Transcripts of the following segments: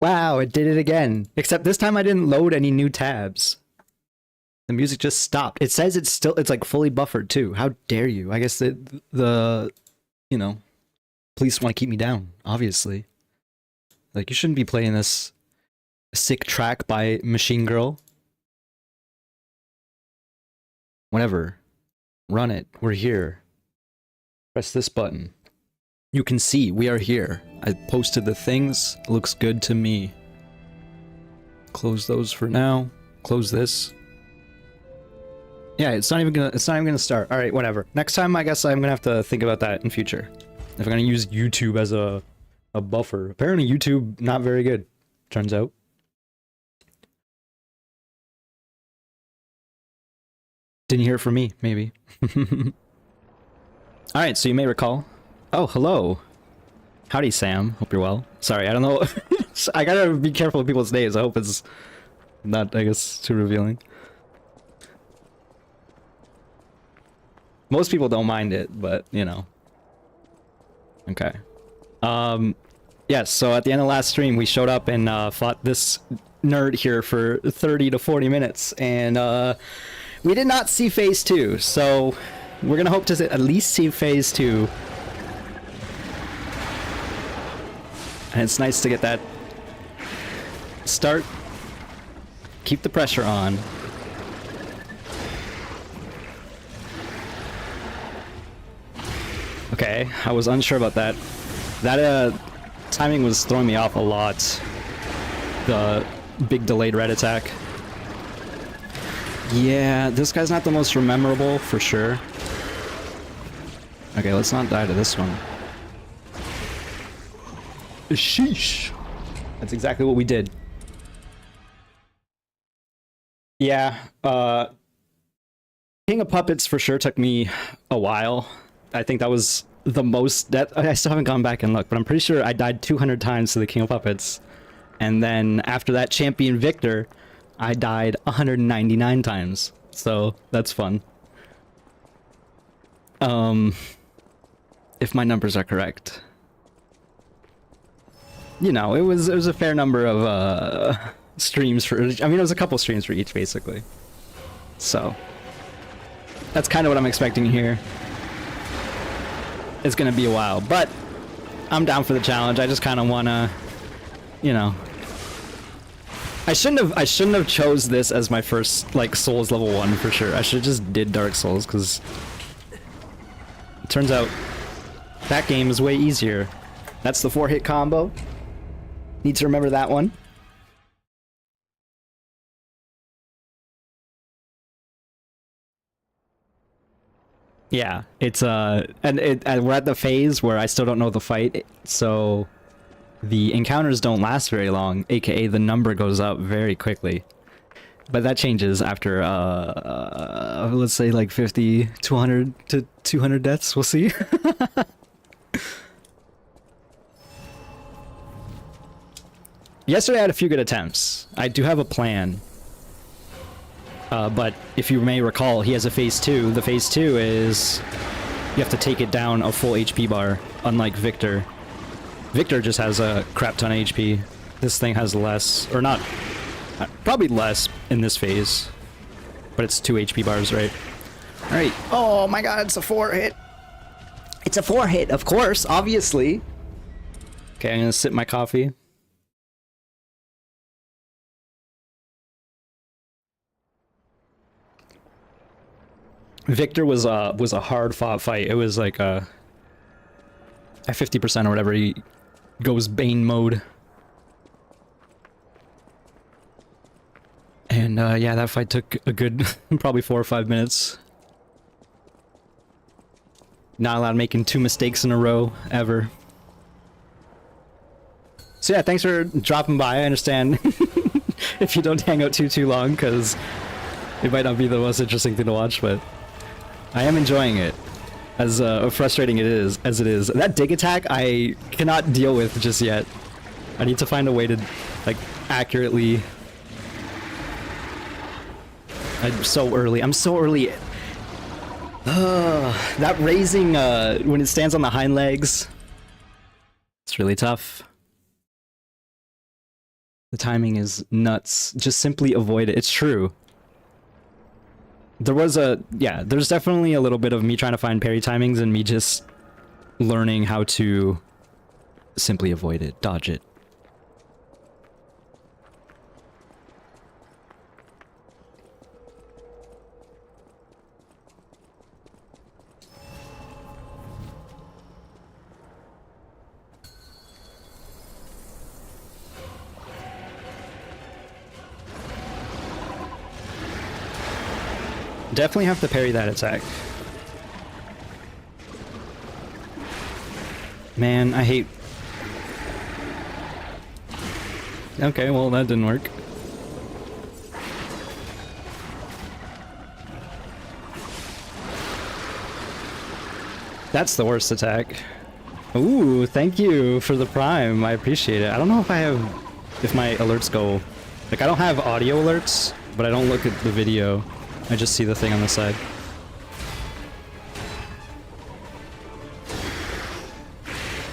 Wow, it did it again. Except this time I didn't load any new tabs. The music just stopped. It says it's like fully buffered too. How dare you? I guess the you know, police want to keep me down, obviously. Like, you shouldn't be playing this sick track by Machine Girl. Whatever. Run it. We're here. Press this button. You can see we are here. I posted the things. Looks good to me. Close those for now. Close this. Yeah, it's not even gonna start. All right, whatever. Next time, I guess I'm gonna have to think about that in future. If I'm gonna use YouTube as a buffer. Apparently, YouTube not very good. Turns out. Didn't hear it from me, maybe. All right, so you may recall. Oh, hello. Howdy, Sam. Hope you're well. Sorry, I don't know. I gotta be careful with people's names. I hope it's not, I guess, too revealing. Most people don't mind it, but, you know. Okay. Yes, so at the end of last stream, we showed up and fought this nerd here for 30 to 40 minutes, and we did not see phase 2, so we're gonna hope to at least see phase 2. And it's nice to get that start. Keep the pressure on. Okay, I was unsure about that. That timing was throwing me off a lot. The big delayed red attack. Yeah, this guy's not the most memorable for sure. Okay, let's not die to this one. Sheesh. That's exactly what we did. Yeah, King of Puppets for sure took me a while. I think that was the most that I still haven't gone back and looked, but I'm pretty sure I died 200 times to the King of Puppets. And then after that champion Victor, I died 199 times. So that's fun. If my numbers are correct. You know, it was a fair number of streams for, I mean, it was a couple streams for each basically. So that's kind of what I'm expecting here. It's gonna be a while, but I'm down for the challenge. I just kind of wanna, you know, I shouldn't have chose this as my first like Souls level 1 for sure. I should have just did Dark Souls because it turns out that game is way easier. That's the 4-hit combo. Need to remember that one. Yeah, it's and we're at the phase where I still don't know the fight, so the encounters don't last very long, aka the number goes up very quickly. But that changes after let's say like 50, 200 to 200 deaths, we'll see. Yesterday I had a few good attempts. I do have a plan. But if you may recall, he has a phase 2. The phase 2 is you have to take it down a full HP bar, unlike Victor. Victor just has a crap ton of HP. This thing has less, or not, probably less in this phase. But it's 2 HP bars, right? Alright. Oh my god, it's a 4-hit. It's a 4-hit, of course, obviously. Okay, I'm gonna sip my coffee. Victor was a hard fought fight. It was like at 50% or whatever he goes Bane mode. And yeah, that fight took a good probably 4 or 5 minutes. Not allowed making 2 mistakes in a row ever. So yeah, thanks for dropping by. I understand if you don't hang out too long because it might not be the most interesting thing to watch, but I am enjoying it, as frustrating as it is. That dig attack I cannot deal with just yet. I need to find a way to, like, accurately. I'm so early. That raising when it stands on the hind legs, it's really tough. The timing is nuts. Just simply avoid it. It's true. There was there's definitely a little bit of me trying to find parry timings and me just learning how to simply avoid it, dodge it. Definitely have to parry that attack. Man, I hate... Okay, well that didn't work. That's the worst attack. Ooh, thank you for the prime. I appreciate it. I don't know if I have... if my alerts go... Like, I don't have audio alerts, but I don't look at the video. I just see the thing on the side.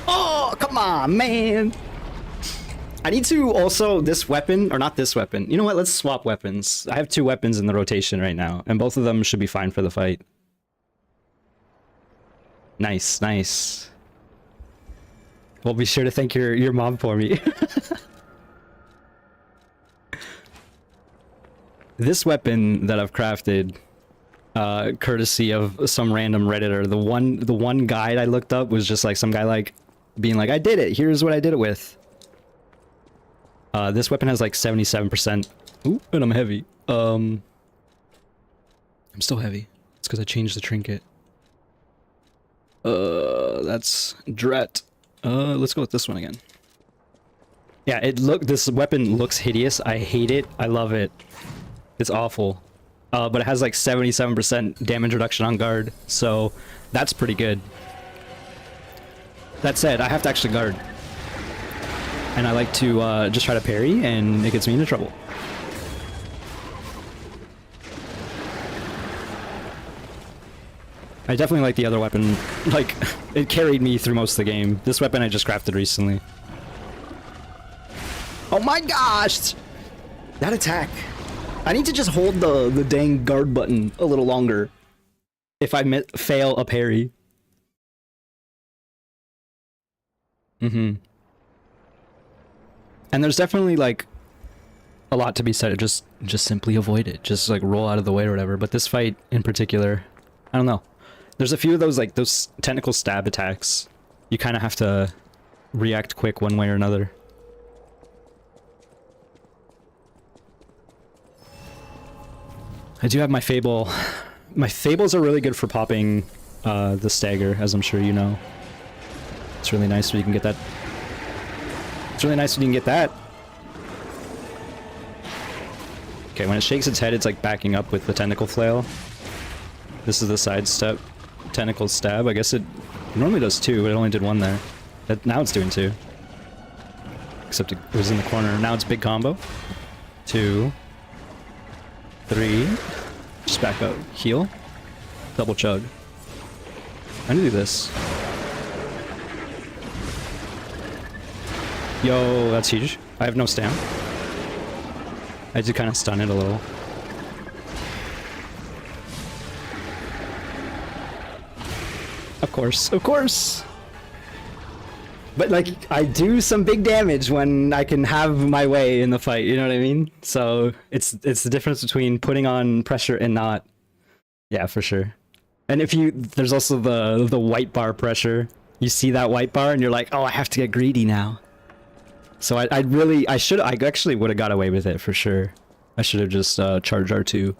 Oh, come on, man! I need to also, this weapon, or not this weapon. You know what, let's swap weapons. I have 2 weapons in the rotation right now, and both of them should be fine for the fight. Nice, nice. Well, be sure to thank your mom for me. This weapon that I've crafted, courtesy of some random Redditor, the one guide I looked up was just like some guy like being like, I did it, here's what I did it with. This weapon has like 77%. Ooh, and I'm heavy. I'm still heavy. It's because I changed the trinket. That's Dret. Let's go with this one again. Yeah, this weapon looks hideous. I hate it. I love it. It's awful. But it has like 77% damage reduction on guard, so that's pretty good. That said, I have to actually guard. And I like to just try to parry, and it gets me into trouble. I definitely like the other weapon. Like, it carried me through most of the game. This weapon I just crafted recently. Oh my gosh! That attack. I need to just hold the dang guard button a little longer if I fail a parry. And there's definitely like a lot to be said. Just simply avoid it. Just like roll out of the way or whatever. But this fight in particular, I don't know. There's a few of those like those technical stab attacks. You kind of have to react quick one way or another. I do have my Fable. My Fables are really good for popping the stagger, as I'm sure you know. It's really nice when you can get that. It's really nice when you can get that. Okay, when it shakes its head, it's like backing up with the tentacle flail. This is the sidestep tentacle stab. I guess it normally does 2, but it only did 1 there. Now it's doing 2. Except it was in the corner. Now it's big combo. 2. 3. Just back up. Heal. Double chug. I need to do this. Yo, that's huge. I have no stam. I had to kind of stun it a little. Of course, of course! But like, I do some big damage when I can have my way in the fight, you know what I mean? So, it's the difference between putting on pressure and not. Yeah, for sure. And if there's also the white bar pressure. You see that white bar and you're like, oh, I have to get greedy now. So I actually would have got away with it for sure. I should have just charged R2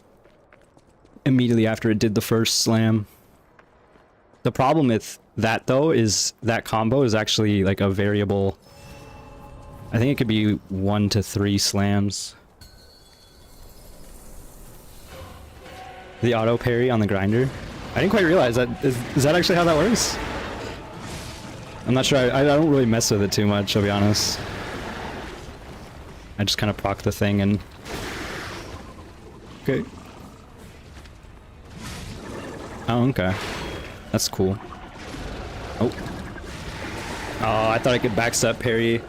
immediately after it did the first slam. The problem with that though is that combo is actually like a variable. I think it could be 1 to 3 slams. The auto parry on the grinder. I didn't quite realize that. Is that actually how that works? I'm not sure. I don't really mess with it too much, I'll be honest. I just kind of proc the thing and... Okay. Oh, okay. That's cool. Oh. Oh, I thought I could backstep parry.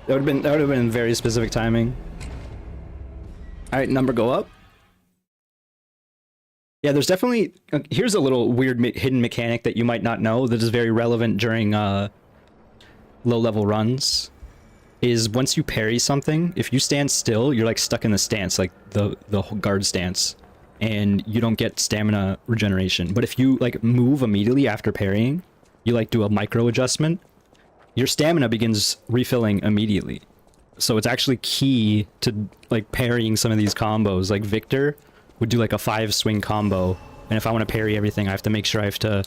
That would have been very specific timing. All right, number go up. Yeah, there's definitely here's a little weird hidden mechanic that you might not know that is very relevant during low level runs. Is once you parry something, if you stand still, you're like stuck in the stance, like the guard stance, and you don't get stamina regeneration. But if you like move immediately after parrying, you like do a micro adjustment, your stamina begins refilling immediately. So it's actually key to like parrying some of these combos. Like Victor would do like a 5 swing combo, and if I want to parry everything, I have to make sure I have to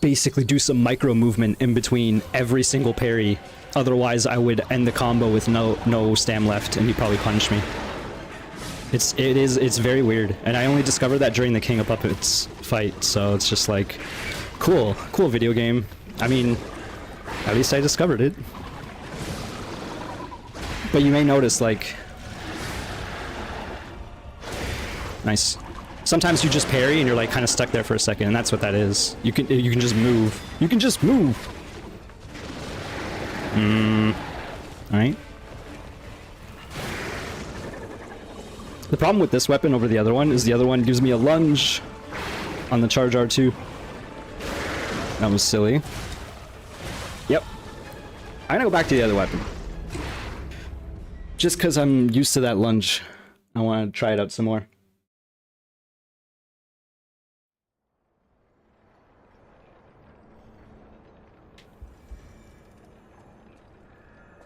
basically do some micro movement in between every single parry. Otherwise, I would end the combo with no stam left, and he'd probably punish me. It's very weird, and I only discovered that during the King of Puppets fight. So it's just like, cool video game. I mean, at least I discovered it. But you may notice, like, nice. Sometimes you just parry and you're like kind of stuck there for a second, and that's what that is. You can just move. You can just move. All right. The problem with this weapon over the other one is the other one gives me a lunge on the charge R2. That was silly. Yep. I'm gonna go back to the other weapon. Just because I'm used to that lunge. I want to try it out some more.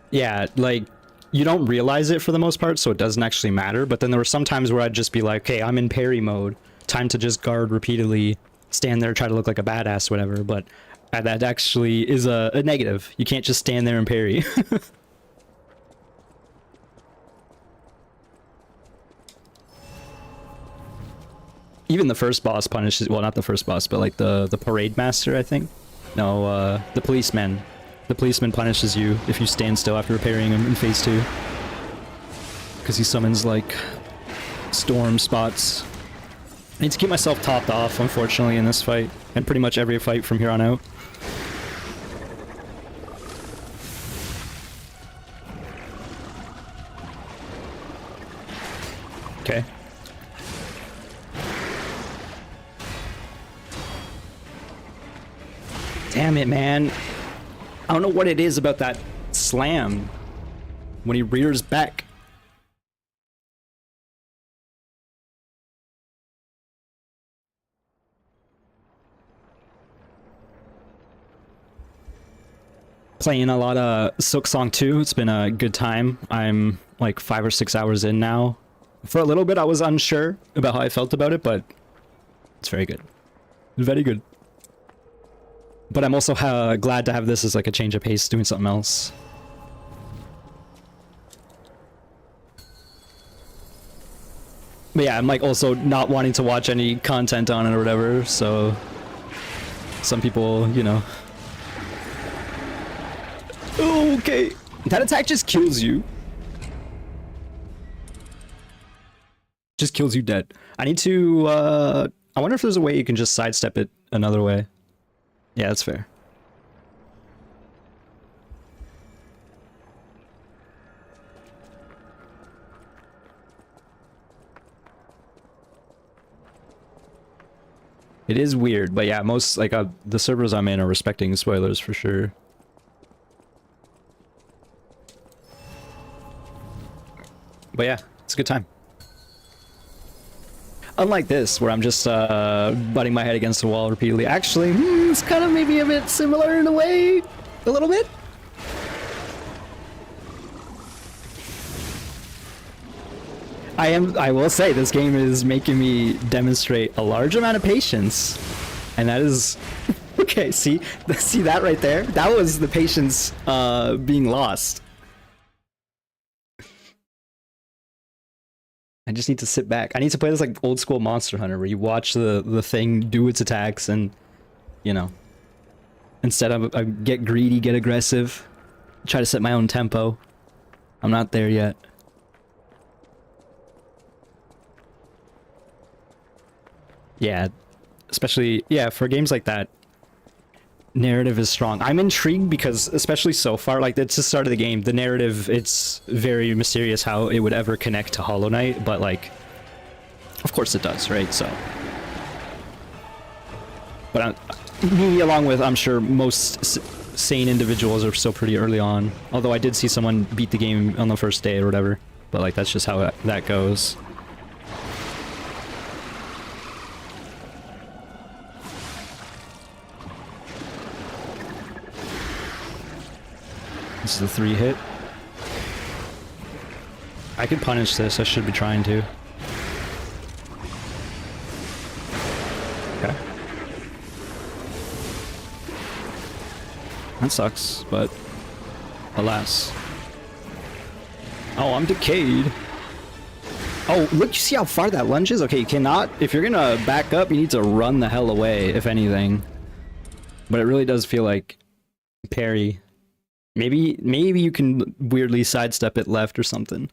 Yeah, like, you don't realize it for the most part, so it doesn't actually matter, but then there were some times where I'd just be like, okay, I'm in parry mode, time to just guard repeatedly, stand there, try to look like a badass, whatever, but that actually is a negative. You can't just stand there and parry. Even the first boss punishes, well, not the first boss, but like the parade master, I think? No, the policeman. The policeman punishes you if you stand still after parrying him in phase 2. Because he summons, like, storm spots. I need to keep myself topped off, unfortunately, in this fight. And pretty much every fight from here on out. Okay. Damn it, man. I don't know what it is about that slam when he rears back. Playing a lot of Silk Song 2. It's been a good time. I'm like 5 or 6 hours in now. For a little bit, I was unsure about how I felt about it, but it's very good. Very good. But I'm also glad to have this as like a change of pace, doing something else. But yeah, I'm like also not wanting to watch any content on it or whatever, so some people, you know. Okay. That attack just kills you. Just kills you dead. I need to, I wonder if there's a way you can just sidestep it another way. Yeah, that's fair. It is weird, but yeah, most, like, the servers I'm in are respecting spoilers for sure. But yeah, it's a good time. Unlike this, where I'm just butting my head against the wall repeatedly. Actually, it's kind of maybe a bit similar in a way. A little bit. I will say, this game is making me demonstrate a large amount of patience. And that is... Okay, see that right there? That was the patience being lost. I just need to sit back. I need to play this like old school Monster Hunter where you watch the thing do its attacks and, you know, instead of I get greedy, get aggressive, try to set my own tempo. I'm not there yet. Yeah, especially, yeah, for games like that, narrative is strong. I'm intrigued because, especially so far, like, it's the start of the game, the narrative, it's very mysterious how it would ever connect to Hollow Knight, but, like, of course it does, right? So, but me, along with, I'm sure, most sane individuals are still pretty early on. Although I did see someone beat the game on the first day or whatever, but, like, that's just how that goes. This is the 3 hit. I could punish this. I should be trying to. Okay. That sucks, but alas. Oh, I'm decayed. Oh, look, you see how far that lunges? Okay, you cannot... If you're gonna back up, you need to run the hell away, if anything. But it really does feel like parry. Maybe you can weirdly sidestep it left or something.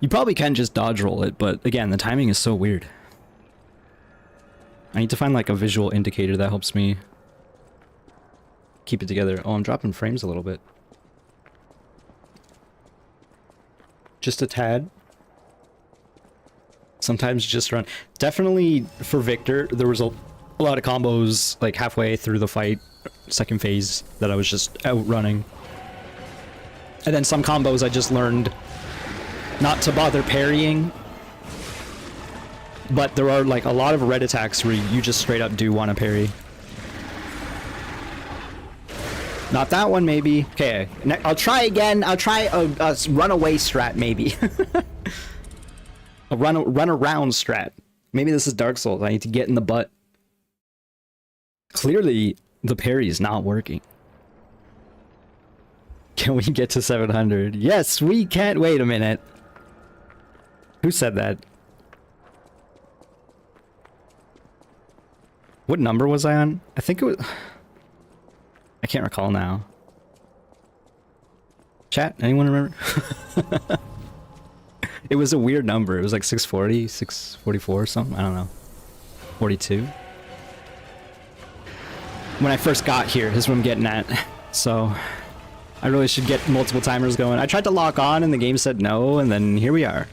You probably can just dodge roll it, but again, the timing is so weird. I need to find like a visual indicator that helps me keep it together. Oh, I'm dropping frames a little bit. Just a tad. Sometimes just run. Definitely for Victor, there was a lot of combos like halfway through the fight, second phase, that I was just outrunning. And then some combos I just learned not to bother parrying. But there are like a lot of red attacks where you just straight up do want to parry. Not that one, maybe. Okay, I'll try again. I'll try a runaway strat, maybe. A run around strat. Maybe this is Dark Souls. I need to get in the butt. Clearly, the parry is not working. Can we get to 700? Yes, we can. Wait a minute. Who said that? What number was I on? I think it was... I can't recall now. Chat, anyone remember? It was a weird number. It was like 640, 644 or something. I don't know. 42. When I first got here is what I'm getting at. So I really should get multiple timers going. I tried to lock on and the game said no, and then here we are.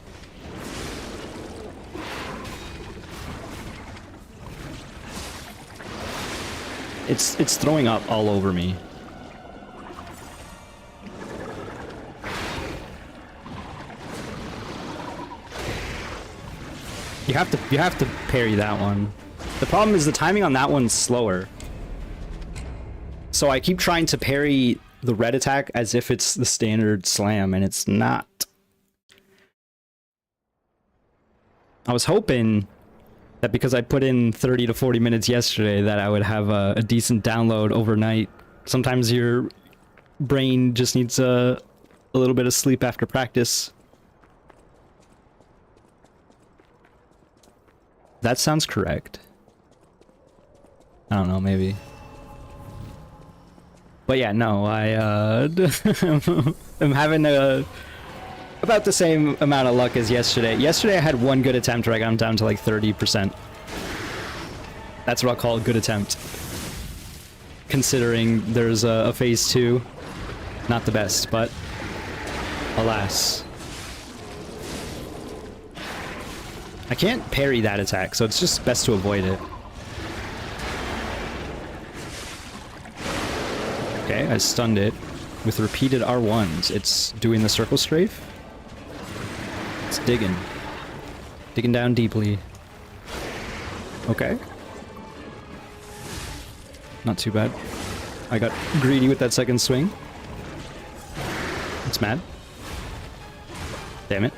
It's throwing up all over me. You have to parry that one. The problem is the timing on that one's slower. So I keep trying to parry the red attack as if it's the standard slam, and it's not. I was hoping that because I put in 30 to 40 minutes yesterday that I would have a decent download overnight. Sometimes your brain just needs a little bit of sleep after practice. That sounds correct. I don't know, maybe. But yeah, no, I'm having about the same amount of luck as yesterday. Yesterday I had one good attempt where I got him down to like 30%. That's what I'll call a good attempt. Considering there's a phase 2. Not the best, but alas. I can't parry that attack, so it's just best to avoid it. Okay, I stunned it with repeated R1s. It's doing the circle strafe. It's digging. Digging down deeply. Okay. Not too bad. I got greedy with that second swing. It's mad. Damn it.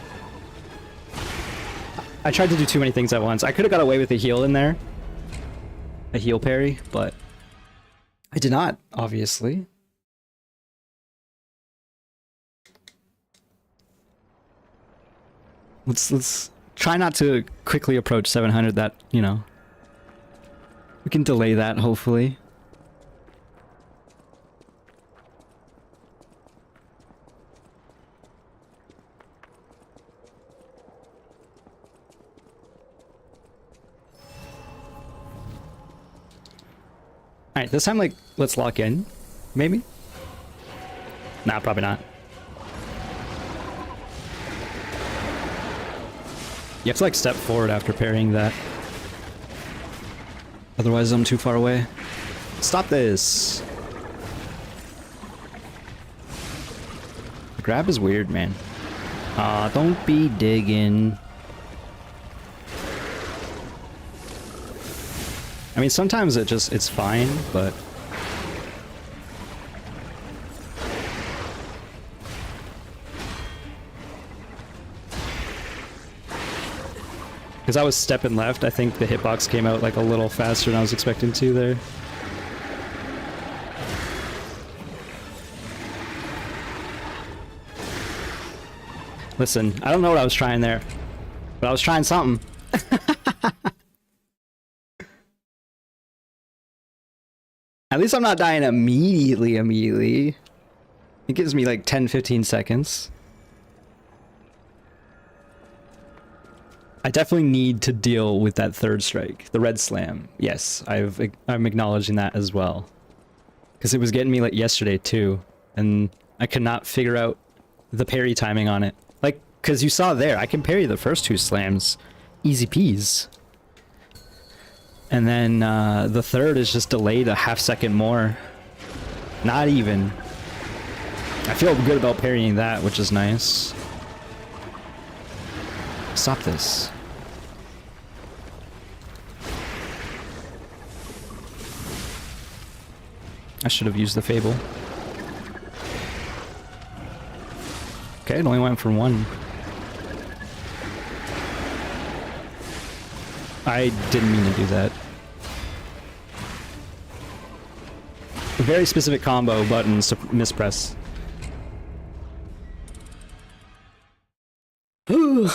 I tried to do too many things at once. I could have got away with a heal in there. A heal parry, but I did not, obviously. Let's try not to quickly approach 700. That, you know, we can delay that, hopefully. Alright, this time, like, let's lock in. Maybe? Nah, probably not. You have to, like, step forward after parrying that. Otherwise, I'm too far away. Stop this! The grab is weird, man. Aw, don't be digging. I mean, sometimes it's fine, but... Because I was stepping left, I think the hitbox came out like a little faster than I was expecting to there. Listen, I don't know what I was trying there, but I was trying something. At least I'm not dying immediately. It gives me like 10-15 seconds. I definitely need to deal with that third strike, the red slam. Yes, I'm acknowledging that as well. Because it was getting me like yesterday too, and I could not figure out the parry timing on it. Like, because you saw there, I can parry the first two slams, easy peas. And then the third is just delayed a half second more. Not even. I feel good about parrying that, which is nice. Stop this. I should have used the Fable. Okay, it only went for one. I didn't mean to do that. Very specific combo buttons to mispress. Ooh.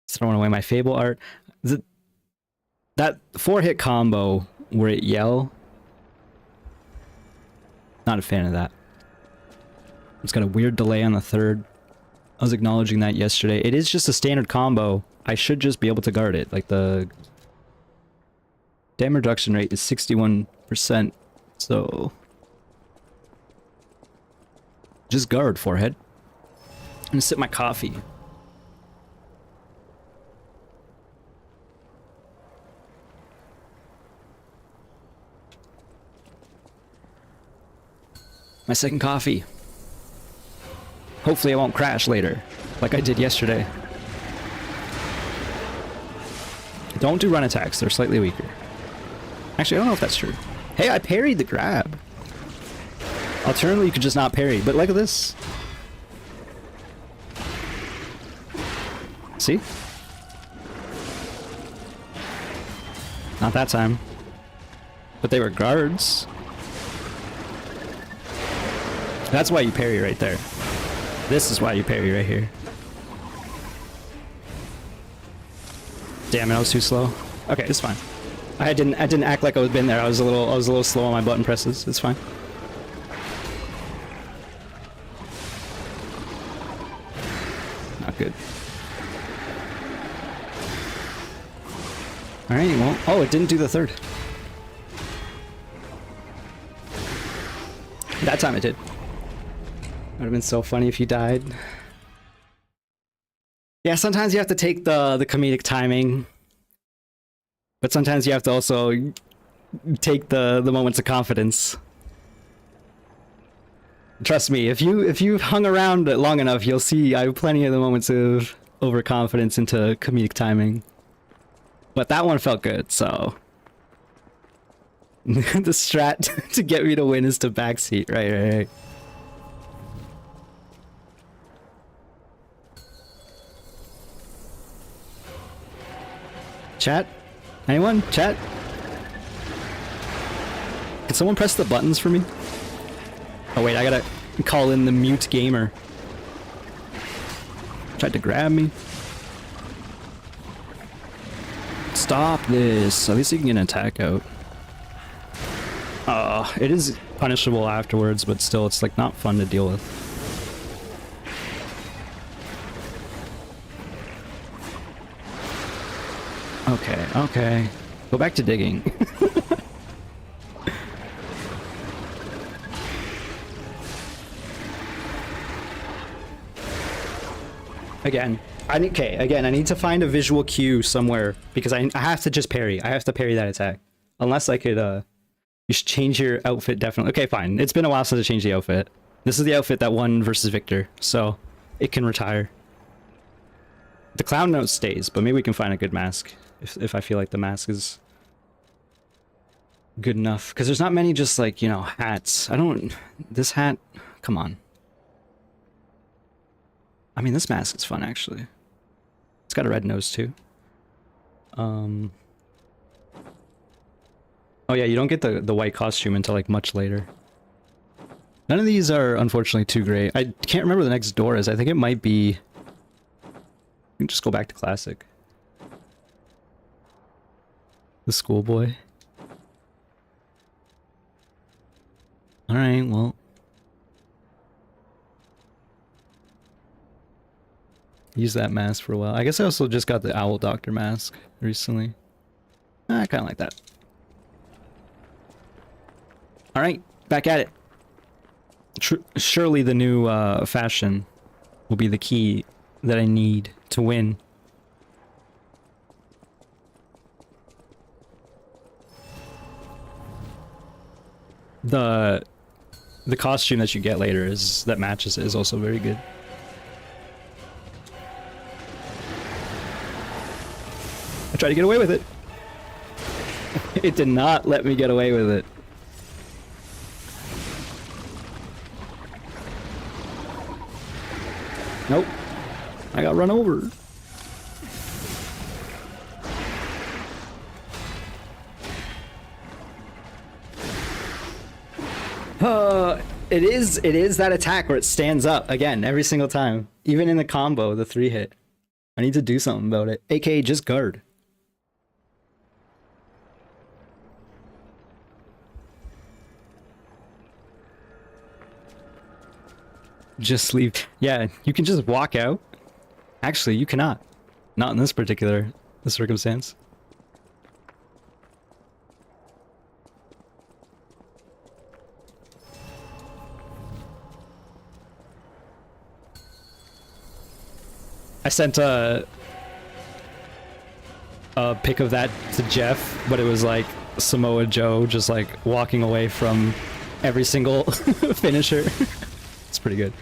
Throwing away my Fable art. That 4-hit combo where it yell. Not a fan of that. It's got a weird delay on the third. I was acknowledging that yesterday. It is just a standard combo. I should just be able to guard it. Like the damage reduction rate is 61%. So just guard, forehead. I'm gonna sip my coffee. My second coffee. Hopefully I won't crash later, like I did yesterday. Don't do run attacks, they're slightly weaker. Actually, I don't know if that's true. Hey, I parried the grab. Alternatively, you could just not parry, but look at this. See? Not that time. But they were guards. That's why you parry right there. This is why you parry right here. Damn it, I was too slow. Okay, it's fine. I didn't act like I was been there. I was a little slow on my button presses. It's fine. Not good. Alright, well, oh, it didn't do the third. That time it did. Would have been so funny if you died. Yeah, sometimes you have to take the comedic timing. But sometimes you have to also take the moments of confidence. Trust me, if you've hung around long enough, you'll see I have plenty of the moments of overconfidence into comedic timing. But that one felt good, so the strat to get me to win is to backseat, right. Chat? Anyone? Chat? Can someone press the buttons for me? Oh wait, I gotta call in the mute gamer. Tried to grab me. Stop this. At least you can get an attack out. It is punishable afterwards, but still, it's like not fun to deal with. Okay. Go back to digging. Again, I need to find a visual cue somewhere because I have to just parry. I have to parry that attack. Unless I could, you should change your outfit definitely. Okay, fine. It's been a while since I changed the outfit. This is the outfit that won versus Victor, so it can retire. The clown note stays, but maybe we can find a good mask if I feel like the mask is good enough. Because there's not many just like, you know, hats. This hat, come on. I mean, this mask is fun, actually. It's got a red nose, too. Oh, yeah, you don't get the white costume until, like, much later. None of these are, unfortunately, too great. I can't remember the next door is. I think it might be... We can just go back to Classic. The schoolboy. Alright, well... Use that mask for a while. I guess I also just got the Owl Doctor mask recently. I kind of like that. Alright, back at it. Surely the new fashion will be the key that I need to win. The costume that you get later that matches it is also very good. I tried to get away with it. It did not let me get away with it. Nope. I got run over. It is that attack where it stands up again every single time. Even in the combo, the 3-hit. I need to do something about it. AKA just guard. Just leave. Yeah, you can just walk out. Actually, you cannot. Not in this particular circumstance. I sent a pic of that to Jeff, but it was like Samoa Joe just like walking away from every single finisher. It's pretty good.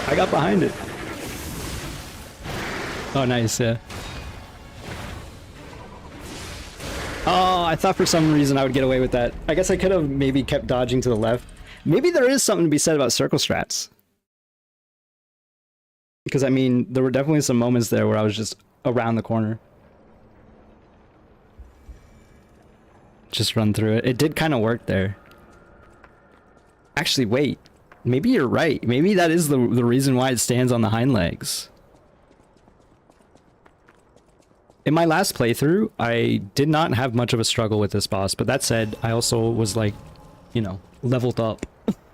I got behind it. Oh, nice, yeah. Oh, I thought for some reason I would get away with that. I guess I could have maybe kept dodging to the left. Maybe there is something to be said about circle strats. Because, I mean, there were definitely some moments there where I was just around the corner. Just run through it. It did kind of work there. Actually, wait. Maybe you're right. Maybe that is the reason why it stands on the hind legs. In my last playthrough, I did not have much of a struggle with this boss, but that said, I also was like, you know, leveled up.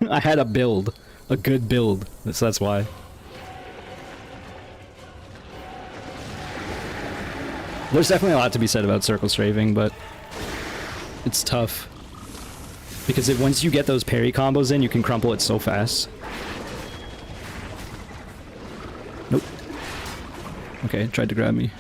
I had a build. A good build. So that's why. There's definitely a lot to be said about circle strafing, but it's tough. Because once you get those parry combos in, you can crumple it so fast. Nope. Okay, tried to grab me.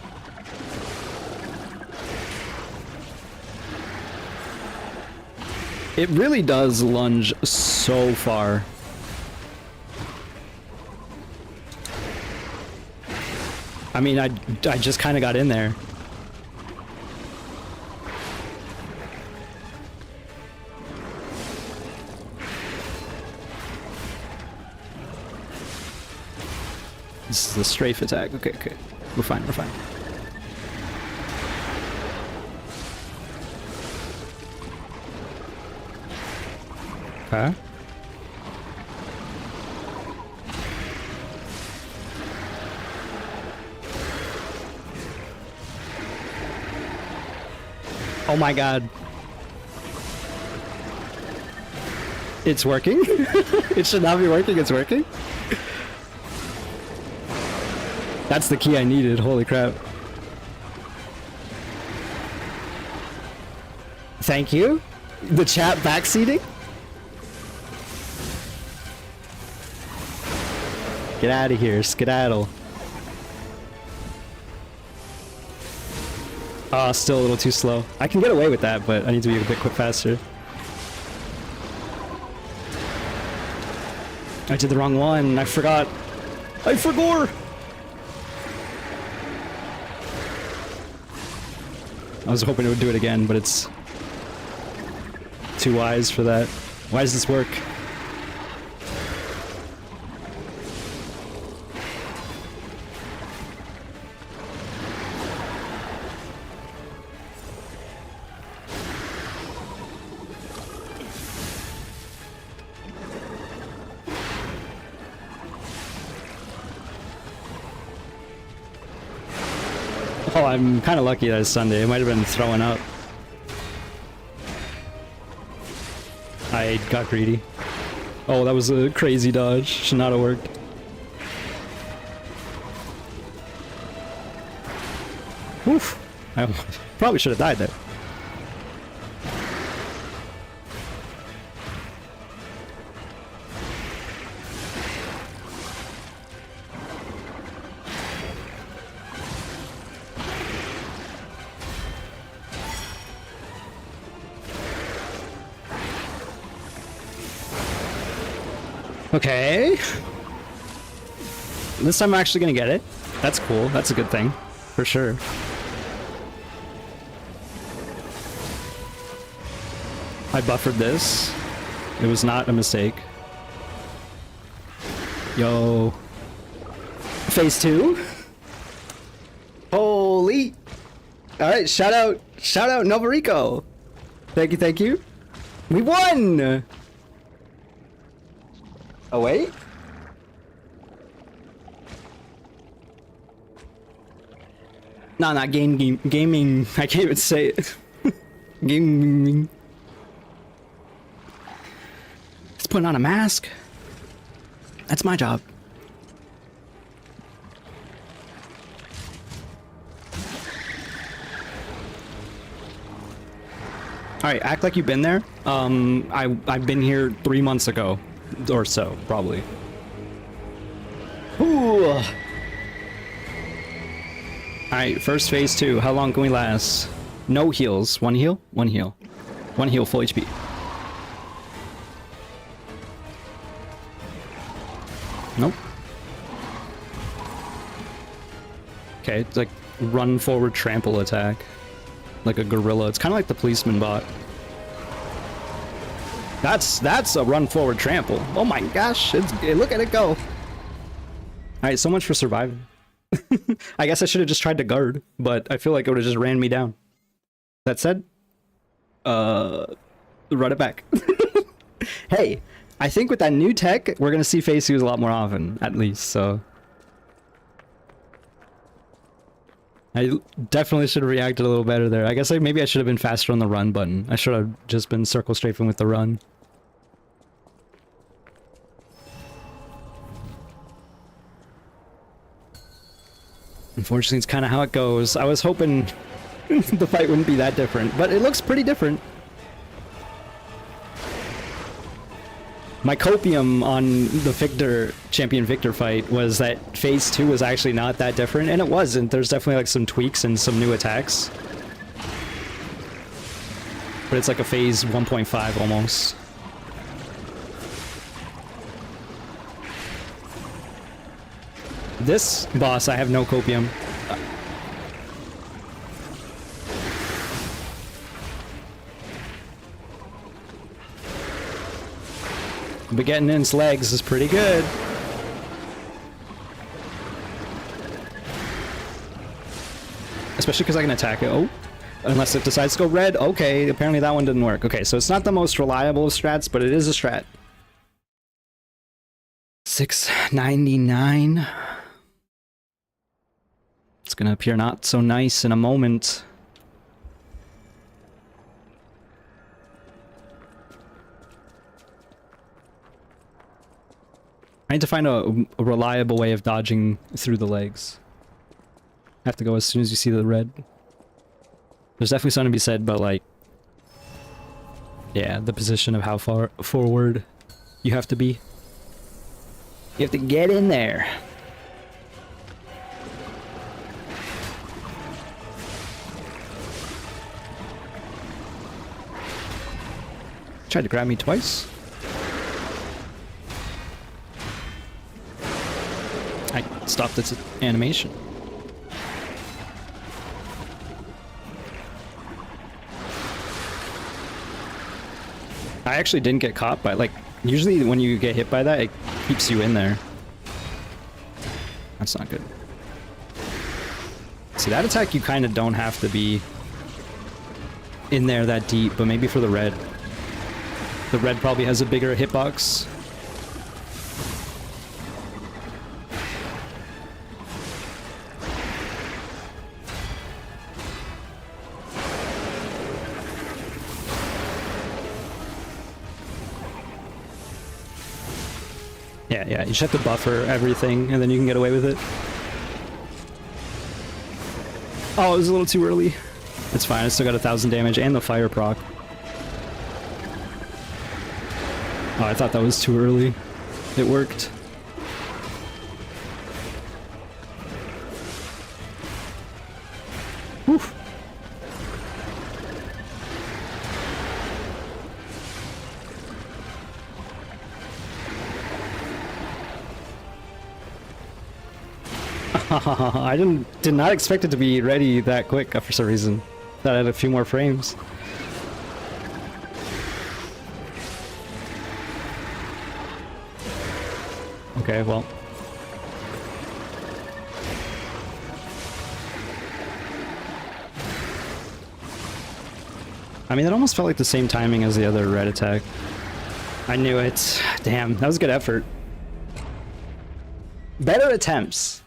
It really does lunge so far. I mean, I just kind of got in there. This is the strafe attack. Okay, okay. We're fine, we're fine. Okay. Oh my god. It's working? It should not be working, it's working? That's the key I needed, holy crap. Thank you. The chat backseating? Get out of here, skedaddle. Still a little too slow. I can get away with that, but I need to be a bit quick faster. I did the wrong one. I forgot. I forgot. I was hoping it would do it again, but it's too wise for that. Why does this work? Oh, I'm kind of lucky that it's Sunday. It might have been throwing up. I got greedy. Oh, that was a crazy dodge. Should not have worked. Oof. I probably should have died there. Okay. This time I'm actually gonna get it. That's cool. That's a good thing. For sure. I buffered this. It was not a mistake. Yo. Phase 2? Holy! Alright, shout out Novarico! Thank you, thank you. We won! Oh, wait? No, not gaming. I can't even say it. Gaming. It's putting on a mask. That's my job. Alright, act like you've been there. I've been here 3 months ago. Or so, probably. Ooh. Alright, first phase 2. How long can we last? No heals. One heal? One heal. One heal, full HP. Nope. Okay, it's like run forward trample attack. Like a gorilla. It's kind of like the policeman bot. That's a run forward trample. Oh my gosh, look at it go. Alright, so much for surviving. I guess I should have just tried to guard, but I feel like it would have just ran me down. That said, run it back. Hey, I think with that new tech, we're gonna see phase 2s a lot more often, at least, so. I definitely should have reacted a little better there. I guess maybe I should have been faster on the run button. I should have just been circle strafing with the run. Unfortunately, it's kind of how it goes. I was hoping the fight wouldn't be that different, but it looks pretty different. My copium on the Champion Victor fight was that phase 2 was actually not that different, and it wasn't. There's definitely like some tweaks and some new attacks. But it's like a phase 1.5 almost. This boss, I have no copium. But getting in its legs is pretty good. Especially because I can attack it. Oh, unless it decides to go red. Okay, apparently that one didn't work. Okay, so it's not the most reliable of strats, but it is a strat. 699. It's gonna appear not so nice in a moment. I need to find a reliable way of dodging through the legs. I have to go as soon as you see the red. There's definitely something to be said about, like, Yeah, the position of how far forward you have to be. You have to get in there. Tried to grab me twice. I stopped its animation. I actually didn't get caught by, like, usually when you get hit by that, it keeps you in there. That's not good. See, that attack you kind of don't have to be in there that deep, but maybe for the red. The red probably has a bigger hitbox. Yeah, you just have to buffer everything, and then you can get away with it. Oh, it was a little too early. It's fine, I still got 1,000 damage, and the fire proc. Oh, I thought that was too early. It worked. Whew. I did not expect it to be ready that quick for some reason. Thought I had a few more frames. Okay, well. I mean, it almost felt like the same timing as the other red attack. I knew it. Damn, that was good effort. Better attempts.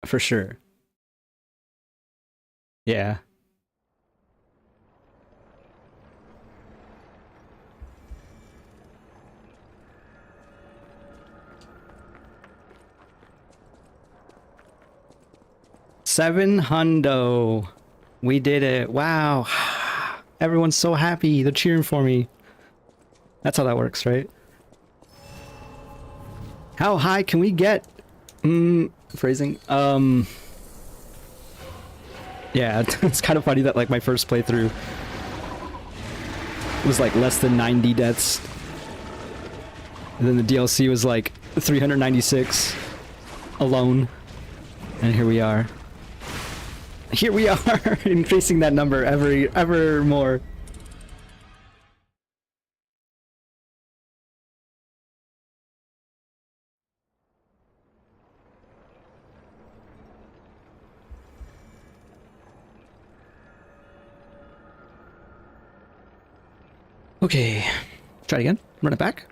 For sure. Yeah. $700. We did it. Wow. Everyone's so happy. They're cheering for me. That's how that works, right? How high can we get? Phrasing. Yeah, it's kind of funny that like my first playthrough was like less than 90 deaths. And then the DLC was like 396 alone. And here we are. Here we are, increasing that number ever more. Okay, try it again. Run it back.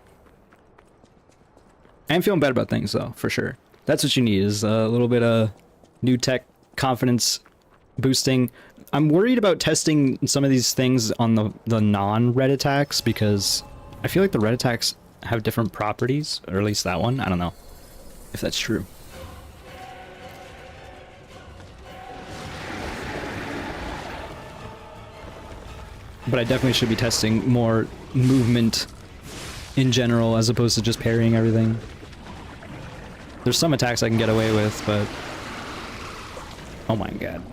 I am feeling better about things though, for sure. That's what you need, is a little bit of new tech confidence boosting. I'm worried about testing some of these things on the non-red attacks, because I feel like the red attacks have different properties, or at least that one. I don't know if that's true. But I definitely should be testing more movement in general as opposed to just parrying everything. There's some attacks I can get away with, but oh my god.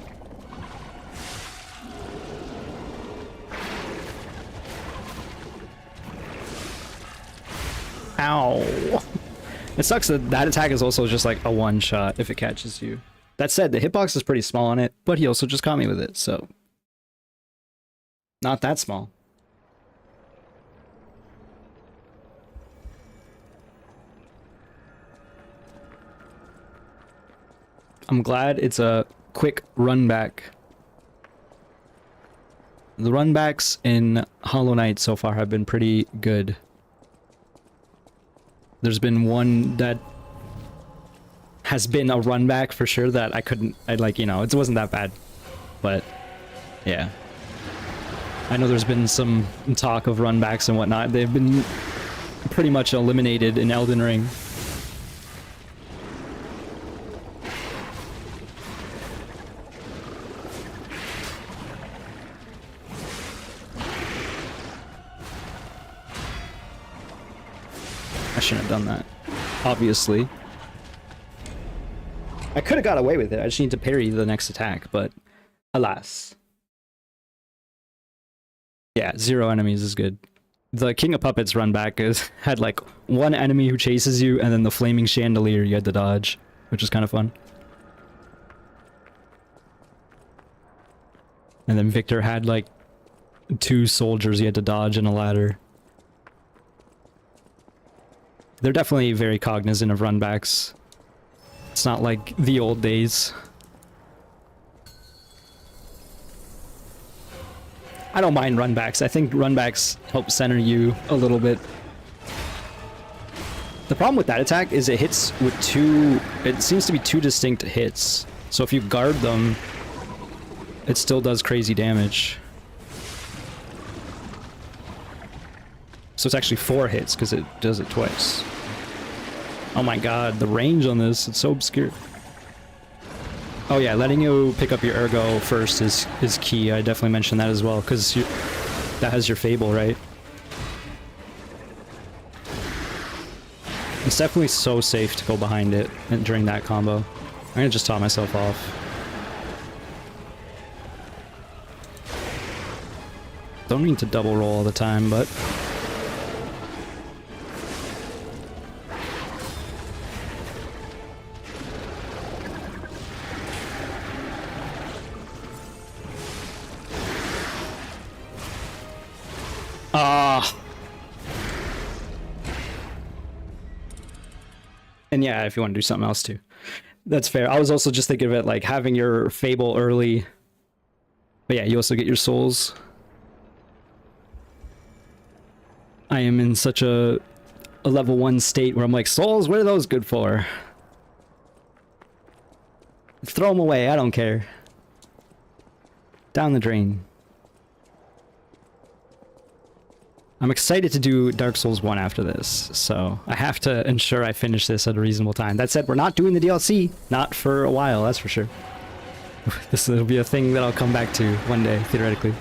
Ow. It sucks that that attack is also just like a one shot if it catches you. That said, the hitbox is pretty small on it, but he also just caught me with it, so not that small. I'm glad it's a quick run back. The run backs in Hollow Knight so far have been pretty good. There's been one that has been a run back for sure that I'd like, you know, it wasn't that bad. But yeah. I know there's been some talk of run backs and whatnot. They've been pretty much eliminated in Elden Ring. I shouldn't have done that. Obviously. I could have got away with it. I just need to parry the next attack, but alas. Yeah, 0 enemies is good. The King of Puppets run back had like 1 enemy who chases you, and then the flaming chandelier you had to dodge, which is kind of fun. And then Victor had like 2 soldiers he had to dodge and a ladder. They're definitely very cognizant of runbacks. It's not like the old days. I don't mind runbacks. I think runbacks help center you a little bit. The problem with that attack is it hits with 2... It seems to be 2 distinct hits. So if you guard them, it still does crazy damage. So it's actually 4 hits because it does it twice. Oh my god, the range on this, it's so obscure. Oh yeah, letting you pick up your ergo first is key. I definitely mentioned that as well, because that has your Fable, right? It's definitely so safe to go behind it during that combo. I'm gonna just top myself off. Don't mean to double roll all the time, but... And yeah, if you want to do something else too. That's fair. I was also just thinking of it like having your Fable early. But yeah, you also get your souls. I am in such a level 1 state where I'm like, souls, what are those good for? Throw them away, I don't care. Down the drain. I'm excited to do Dark Souls 1 after this, so I have to ensure I finish this at a reasonable time. That said, we're not doing the DLC. Not for a while, that's for sure. This will be a thing that I'll come back to one day, theoretically.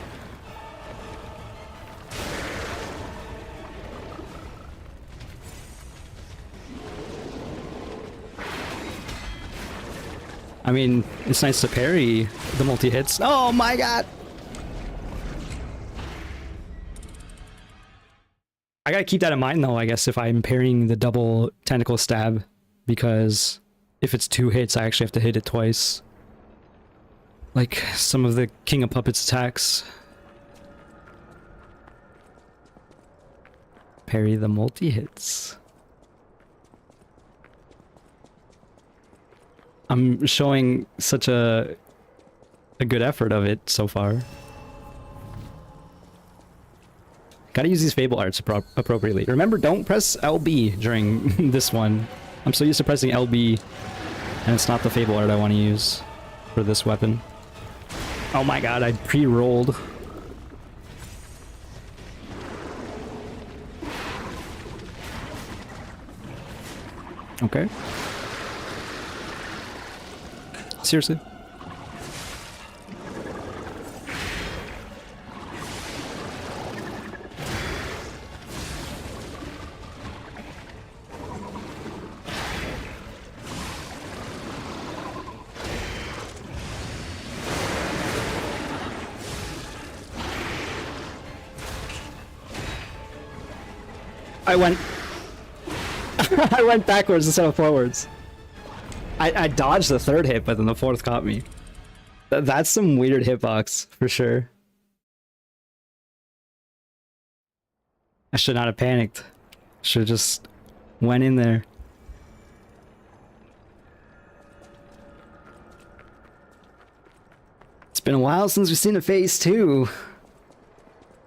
I mean, it's nice to parry the multi-hits. Oh my god! I gotta keep that in mind though, I guess, if I'm parrying the double tentacle stab, because if it's 2 hits, I actually have to hit it twice. Like some of the King of Puppets attacks. Parry the multi-hits. I'm showing such a good effort of it so far. Gotta use these Fable arts appropriately. Remember, don't press LB during this one. I'm so used to pressing LB, and it's not the Fable art I want to use for this weapon. Oh my god, I pre-rolled. Okay. Seriously? I went I went backwards instead of forwards. I dodged the 3rd hit, but then the 4th caught me. That's some weird hitbox, for sure. I should not have panicked. Should have just went in there. It's been a while since we've seen a phase 2.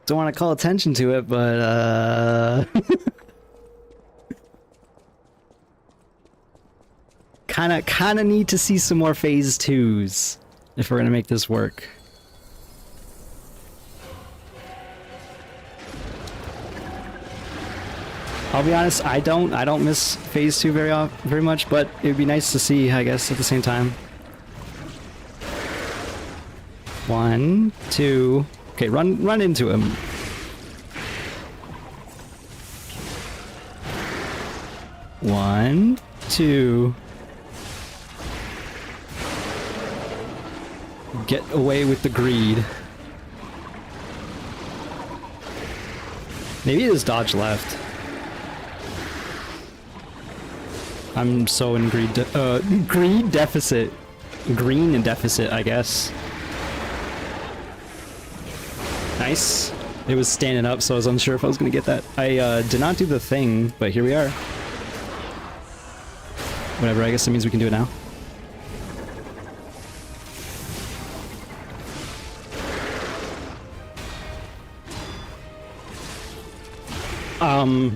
Don't want to call attention to it, but kinda need to see some more phase 2s if we're gonna make this work. I'll be honest, I don't miss phase 2 very much, but it would be nice to see, I guess, at the same time. 1, 2. Okay, run into him. 1, 2. Get away with the greed. Maybe it is dodge left. I'm so in greed greed deficit. Green and deficit, I guess. Nice. It was standing up, so I was unsure if I was gonna get that. I did not do the thing, but here we are. Whatever, I guess that means we can do it now.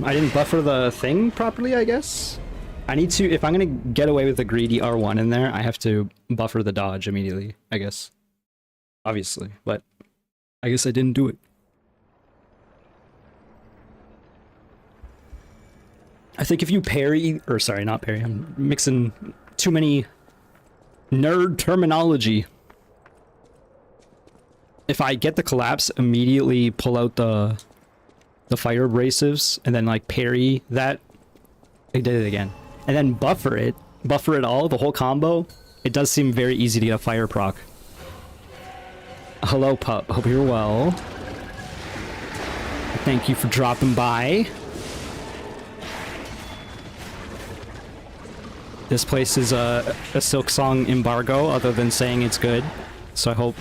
I didn't buffer the thing properly, I guess? I need to, if I'm gonna get away with the greedy R1 in there, I have to buffer the dodge immediately, I guess. Obviously, but I guess I didn't do it. I think if you parry, or sorry, not parry, I'm mixing too many nerd terminology. If I get the collapse, immediately pull out the fire abrasives, and then like parry that, I did it again. And then buffer it all, the whole combo. It does seem very easy to get a fire proc. Hello, pup. Hope you're well. Thank you for dropping by. This place is a Silk Song embargo, other than saying it's good. So I hope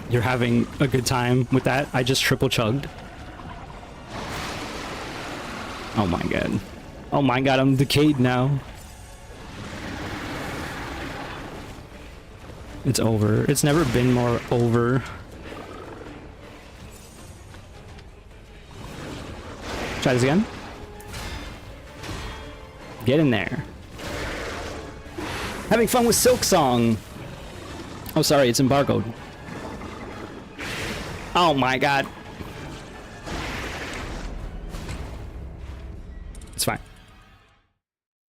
you're having a good time with that. I just triple chugged. Oh my god. Oh my god, I'm decayed now. It's over. It's never been more over. Try this again. Get in there. Having fun with Silk Song. Oh, sorry, it's embargoed. Oh my god. It's fine.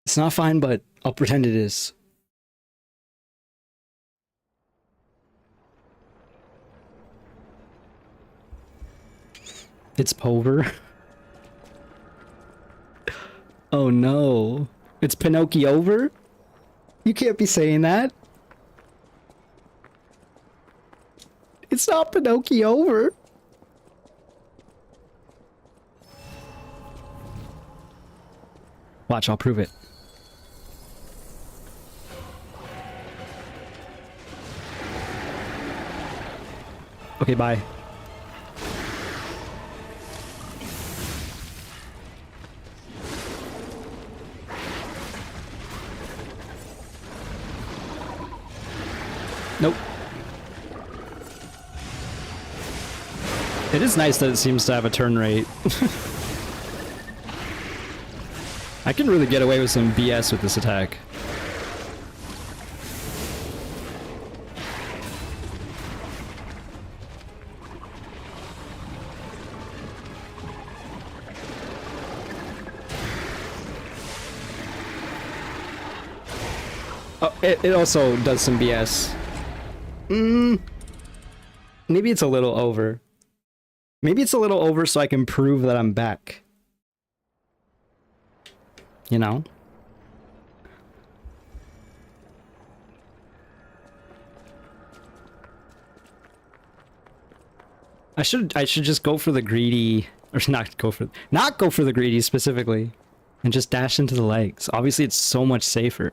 It's not fine, but I'll pretend it is. It's over. Oh no. It's Pinocchio over? You can't be saying that. It's not Pinocchio over. Watch, I'll prove it. Okay, bye. Nope. It is nice that it seems to have a turn rate. I can really get away with some BS with this attack. Oh, it also does some BS. Maybe it's a little over. Maybe it's a little over so I can prove that I'm back. You know? I should just go for the greedy, or not go for the greedy specifically, and just dash into the legs. Obviously it's so much safer.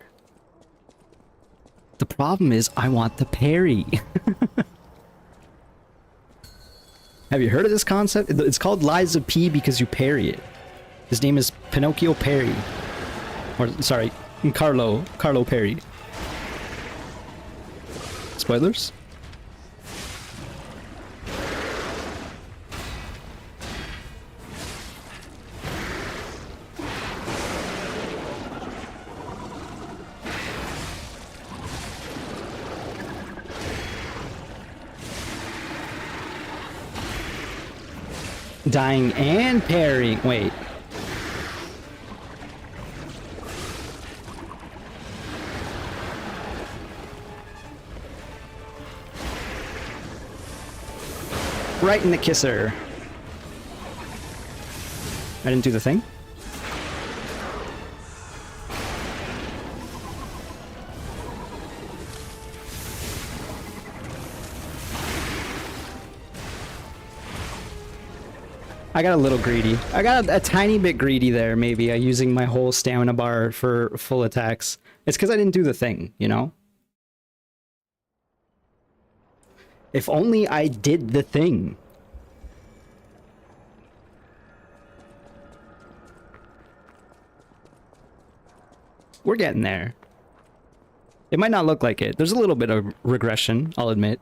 The problem is I want the parry. Have you heard of this concept? It's called Liza P because you parry it. His name is Pinocchio Perry. Or, sorry, Carlo Perry. Spoilers? Dying and parrying. Wait. Right in the kisser. I didn't do the thing. I got a little greedy. I got a tiny bit greedy there, maybe, using my whole stamina bar for full attacks. It's because I didn't do the thing, you know? If only I did the thing. We're getting there. It might not look like it. There's a little bit of regression, I'll admit.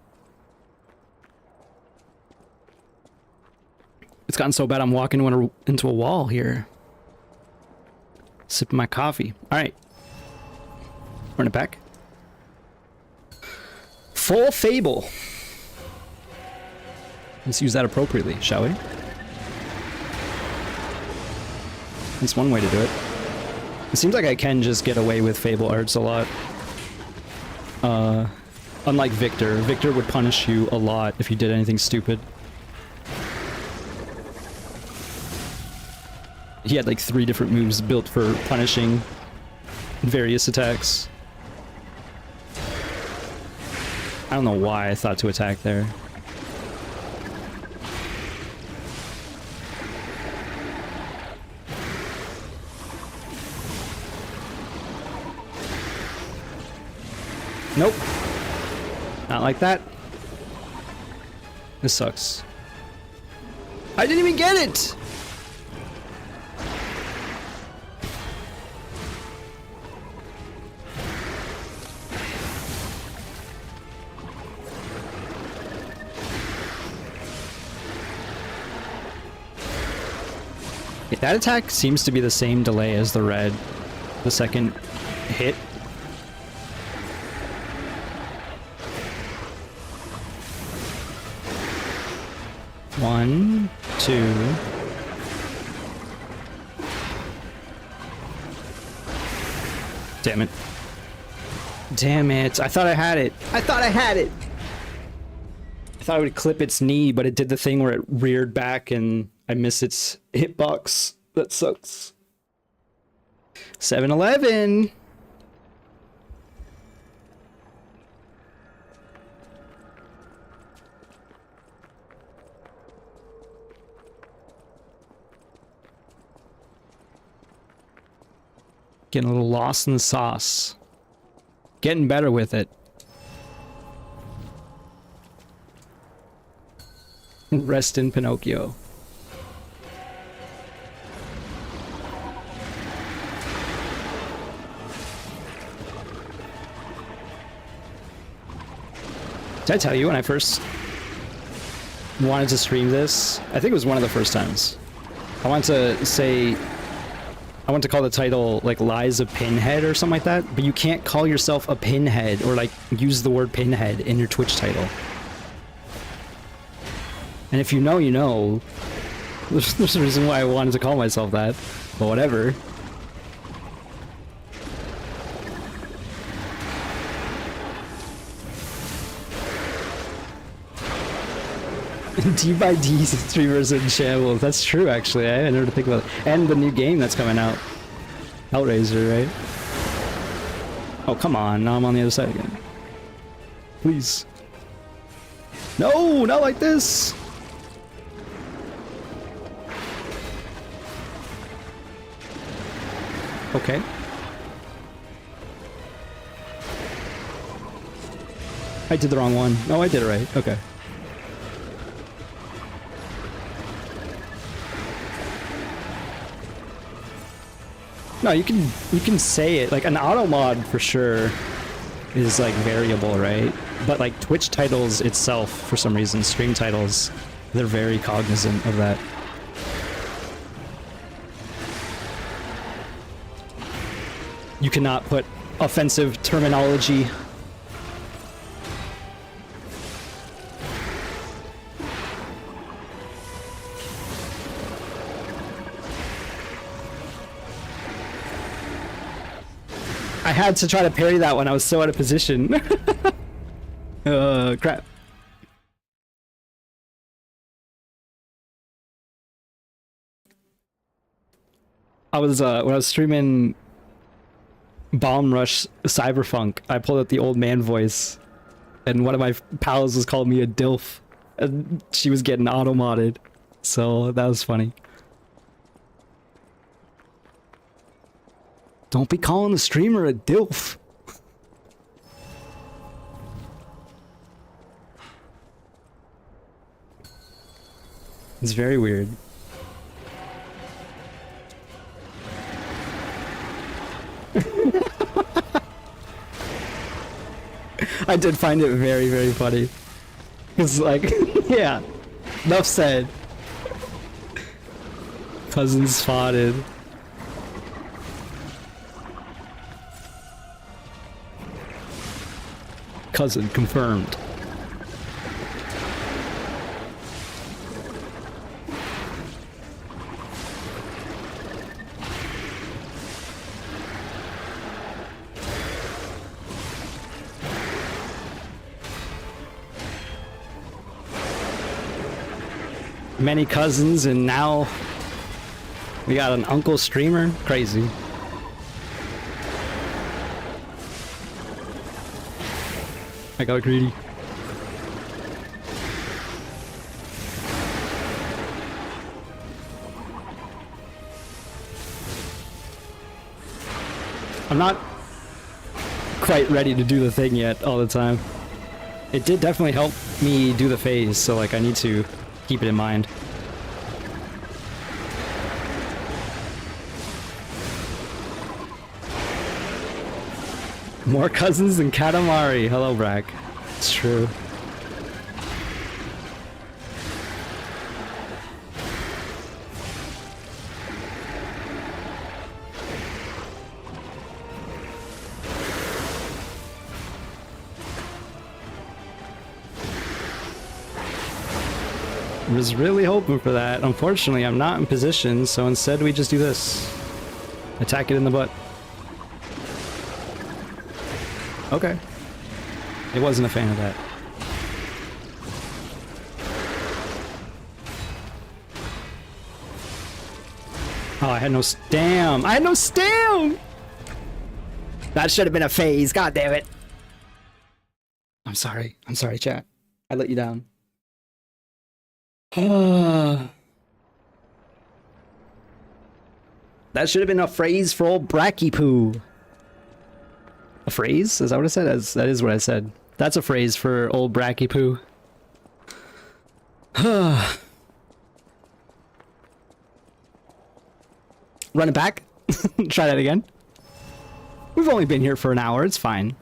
It's gotten so bad I'm walking into a wall here. Sipping my coffee. Alright. Run it back. Full Fable. Let's use that appropriately, shall we? That's one way to do it. It seems like I can just get away with Fable arts a lot. Unlike Victor. Victor would punish you a lot if you did anything stupid. He had like 3 different moves built for punishing various attacks. I don't know why I thought to attack there. Nope. Not like that. This sucks. I didn't even get it! That attack seems to be the same delay as the red. The second hit. One, two. Damn it. Damn it. I thought I had it. I thought I had it. I thought I would clip its knee, but it did the thing where it reared back and I missed its hitbox. That sucks. 7-Eleven. Getting a little lost in the sauce. Getting better with it. Rest in Pinocchio. Did I tell you when I first wanted to stream this? I think it was one of the first times. I wanted to say... I want to call the title, like, Lies of Pinhead or something like that, but you can't call yourself a pinhead or, like, use the word pinhead in your Twitch title. And if you know, you know. There's a reason why I wanted to call myself that, but whatever. D by D streamers in shambles. That's true, actually. I never think about it. And the new game that's coming out. Hellraiser, right? Oh, come on. Now I'm on the other side again. Please. No, not like this. Okay. I did the wrong one. No, I did it right. Okay. No, you can say it. Like, an auto mod for sure is like variable, right? But like Twitch titles itself, for some reason, stream titles, they're very cognizant of that. You cannot put offensive terminology. I had to try to parry that one. I was so out of position. Crap. I was when I was streaming Bomb Rush Cyberpunk, I pulled out the old man voice, and one of my pals was calling me a DILF, and she was getting auto-modded. So that was funny. Don't be calling the streamer a dilf. It's very weird. I did find it very, very funny. It's like, yeah, enough said. Cousin spotted. Cousin confirmed. Many cousins, and now we got an uncle streamer. Crazy. I got greedy. I'm not quite ready to do the thing yet all the time. It did definitely help me do the phase, so like I need to keep it in mind. More cousins than Katamari. Hello, Brack. It's true. Was really hoping for that. Unfortunately, I'm not in position, so instead we just do this. Attack it in the butt. Okay. It wasn't a fan of that. Oh, I had no stam! I had no stam! That should have been a phase, god damn it! I'm sorry, chat. I let you down. That should have been a phrase for old Bracky Poo. A phrase? Is that what I said? That is what I said. That's a phrase for old Bracky Poo. Run it back? Try that again? We've only been here for an hour, it's fine.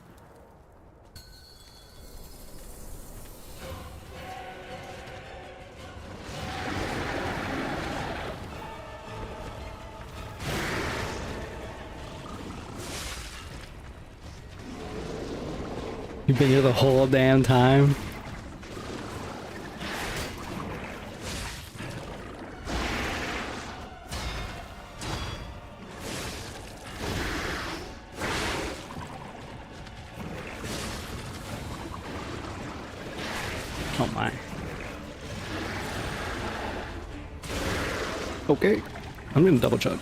You've been here the whole damn time. Oh my. Okay, I'm gonna double chug.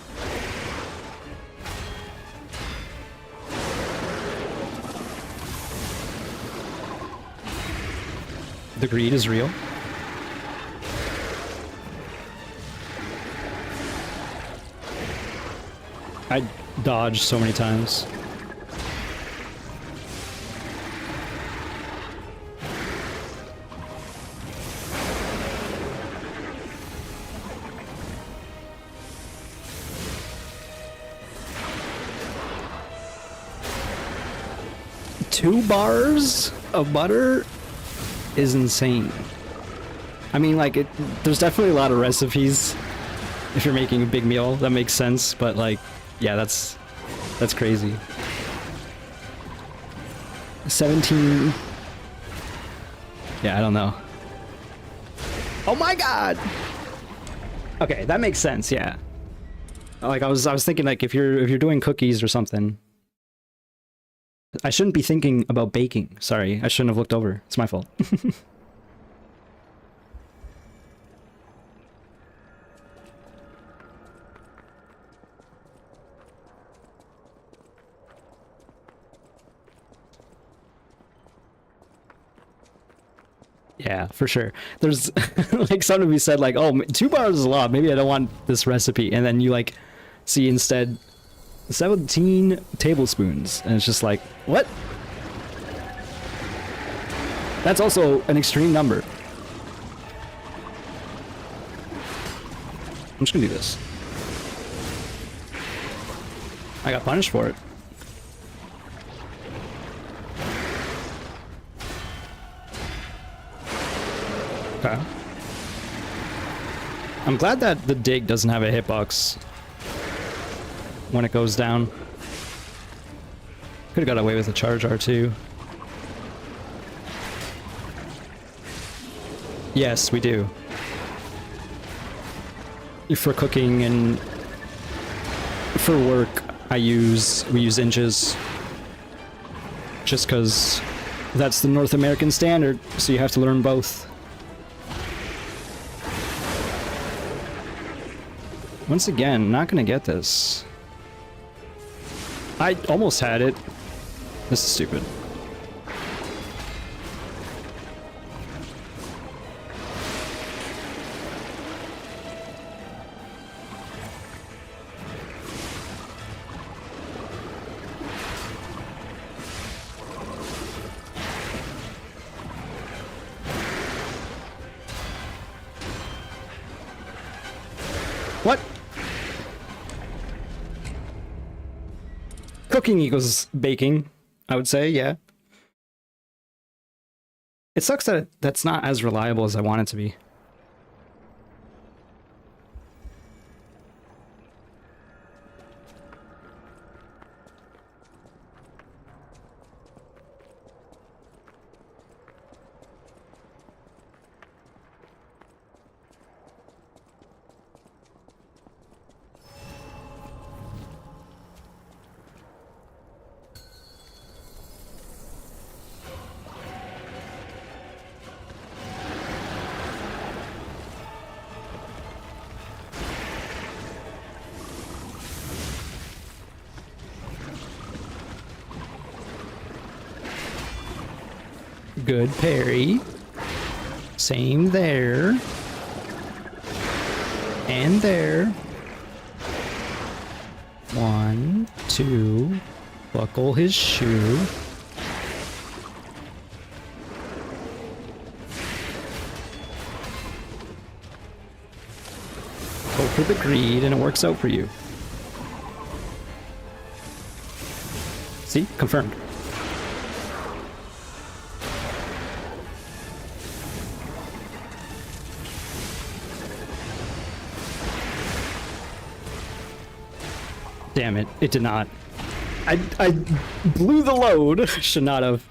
The greed is real. I dodged so many times. Two bars of butter is insane. I mean, like, there's definitely a lot of recipes if you're making a big meal. That makes sense, but like, yeah, that's crazy. 17. Yeah, I don't know. Oh my god. Okay, that makes sense. Yeah. Like I was thinking, like, if you're doing cookies or something, I shouldn't be thinking about baking. Sorry, I shouldn't have looked over. It's my fault. Yeah, for sure. There's like something to be said like, oh, 2 bars is a lot. Maybe I don't want this recipe. And then you like see instead 17 tablespoons. And it's just like, what? That's also an extreme number. I'm just gonna do this. I got punished for it. Okay. I'm glad that the dig doesn't have a hitbox when it goes down. Could have got away with a charge R2. Yes, we do. For cooking and for work, we use inches. Just because that's the North American standard, so you have to learn both. Once again, not gonna get this. I almost had it. This is stupid. What? Cooking equals baking, I would say, yeah. It sucks that that's not as reliable as I want it to be. Good parry. Same there. And there. 1, 2. Buckle his shoe. Go for the greed and it works out for you. See? Confirmed. Damn it, it did not. I blew the load. Should not have.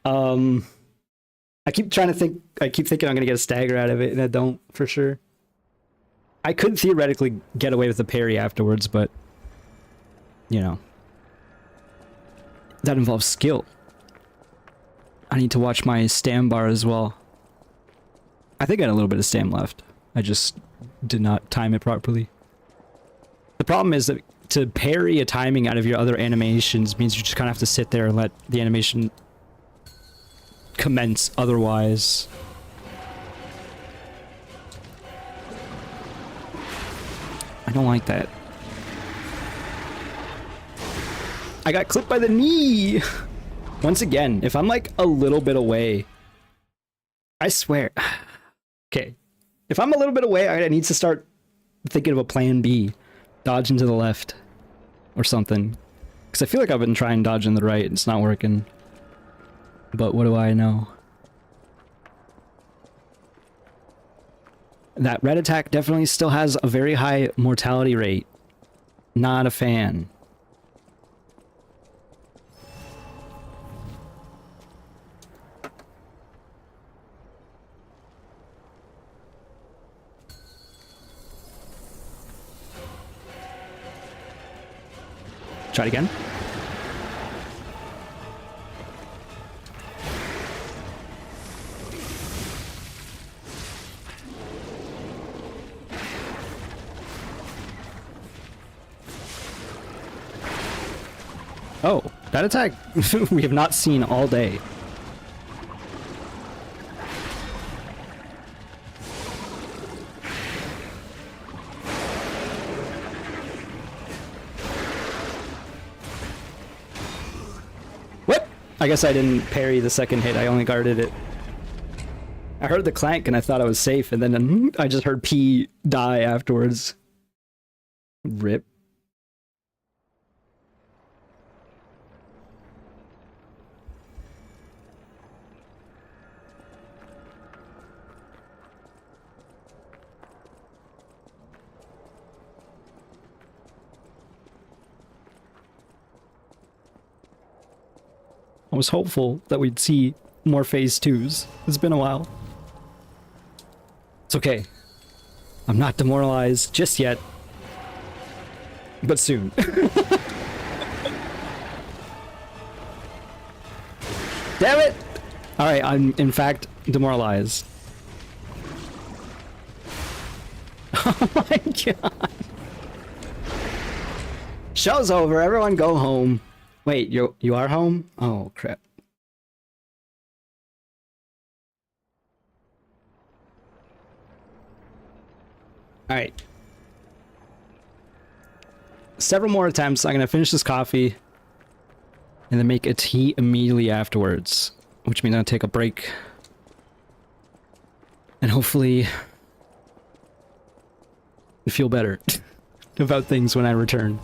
I keep trying to think, I keep thinking I'm gonna get a stagger out of it, and I don't, for sure. I could theoretically get away with the parry afterwards, but, you know, that involves skill. I need to watch my stam bar as well. I think I had a little bit of stam left. I just did not time it properly. The problem is that to parry a timing out of your other animations means you just kind of have to sit there and let the animation commence otherwise. I don't like that. I got clipped by the knee! Once again, if I'm like a little bit away, I swear. Okay. If I'm a little bit away, I need to start thinking of a plan B. Dodging to the left or something. Because I feel like I've been trying dodging the right and it's not working. But what do I know? That red attack definitely still has a very high mortality rate. Not a fan. Try it again. Oh, that attack we have not seen all day. I guess I didn't parry the second hit, I only guarded it. I heard the clank and I thought I was safe, and then I just heard P die afterwards. Rip. I was hopeful that we'd see more phase 2s. It's been a while. It's okay. I'm not demoralized just yet. But soon. Damn it! Alright, I'm in fact demoralized. Oh my god. Show's over, everyone go home. Wait, you are home? Oh crap. Alright. Several more attempts. I'm gonna finish this coffee and then make a tea immediately afterwards, which means I'm gonna take a break and hopefully feel better about things when I return.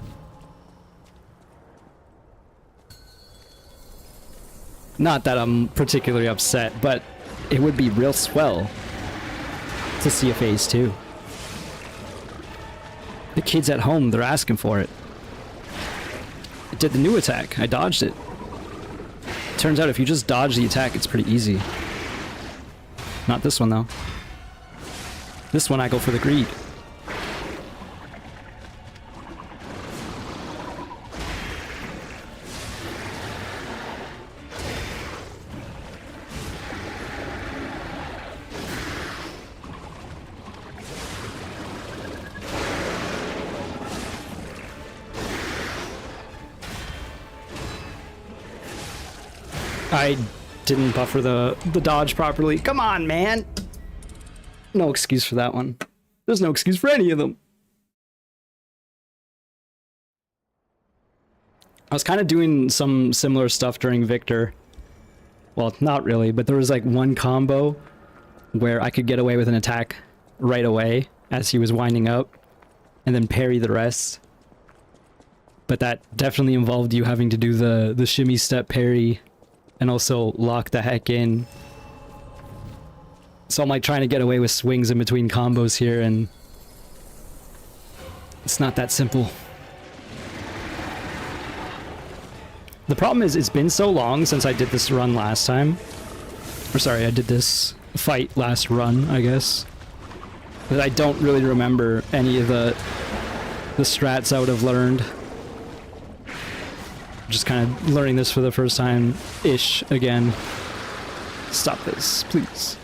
Not that I'm particularly upset, but it would be real swell to see a phase 2. The kids at home, they're asking for it. It did the new attack. I dodged it. Turns out if you just dodge the attack, it's pretty easy. Not this one, though. This one, I go for the greed. I didn't buffer the dodge properly. Come on, man! No excuse for that one. There's no excuse for any of them. I was kind of doing some similar stuff during Victor. Well, not really, but there was like one combo where I could get away with an attack right away as he was winding up and then parry the rest. But that definitely involved you having to do the shimmy step parry and also lock the heck in. So I'm like trying to get away with swings in between combos here, and it's not that simple. The problem is it's been so long since I did this run last time. Or sorry, I did this fight last run, I guess. That I don't really remember any of the strats I would have learned. Just kind of learning this for the first time-ish again. Stop this, please.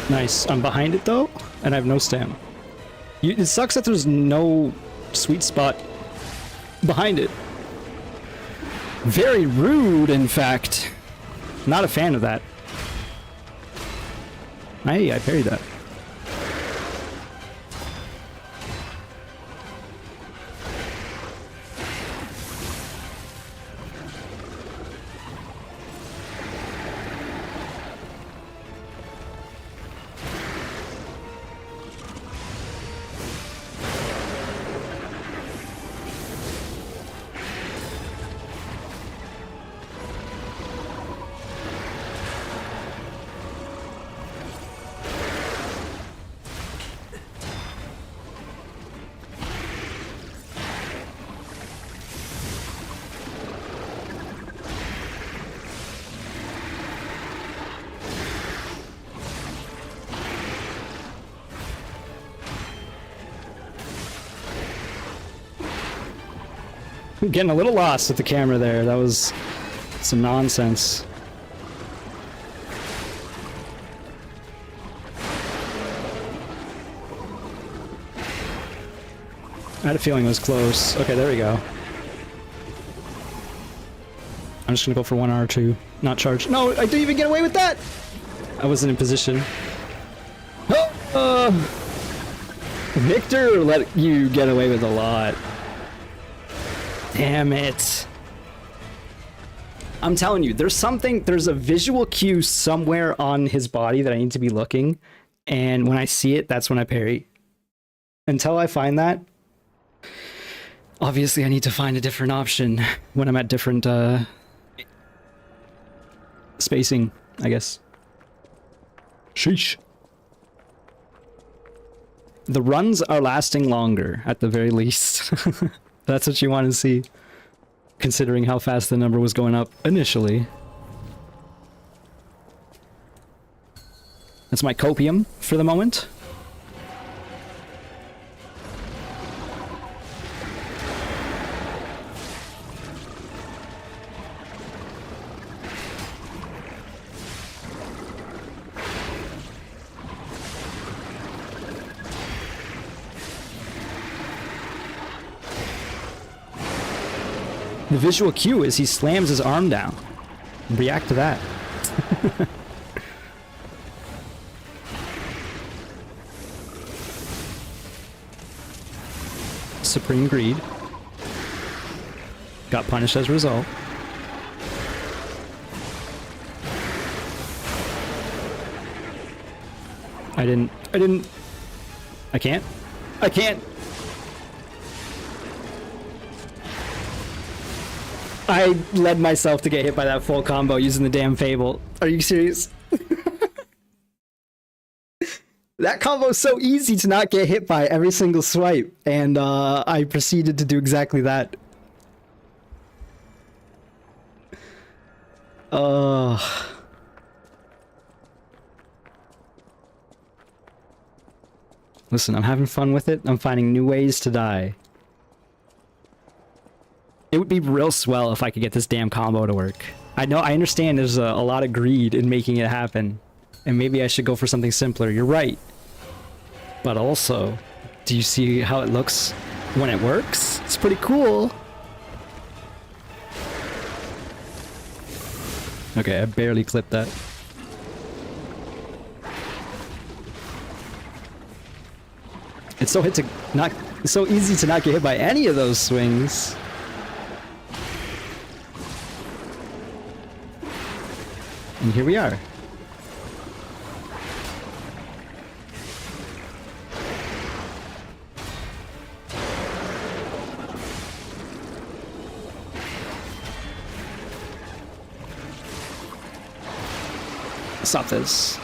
Nice. I'm behind it though, and I have no stam. It sucks that there's no sweet spot behind it. Very rude, in fact. Not a fan of that. Hey, I parried that. Getting a little lost with the camera there. That was some nonsense. I had a feeling it was close. Okay, there we go. I'm just gonna go for 1 R2. Not charge. No, I didn't even get away with that! I wasn't in position. Oh, Victor let you get away with a lot. Damn it. I'm telling you, there's a visual cue somewhere on his body that I need to be looking, and when I see it, that's when I parry. Until I find that, obviously I need to find a different option when I'm at different, spacing, I guess. Sheesh. The runs are lasting longer, at the very least. That's what you want to see, considering how fast the number was going up initially. That's my copium for the moment. The visual cue is he slams his arm down. React to that. Supreme Greed. Got punished as a result. I can't. I led myself to get hit by that full combo using the damn Fable. Are you serious? That combo is so easy to not get hit by every single swipe, and I proceeded to do exactly that. Listen, I'm having fun with it. I'm finding new ways to die. It would be real swell if I could get this damn combo to work. I understand there's a lot of greed in making it happen. And maybe I should go for something simpler. You're right. But also, do you see how it looks when it works? It's pretty cool. Okay, I barely clipped that. It's so easy to not get hit by any of those swings. And here we are. Stop this.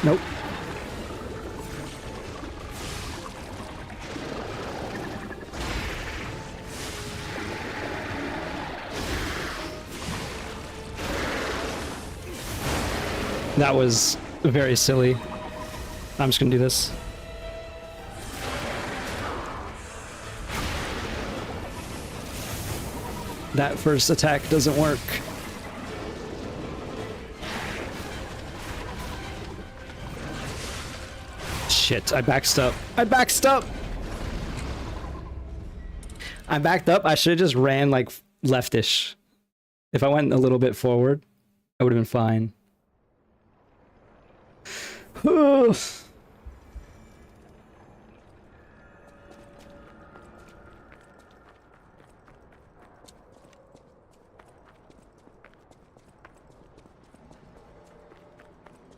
Nope. That was very silly. I'm just gonna do this. That first attack doesn't work. Shit, I backed up. I backed up! I backed up. I should have just ran like leftish. If I went a little bit forward, I would have been fine.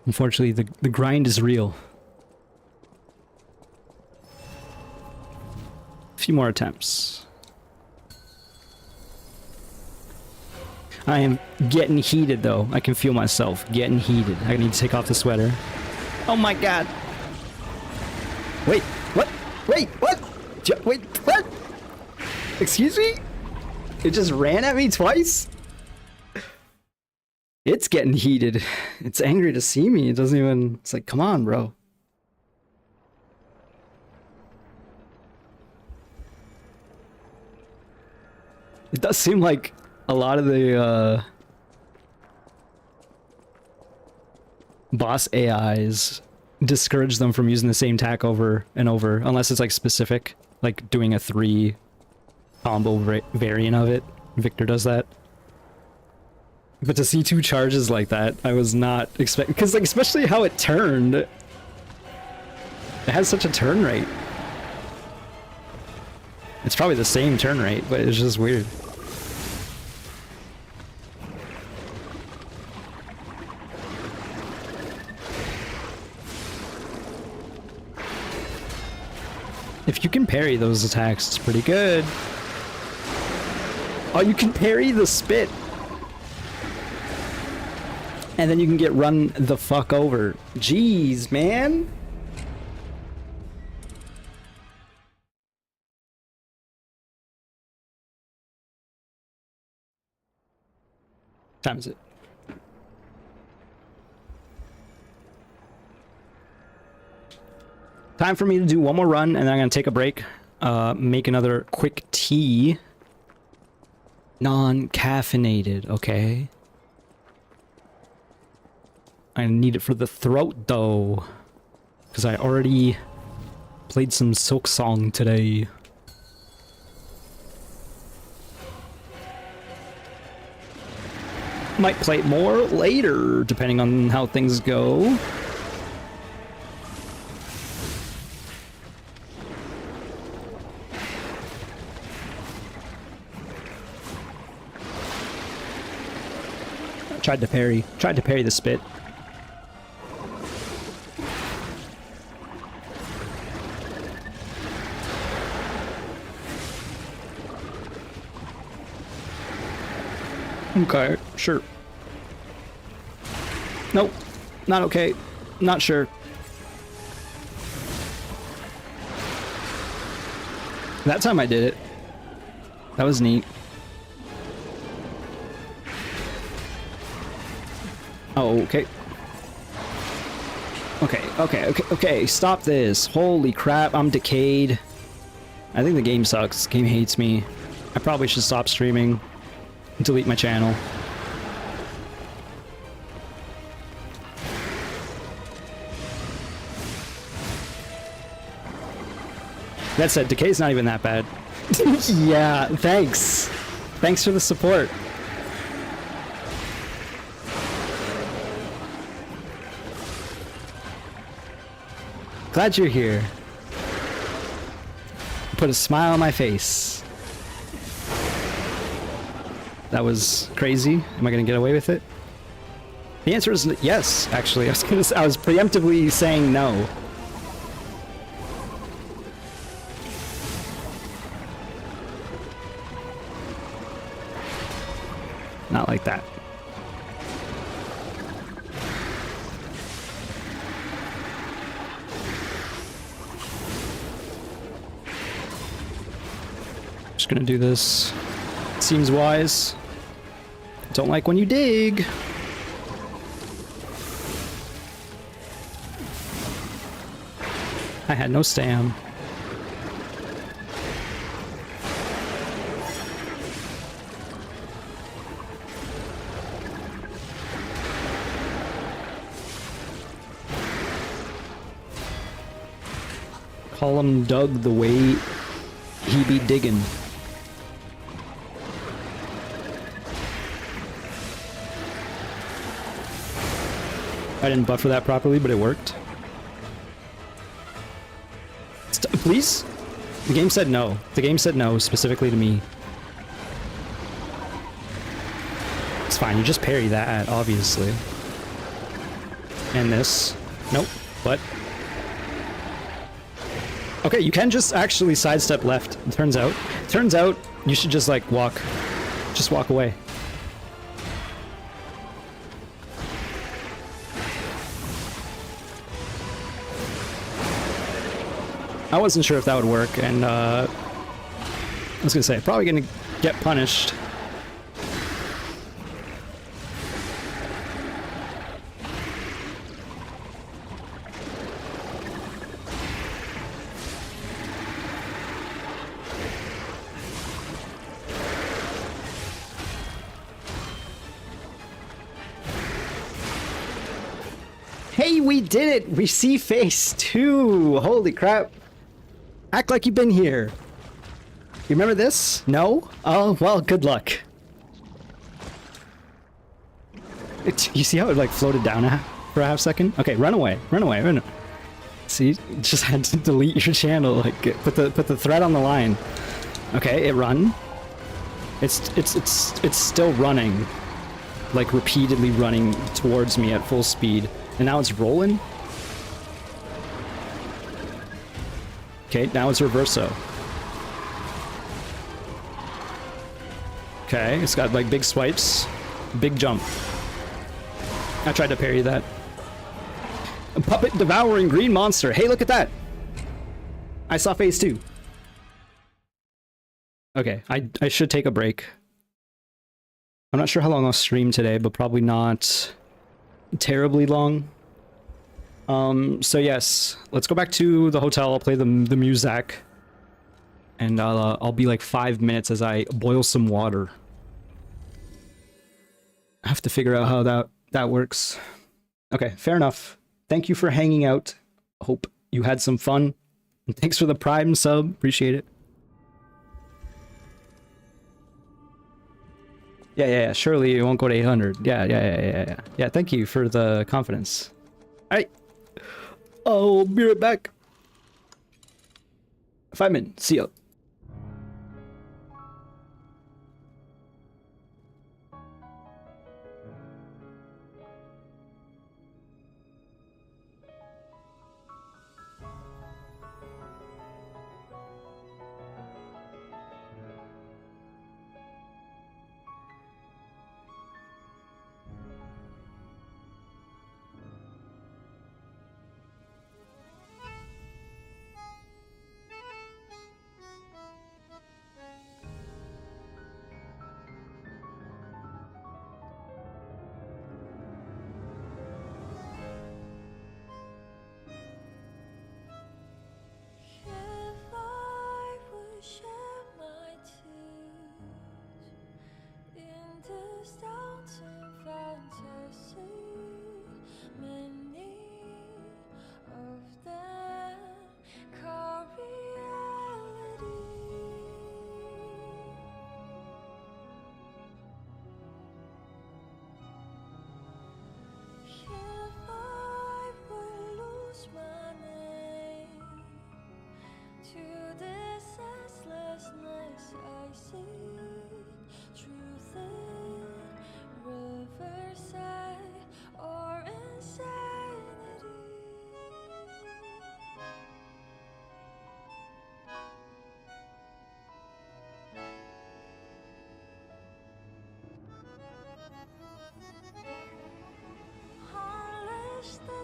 Unfortunately, the grind is real. A few more attempts. I am getting heated though. I can feel myself getting heated. I need to take off the sweater. Oh my god. Wait, what? Wait, what? Wait, what? Excuse me? It just ran at me twice? It's getting heated. It's angry to see me. It doesn't even... It's like, come on, bro. It does seem like a lot of the boss AIs discourage them from using the same attack over and over, unless it's like specific, like doing a 3 combo variant of it. Victor does that. But to see 2 charges like that, I was not expecting, because like especially how it turned. It has such a turn rate. It's probably the same turn rate, but it's just weird. If you can parry those attacks, it's pretty good. Oh, you can parry the spit. And then you can get run the fuck over. Jeez, man. What time is it? Time for me to do one more run, and then I'm gonna take a break. Make another quick tea. Non-caffeinated, okay? I need it for the throat, though. Because I already played some Silk Song today. Might play it more later, depending on how things go. Tried to parry the spit. Okay, sure. Nope, not okay. Not sure. That time I did it. That was neat. Oh, okay. Okay, stop this. Holy crap, I'm decayed. I think the game sucks. The game hates me. I probably should stop streaming. Delete my channel. That said, decay's not even that bad. Yeah, thanks. Thanks for the support. Glad you're here. Put a smile on my face. That was crazy. Am I gonna get away with it? The answer is yes, actually. I was preemptively saying no. Not like that. Just gonna do this. Seems wise. Don't like when you dig. I had no stam. Call him Doug the way he be digging. I didn't buffer that properly, but it worked. Please? The game said no. The game said no, specifically to me. It's fine, you just parry that, obviously. And this. Nope. What? Okay, you can just actually sidestep left, it turns out. Turns out, you should just, like, walk. Just walk away. I wasn't sure if that would work, and I was gonna say, probably gonna get punished. Hey, we did it! We see phase 2! Holy crap. Act like you've been here. You remember this? No? Oh, well, good luck. You see how it like floated down for a half second? Okay, run away, run away, run. See, just had to delete your channel, like put the thread on the line. Okay, it run. It's still running, like repeatedly running towards me at full speed, and now it's rolling. Okay, now it's reverso. Okay, it's got like big swipes, big jump. I tried to parry that. A puppet devouring green monster. Hey, look at that. I saw phase 2. Okay, I should take a break. I'm not sure how long I'll stream today, but probably not terribly long. So yes, let's go back to the hotel. I'll play the music, and I'll be like 5 minutes as I boil some water. I have to figure out how that works. Okay, fair enough. Thank you for hanging out. Hope you had some fun. And thanks for the Prime sub. Appreciate it. Yeah. Surely it won't go to 800. Yeah. Thank you for the confidence. Alright. I'll be right back. 5 minutes. See ya.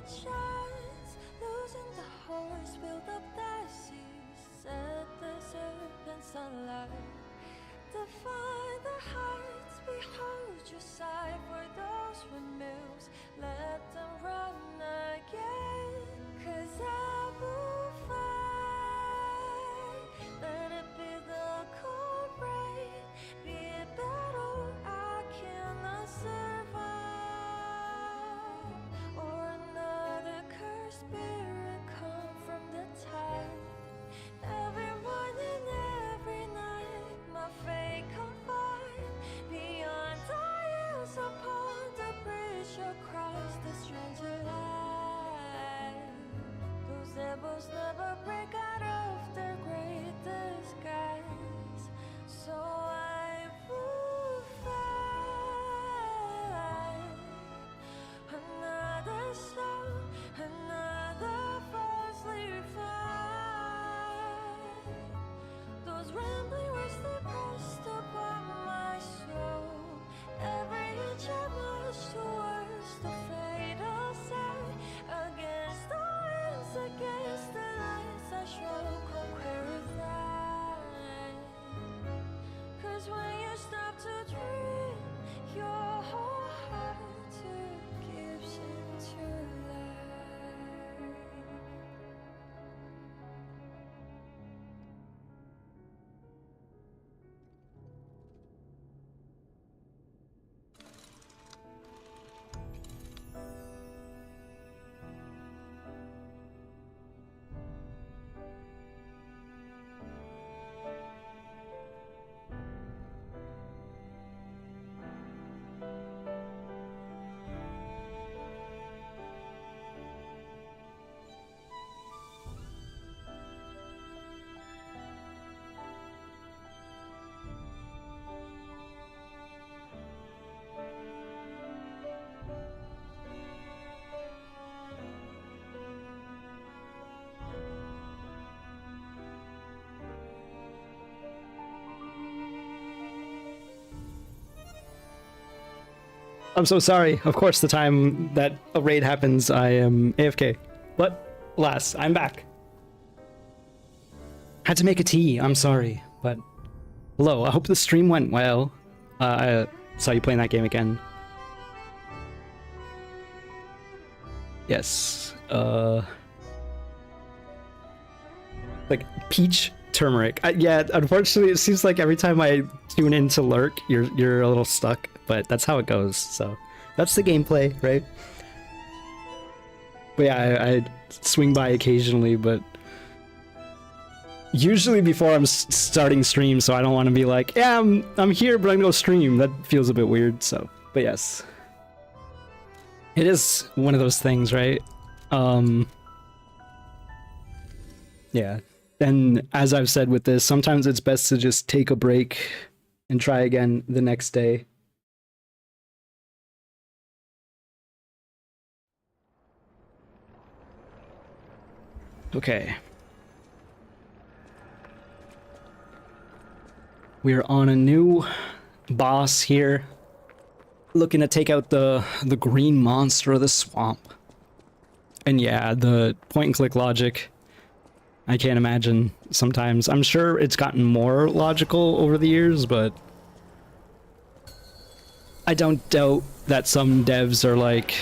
Chance, losing the horse, build up the seas, set the serpent sunlight, define the heights, behold your sight for those windmills, let them run again, 'cause I will fight, let it be the cold rain, be it battle I cannot survive, or another cursed spirit come from the tide. Every morning, every night, my fate confide. Beyond the hills, upon the bridge across the stranger light. I'm so sorry. Of course, the time that a raid happens, I am AFK. But, alas, I'm back. Had to make a tea. I'm sorry, but hello. I hope the stream went well. I saw you playing that game again. Yes. Like peach turmeric. Yeah. Unfortunately, it seems like every time I tune in to lurk, you're a little stuck. But that's how it goes. So that's the gameplay, right? But yeah, I swing by occasionally, but usually before I'm starting stream, so I don't want to be like, yeah, I'm here, but I'm gonna go stream. That feels a bit weird. So, but yes, it is one of those things, right? Yeah. And as I've said with this, sometimes it's best to just take a break and try again the next day. Okay. We're on a new boss here. Looking to take out the green monster of the swamp. And yeah, the point and click logic, I can't imagine sometimes. I'm sure it's gotten more logical over the years, but I don't doubt that some devs are like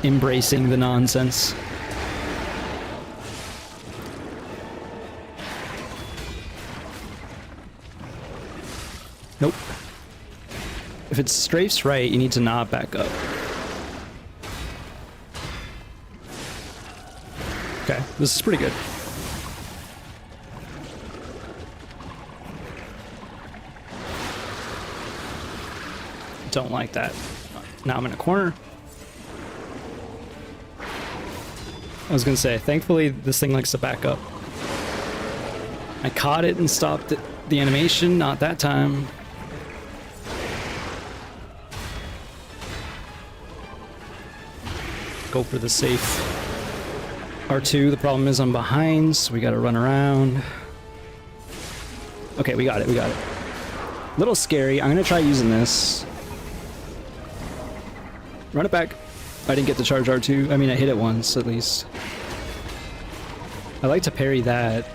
embracing the nonsense. Nope. If it strafes right, you need to not back up. Okay, this is pretty good. Don't like that. Now I'm in a corner. I was gonna say, thankfully this thing likes to back up. I caught it and stopped the animation, not that time. Go for the safe R2. The problem is I'm behind, so we gotta run around. Okay, we got it, we got it. A little scary. I'm gonna try using this. Run it back. I didn't get to charge R2. I mean, I hit it once, at least. I like to parry that.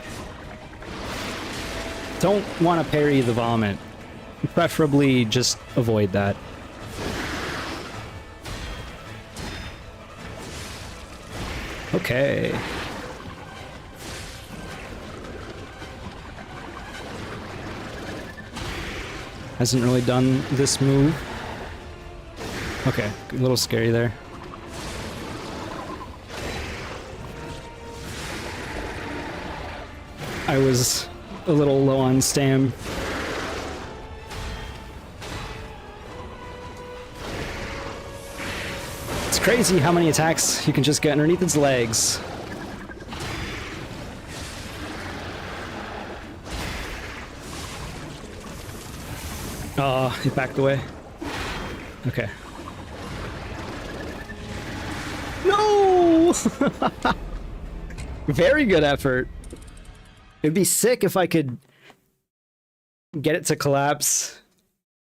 Don't want to parry the vomit. Preferably just avoid that. Okay. Hasn't really done this move. Okay, a little scary there. I was a little low on stam. It's crazy how many attacks you can just get underneath its legs. Oh, it backed away. Okay. No! Very good effort. It'd be sick if I could get it to collapse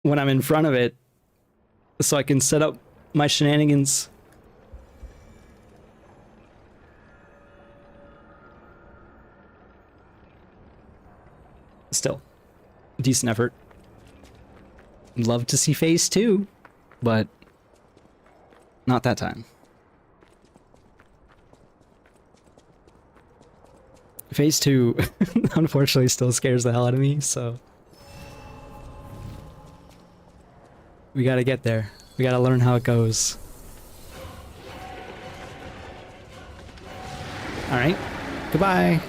when I'm in front of it so I can set up my shenanigans. Still, decent effort. Love to see phase 2, but not that time. Phase 2, unfortunately, still scares the hell out of me, so we gotta get there. We gotta learn how it goes. Alright, goodbye!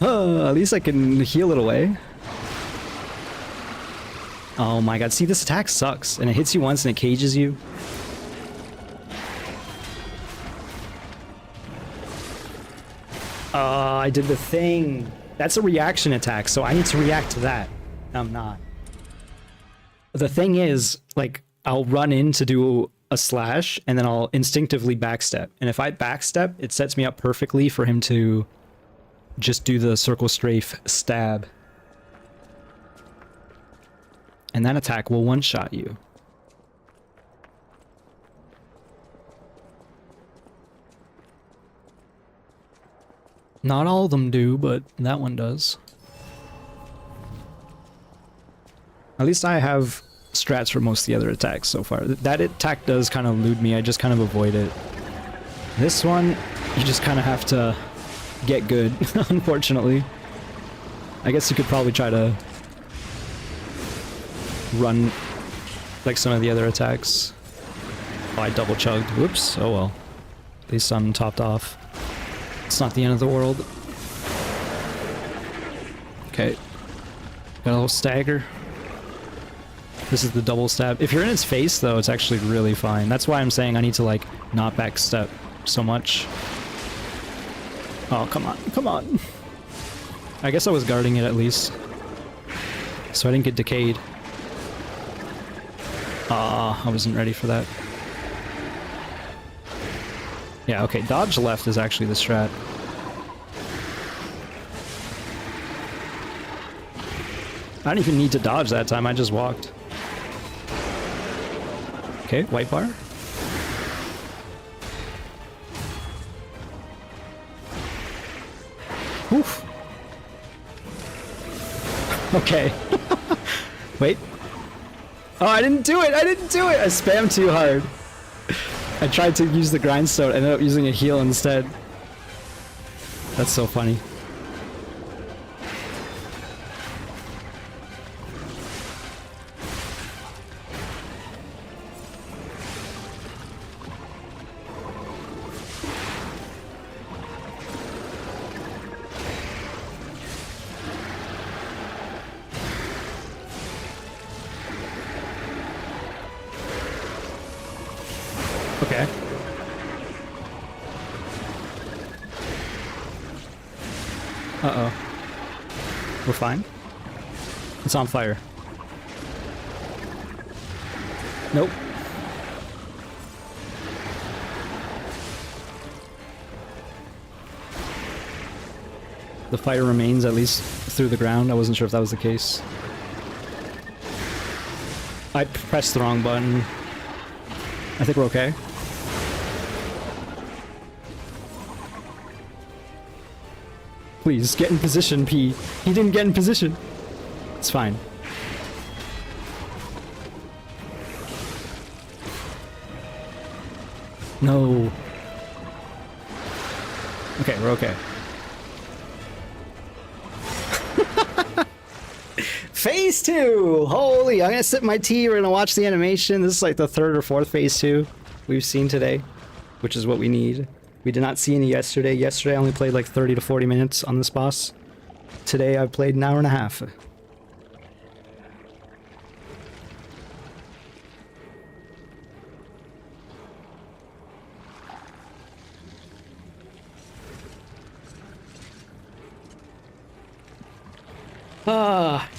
Oh, at least I can heal it away. Oh my god, see, this attack sucks, and it hits you once and it cages you. I did the thing. That's a reaction attack, so I need to react to that. I'm not. The thing is, like, I'll run in to do a slash, and then I'll instinctively backstep. And if I backstep, it sets me up perfectly for him to just do the circle strafe stab. And that attack will one-shot you. Not all of them do, but that one does. At least I have strats for most of the other attacks so far. That attack does kind of elude me, I just kind of avoid it. This one, you just kind of have to get good, unfortunately. I guess you could probably try to run like some of the other attacks. Oh, I double chugged. Whoops. Oh well. At least I'm topped off. It's not the end of the world. Okay. Got a little stagger. This is the double stab. If you're in its face, though, it's actually really fine. That's why I'm saying I need to, like, not backstep so much. Oh, come on. Come on. I guess I was guarding it, at least. So I didn't get decayed. Ah, I wasn't ready for that. Yeah, okay, dodge left is actually the strat. I didn't even need to dodge that time, I just walked. Okay, white bar. Oof. Okay. Wait. Oh, I didn't do it! I didn't do it! I spammed too hard. I tried to use the grindstone, I ended up using a heal instead. That's so funny. Okay. Uh-oh. We're fine? It's on fire. Nope. The fire remains, at least through the ground. I wasn't sure if that was the case. I pressed the wrong button. I think we're okay. Please, get in position, P. He didn't get in position. It's fine. No. Okay, we're okay. Phase 2! Holy, I'm gonna sip my tea, we're gonna watch the animation. This is like the third or fourth phase 2 we've seen today, which is what we need. We did not see any yesterday. Yesterday I only played like 30 to 40 minutes on this boss. Today I've played an hour and a half.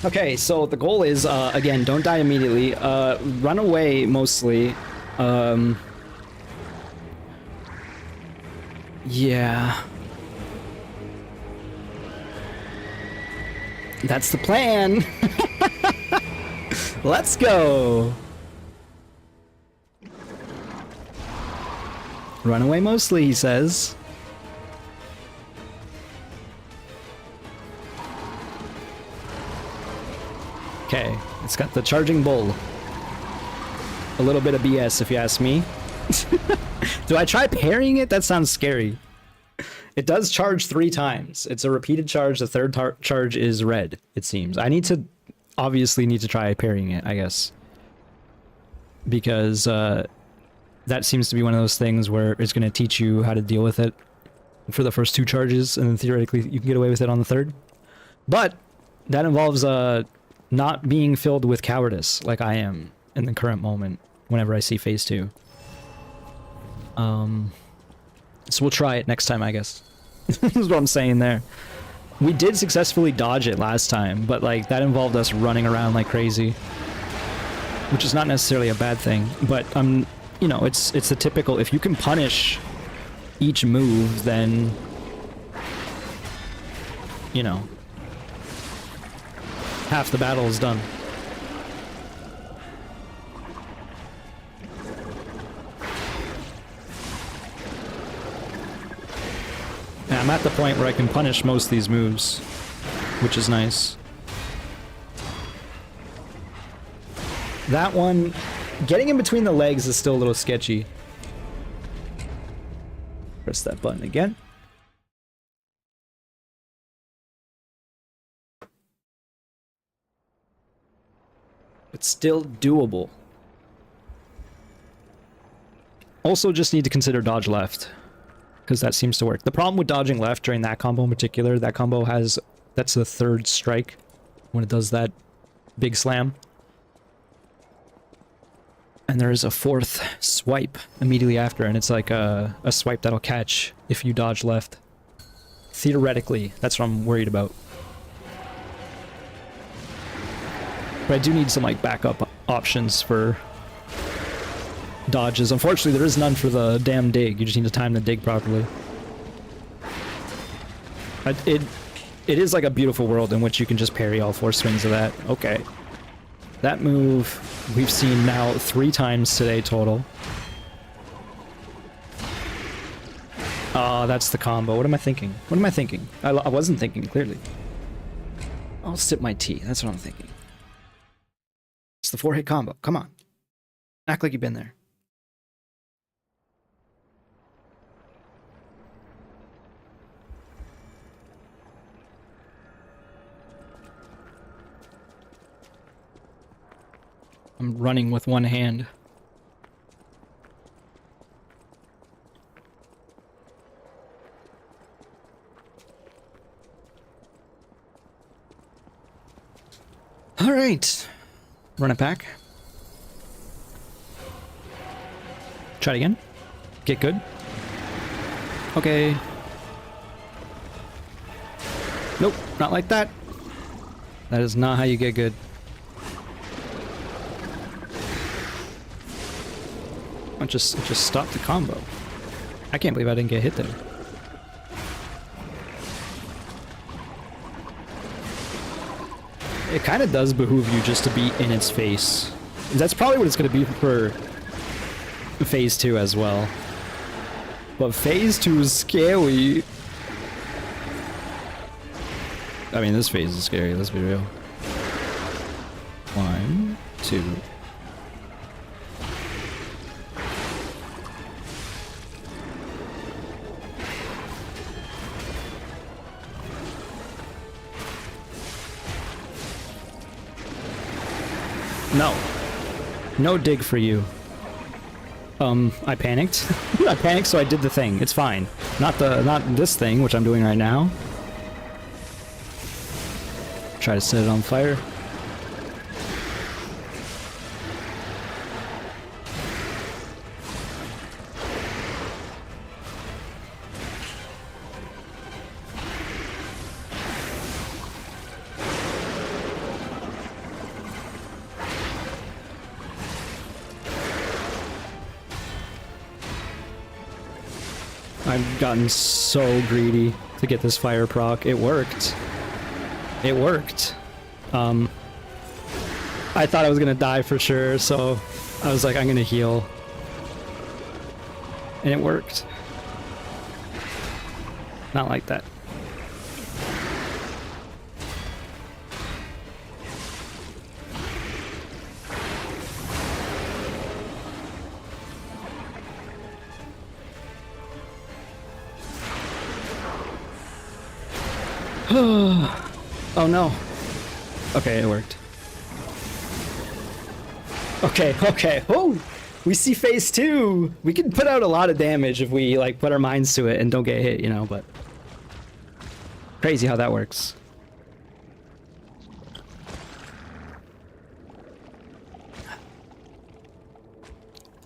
Okay, so the goal is, again, don't die immediately. Run away, mostly. Yeah. That's the plan! Let's go! Run away mostly, he says. Okay, it's got the charging bull. A little bit of BS, if you ask me. Do I try parrying it? That sounds scary. It does charge 3 times. It's a repeated charge. The third charge is red, it seems. I obviously need to try parrying it, I guess. Because that seems to be one of those things where it's going to teach you how to deal with it for the first 2 charges, and then theoretically you can get away with it on the third. But that involves not being filled with cowardice like I am in the current moment whenever I see phase 2. So we'll try it next time, I guess. This is what I'm saying there. We did successfully dodge it last time, but like that involved us running around like crazy, which is not necessarily a bad thing, but you know, it's the typical, if you can punish each move, then you know, half the battle is done. I'm at the point where I can punish most of these moves, which is nice. That one, getting in between the legs is still a little sketchy. Press that button again. It's still doable. Also just need to consider dodge left, because that seems to work. The problem with dodging left during that combo in particular, that combo has, that's the third strike when it does that big slam. And there is a fourth swipe immediately after, and it's like a swipe that'll catch if you dodge left. Theoretically, that's what I'm worried about. But I do need some like backup options for dodges. Unfortunately, there is none for the damn dig. You just need to time the dig properly. It is like a beautiful world in which you can just parry all 4 swings of that. Okay. That move we've seen now 3 times today total. That's the combo. What am I thinking? What am I thinking? I wasn't thinking, clearly. I'll sip my tea. That's what I'm thinking. It's the 4-hit combo. Come on. Act like you've been there. I'm running with one hand. All right. Run it back. Try it again. Get good. Okay. Nope, not like that. That is not how you get good. I just stopped the combo. I can't believe I didn't get hit there. It kind of does behoove you just to be in its face. That's probably what it's going to be for phase 2 as well. But phase 2 is scary. I mean, this phase is scary, let's be real. 1, 2. No. No dig for you. I panicked. I panicked, so I did the thing. It's fine. Not this thing, which I'm doing right now. Try to set it on fire. I've gotten so greedy to get this fire proc. It worked. It worked. I thought I was gonna die for sure, so I was like, I'm gonna heal. And it worked. Not like that. Oh no. Okay, it worked. Okay. Oh! We see phase 2! We can put out a lot of damage if we, like, put our minds to it and don't get hit, you know, but... Crazy how that works.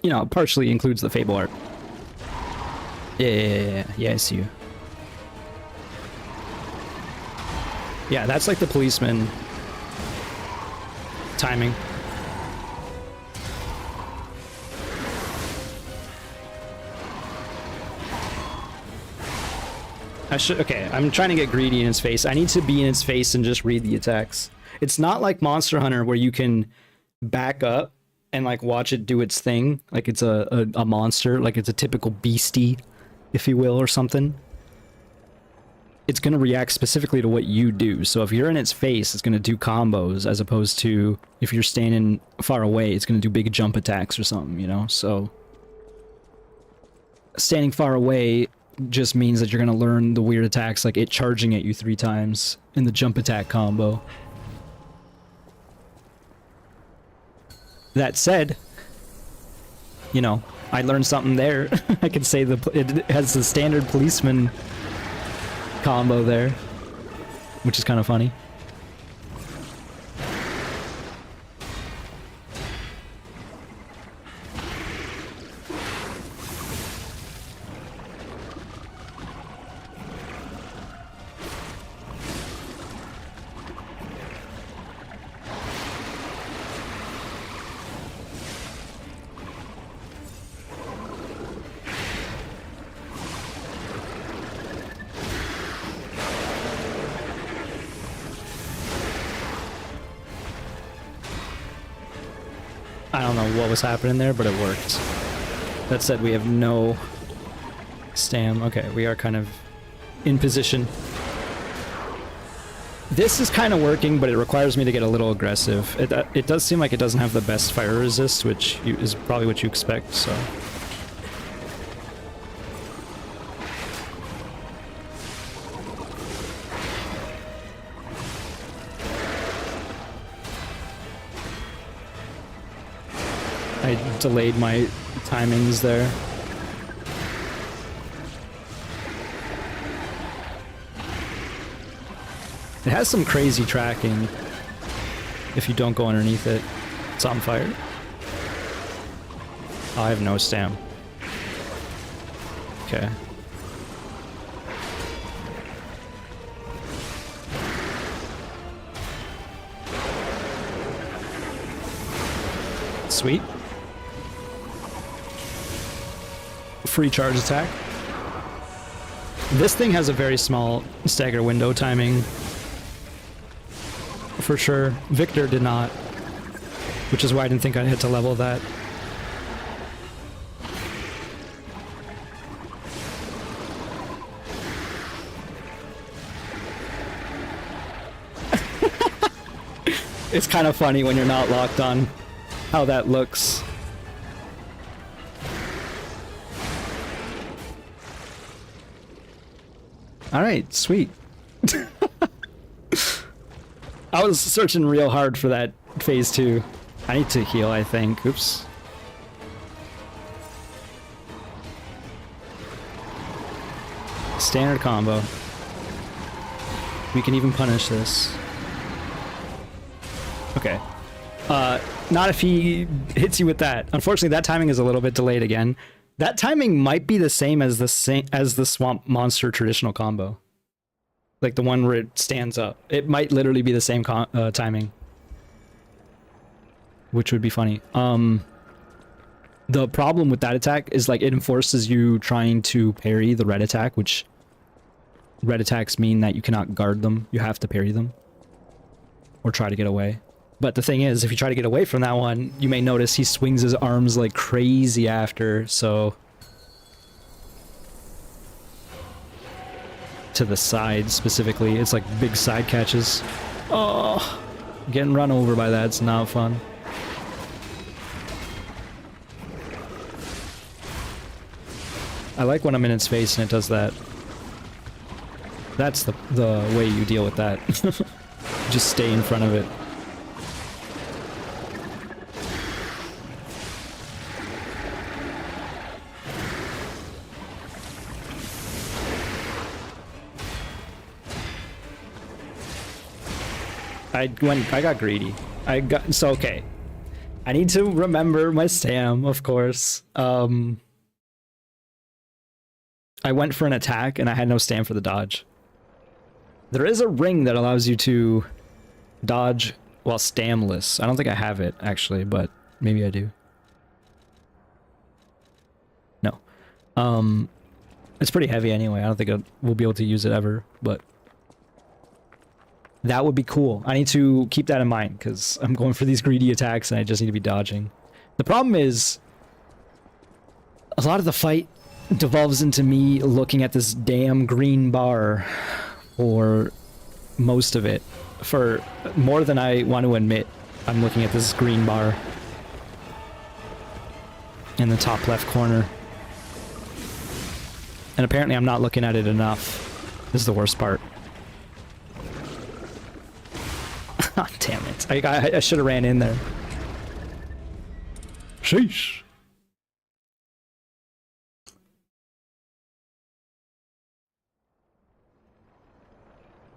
You know, it partially includes the Fable art. Yeah, I see you. Yeah, that's like the policeman timing. Okay, I'm trying to get greedy in its face. I need to be in its face and just read the attacks. It's not like Monster Hunter where you can back up and like watch it do its thing. Like it's a monster, like it's a typical beastie, if you will, or something. it's going to react specifically to what you do. So if you're in its face, it's going to do combos, as opposed to if you're standing far away, it's going to do big jump attacks or something, you know? So standing far away just means that you're going to learn the weird attacks, like it charging at you 3 times in the jump attack combo. That said, you know, I learned something there. I could say it has the standard policeman combo there, which is kind of funny. I don't know what was happening there, but it worked. That said, we have no stam. Okay, we are kind of in position. This is kind of working, but it requires me to get a little aggressive. It does seem like it doesn't have the best fire resist, which is probably what you expect, so... I delayed my timings there. It has some crazy tracking if you don't go underneath it. It's on fire. Oh, I have no stam. Okay. Sweet. Free charge attack. This thing has a very small stagger window timing. For sure. Victor did not. Which is why I didn't think I'd hit to level that. It's kind of funny when you're not locked on how that looks. Alright, sweet. I was searching real hard for that phase 2. I need to heal, I think. Oops. Standard combo. We can even punish this. Okay. Not if he hits you with that. Unfortunately, that timing is a little bit delayed again. That timing might be the same as the Swamp Monster traditional combo. Like the one where it stands up. It might literally be the same timing. Which would be funny. The problem with that attack is like it enforces you trying to parry the red attack, which red attacks mean that you cannot guard them. You have to parry them. Or try to get away. But the thing is, if you try to get away from that one, you may notice he swings his arms like crazy after, so... To the side, specifically. It's like big side catches. Oh! Getting run over by that's not fun. I like when I'm in its face and it does that. That's the way you deal with that. Just stay in front of it. I got greedy. So okay. I need to remember my stam, of course. I went for an attack and I had no stam for the dodge. There is a ring that allows you to dodge while stamless. I don't think I have it actually, but maybe I do. No. It's pretty heavy anyway. I don't think we'll be able to use it ever, but that would be cool. I need to keep that in mind because I'm going for these greedy attacks and I just need to be dodging. The problem is a lot of the fight devolves into me looking at this damn green bar for most of it. For more than I want to admit, I'm looking at this green bar in the top left corner. And apparently I'm not looking at it enough. This is the worst part. God damn it. I should have ran in there. Sheesh.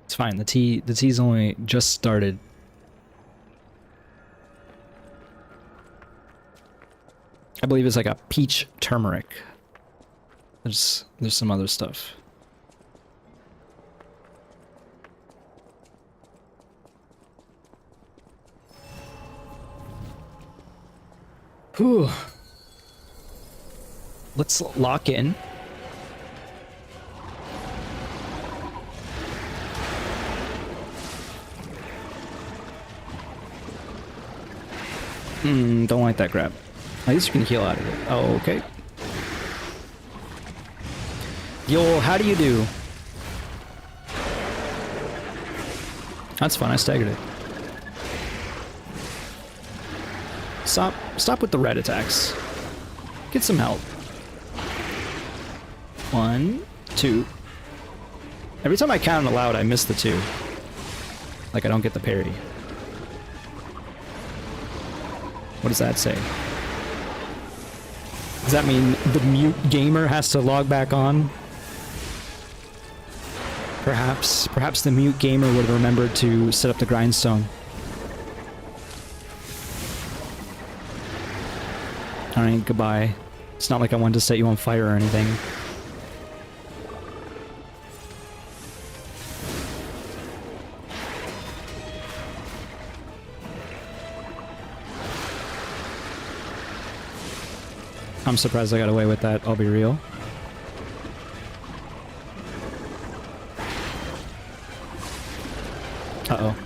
It's fine. The tea's only just started. I believe it's like a peach turmeric. There's some other stuff. Whew. Let's lock in. Don't like that grab. At least you can heal out of it. Oh, okay. Yo, how do you do? That's fun, I staggered it. Stop with the red attacks. Get some help. 1, 2. Every time I count aloud, I miss the 2. Like I don't get the parry. What does that say? Does that mean the mute gamer has to log back on? Perhaps the mute gamer would have remembered to set up the grindstone. Alright, goodbye. It's not like I wanted to set you on fire or anything. I'm surprised I got away with that, I'll be real. Uh-oh.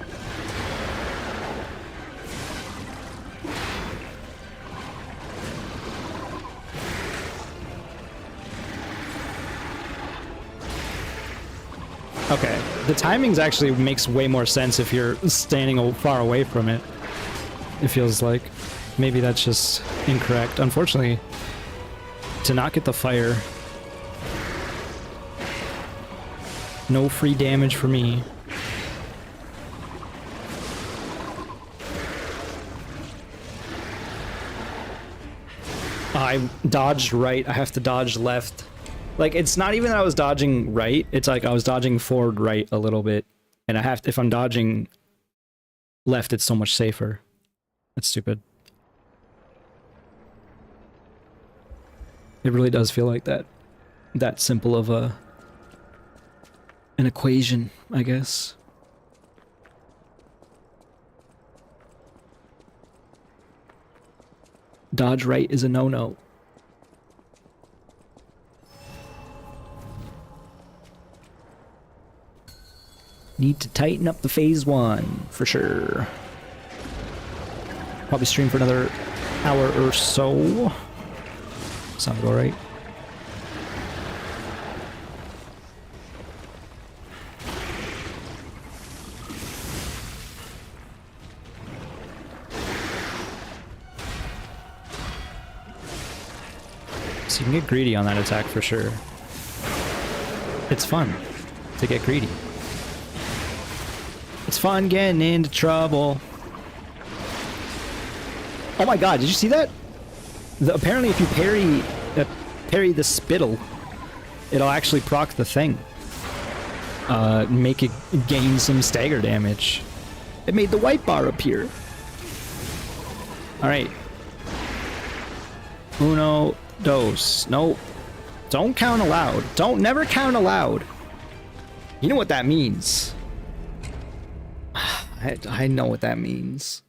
Okay, the timings actually makes way more sense if you're standing far away from it. It feels like. Maybe that's just incorrect. Unfortunately, to not get the fire. No free damage for me. I dodged right, I have to dodge left. Like, it's not even that I was dodging right, it's like I was dodging forward right a little bit. And I have to, if I'm dodging left, it's so much safer. That's stupid. It really does feel like that simple of an equation, I guess. Dodge right is a no-no. Need to tighten up the phase 1, for sure. Probably stream for another hour or so. Sounds about right. So you can get greedy on that attack for sure. It's fun to get greedy. It's fun getting into trouble. Oh my god, did you see that? Apparently if you parry the spittle, it'll actually proc the thing. Make it gain some stagger damage. It made the white bar appear. Alright. Uno, dos. No. Don't count aloud. Don't never count aloud. You know what that means. I know what that means.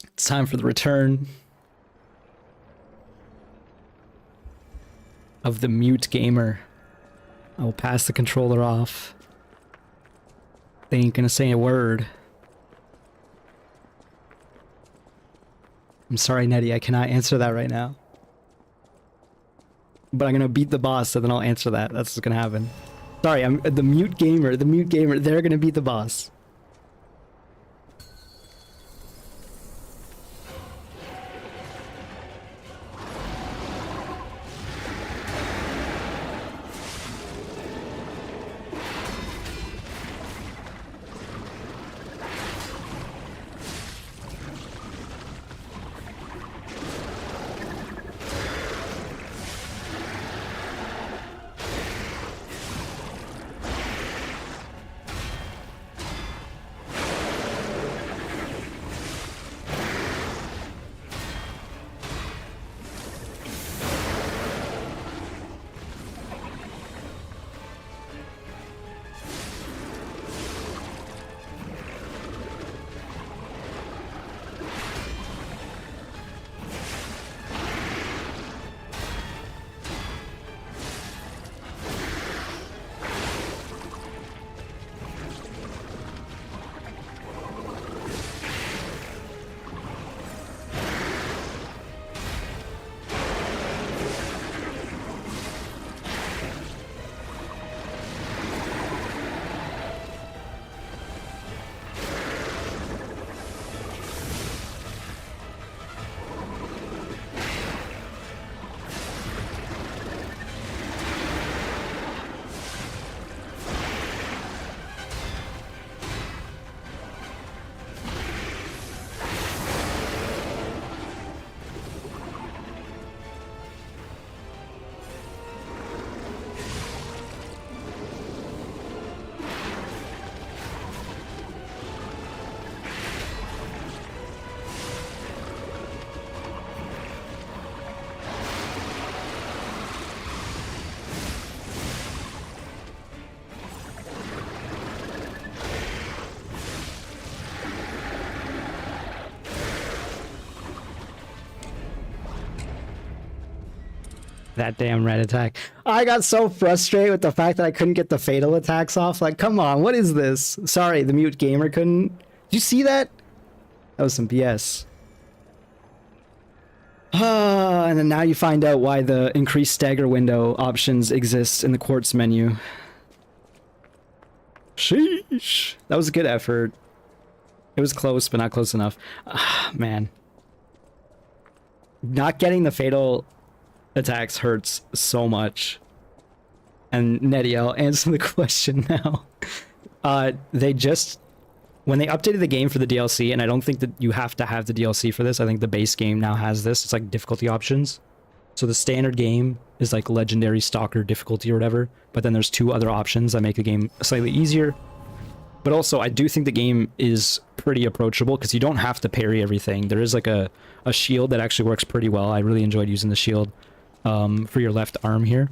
It's time for the return of the mute gamer. I will pass the controller off. They ain't gonna say a word. I'm sorry, Nettie, I cannot answer that right now. but I'm gonna beat the boss, so then I'll answer that. That's what's gonna happen. Sorry, I'm the mute gamer. The mute gamer. They're gonna beat the boss. That damn red attack. I got so frustrated with the fact that I couldn't get the fatal attacks off. Like, come on, what is this? Sorry, the mute gamer couldn't. Did you see that? That was some BS. And then now you find out why the increased stagger window options exist in the quartz menu. Sheesh. That was a good effort. It was close, but not close enough. Man. Not getting the fatal attacks hurts so much. And Nettie, I'll answer the question now. They just, when they updated the game for the DLC, and I don't think that you have to have the DLC for this, I think the base game now has this. It's like difficulty options. So the standard game is like legendary stalker difficulty or whatever, but then there's two other options that make the game slightly easier. But also, I do think the game is pretty approachable because you don't have to parry everything. There is like a shield that actually works pretty well. I really enjoyed using the shield for your left arm here.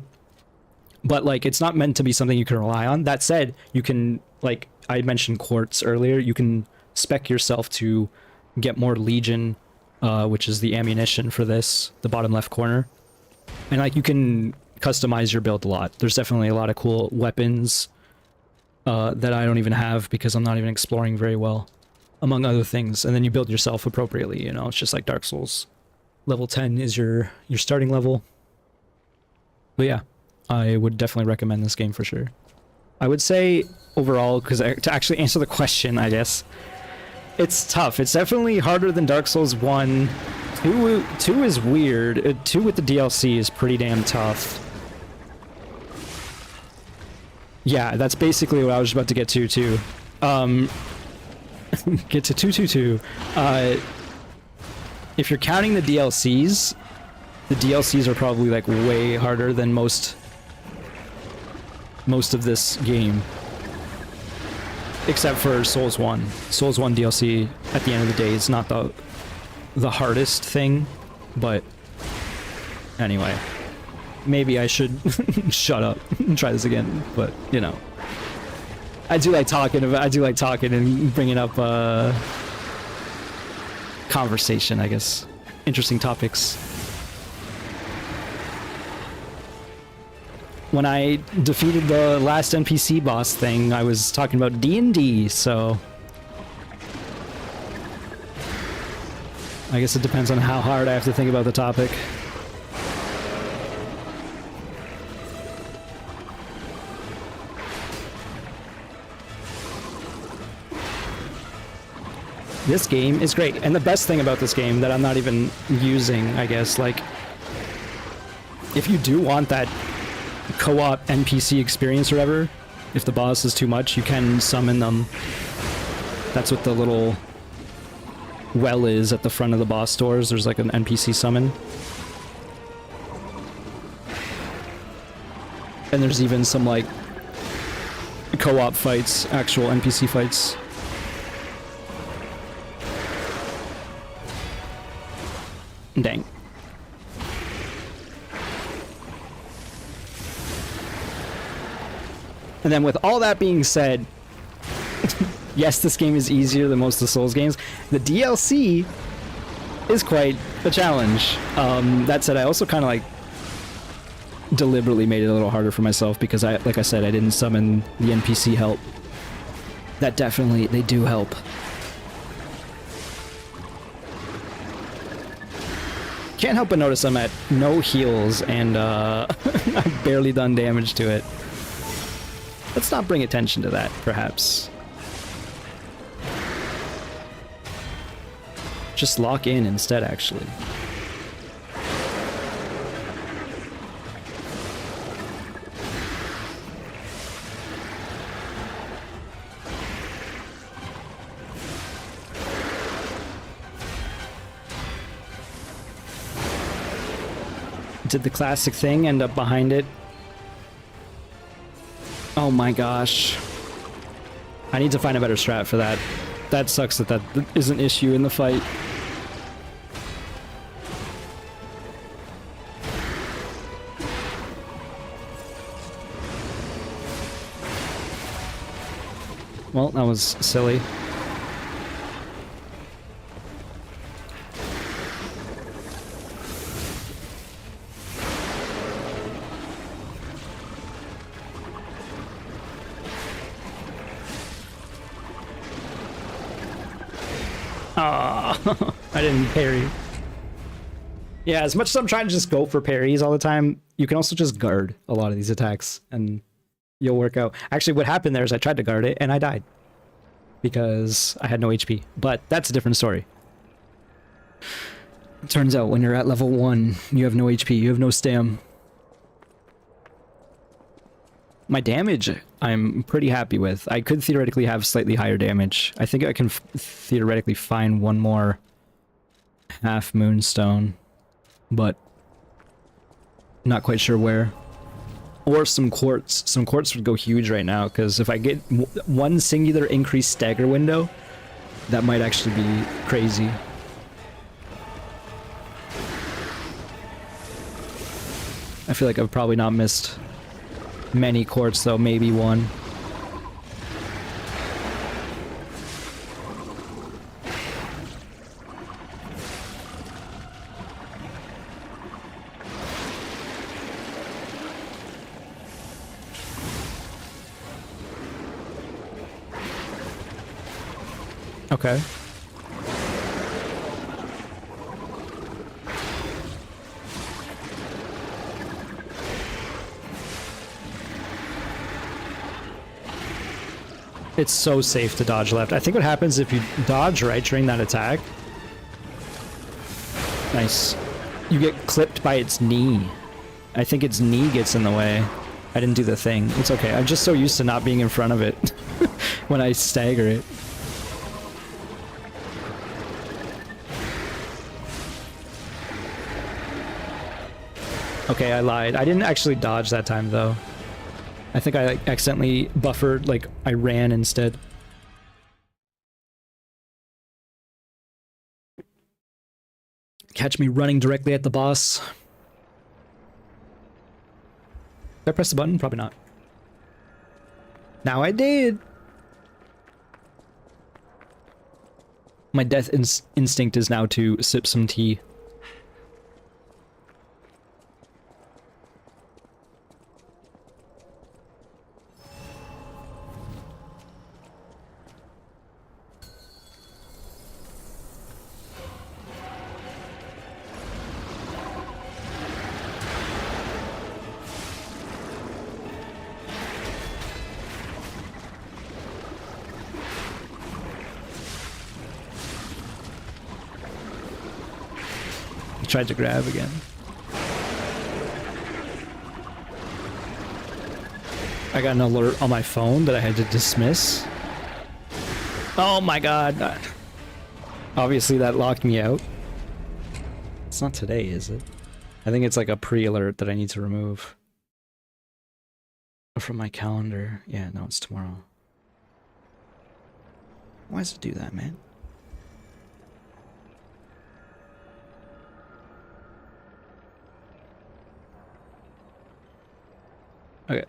But like, it's not meant to be something you can rely on. That said, you can, like I mentioned quartz earlier, you can spec yourself to get more Legion, which is the ammunition for this, the bottom left corner. And like, you can customize your build a lot. There's definitely a lot of cool weapons that I don't even have because I'm not even exploring very well, among other things. And then you build yourself appropriately, you know, it's just like Dark Souls. Level 10 is your starting level. But yeah, I would definitely recommend this game for sure. I would say overall, because to actually answer the question, I guess, it's tough. It's definitely harder than Dark Souls 1. 2 is weird. 2 with the DLC is pretty damn tough. Yeah, that's basically what I was about to get to, too. Get to 222. If you're counting the DLCs are probably, like, way harder than most of this game. Except for Souls 1. Souls 1 DLC, at the end of the day, is not the hardest thing, but anyway. Maybe I should shut up and try this again, but, you know. I do like talking and bringing up, conversation, I guess. Interesting topics. When I defeated the last NPC boss thing, I was talking about D&D, so I guess it depends on how hard I have to think about the topic. This game is great. And the best thing about this game that I'm not even using, I guess, like, if you do want that co-op NPC experience or whatever, if the boss is too much, you can summon them. That's what the little well is at the front of the boss doors. There's like an NPC summon. And there's even some like co-op fights, actual NPC fights. Dang. And then with all that being said, yes, this game is easier than most of the Souls games. The DLC is quite a challenge. That said, I also kind of like deliberately made it a little harder for myself because like I said, I didn't summon the NPC help. That definitely, they do help. Can't help but notice I'm at no heals and I've barely done damage to it. Let's not bring attention to that, perhaps. Just lock in instead, actually. Did the classic thing end up behind it? Oh my gosh. I need to find a better strat for that. That sucks that that is an issue in the fight. Well, that was silly. I didn't parry. Yeah, as much as I'm trying to just go for parries all the time, you can also just guard a lot of these attacks and you'll work out. Actually, what happened there is I tried to guard it and I died because I had no HP, but that's a different story. It turns out when you're at level 1, you have no HP, you have no stam. My damage, I'm pretty happy with. I could theoretically have slightly higher damage. I think I can theoretically find one more half moonstone, but not quite sure where. Or some quartz. Some quartz would go huge right now, because if I get one singular increased stagger window, that might actually be crazy. I feel like I've probably not missed many quartz though, maybe one. Okay. It's so safe to dodge left. I think what happens if you dodge right during that attack... Nice. You get clipped by its knee. I think its knee gets in the way. I didn't do the thing. It's okay. I'm just so used to not being in front of it when I stagger it. Okay, I lied. I didn't actually dodge that time, though. I think I like, accidentally buffered, like, I ran instead. Catch me running directly at the boss. Did I press the button? Probably not. Now I did! My death instinct is now to sip some tea. tried to grab again. I got an alert on my phone that I had to dismiss. Oh my god. Obviously that locked me out. It's not today, is it? I think it's like a pre-alert that I need to remove. From my calendar. Yeah, no, it's tomorrow. Why does it do that, man? Okay.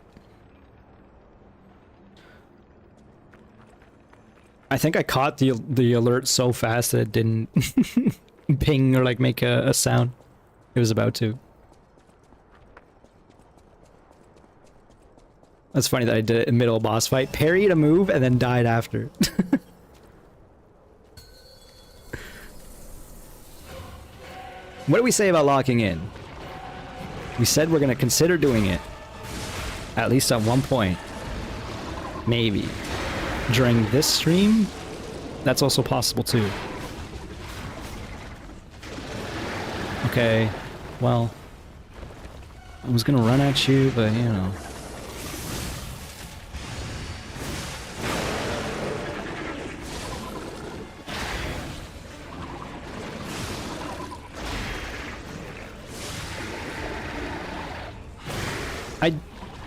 I think I caught the alert so fast that it didn't ping or like make a sound. It was about to. That's funny that I did it in the middle of a boss fight. Parried a move and then died after. What do we say about locking in? We said we're gonna consider doing it. At least at one point. Maybe. During this stream? That's also possible too. Okay. Well. I was gonna run at you, but you know.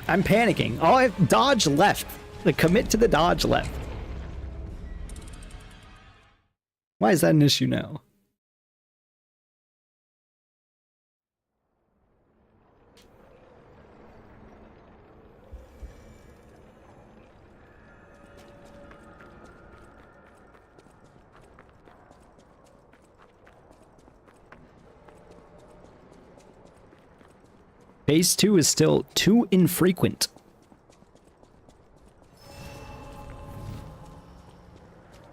I'm panicking. Oh, I dodge left. Like, commit to the dodge left. Why is that an issue now? Phase 2 is still too infrequent.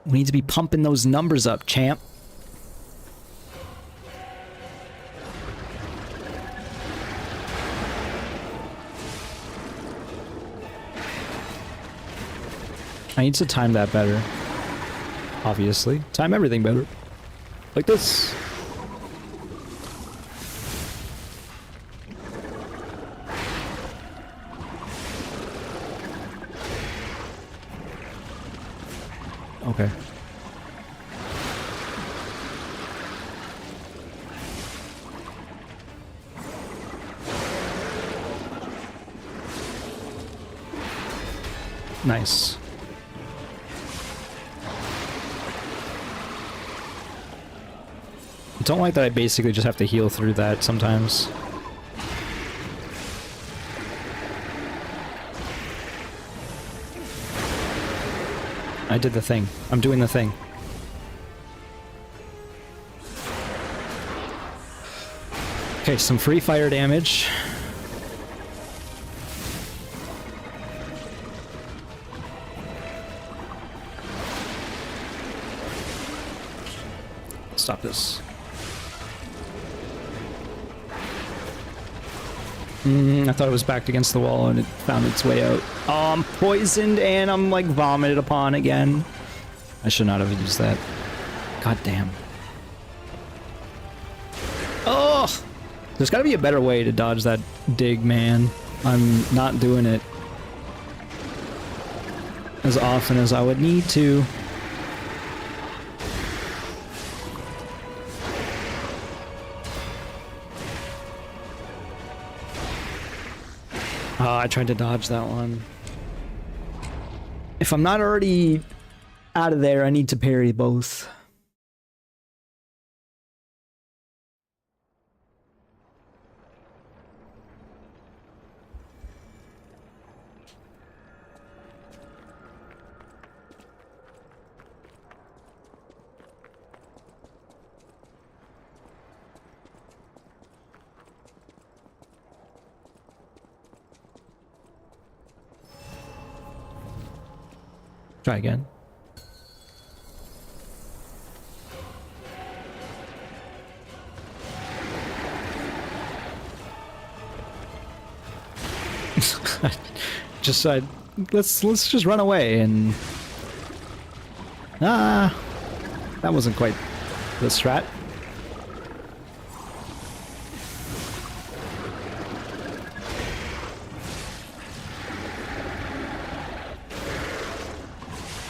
We need to be pumping those numbers up, champ. I need to time that better. Obviously. Time everything better. Like this. Okay. Nice. I don't like that I basically just have to heal through that sometimes. I did the thing. I'm doing the thing. Okay, some free fire damage. Stop this. I thought it was backed against the wall and it found its way out. Oh, I'm poisoned and I'm like vomited upon again. I should not have used that. God damn. Oh! There's gotta be a better way to dodge that dig, man. I'm not doing it as often as I would need to. I tried to dodge that one. If I'm not already out of there, I need to parry both. Try again. Let's just run away and that wasn't quite the strat.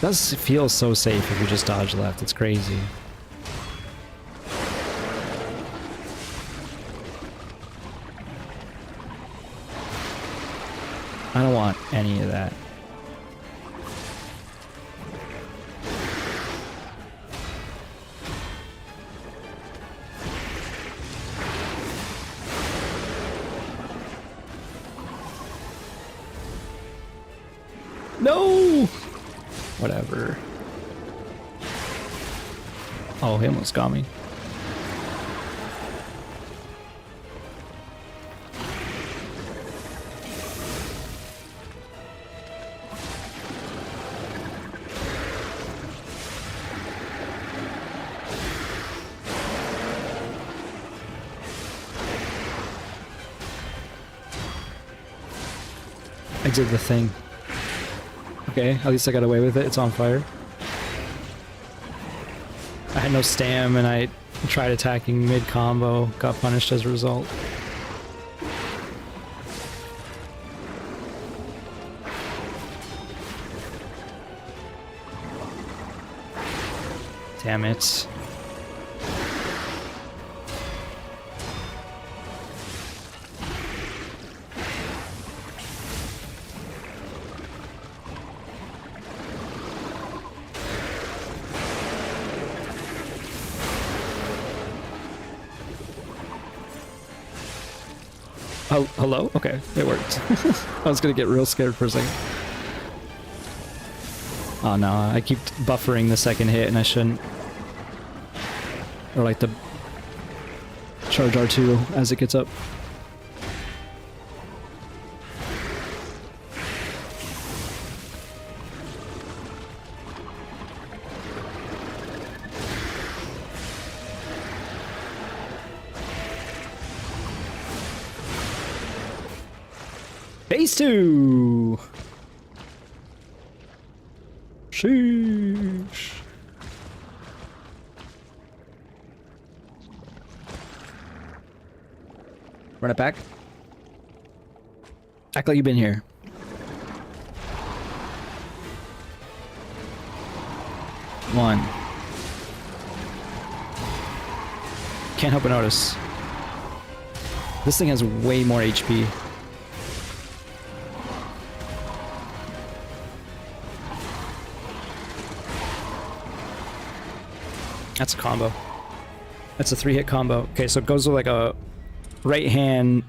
does feel so safe if you just dodge left. It's crazy. I don't want any of that. No! Whatever. Oh, he almost got me. Exit the thing. Okay, at least I got away with it. It's on fire. I had no stam and I tried attacking mid-combo. Got punished as a result. Damn it. Oh, hello? Okay, it worked. I was gonna get real scared for a second. Oh no, I keep buffering the second hit and I shouldn't. Or like the charge R2 as it gets up. Phase 2! Sheesh. Run it back. Act like you've been here. One. Can't help but notice. This thing has way more HP. That's a combo. That's a 3-hit combo. Okay, so it goes with like a right hand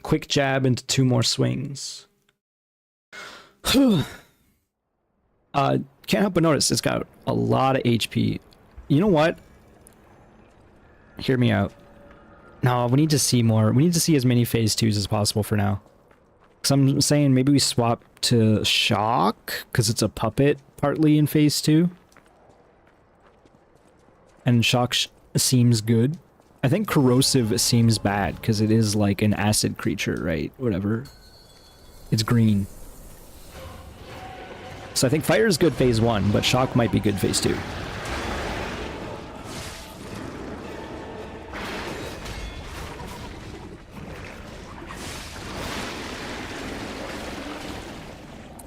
quick jab into 2 more swings. Can't help but notice it's got a lot of HP. You know what? Hear me out. No, we need to see more. We need to see as many phase 2s as possible for now. So I'm saying maybe we swap to Shock, because it's a puppet partly in phase 2. And Shock seems good. I think Corrosive seems bad, because it is like an acid creature, right? Whatever. It's green. So I think Fire is good phase 1, but Shock might be good phase 2.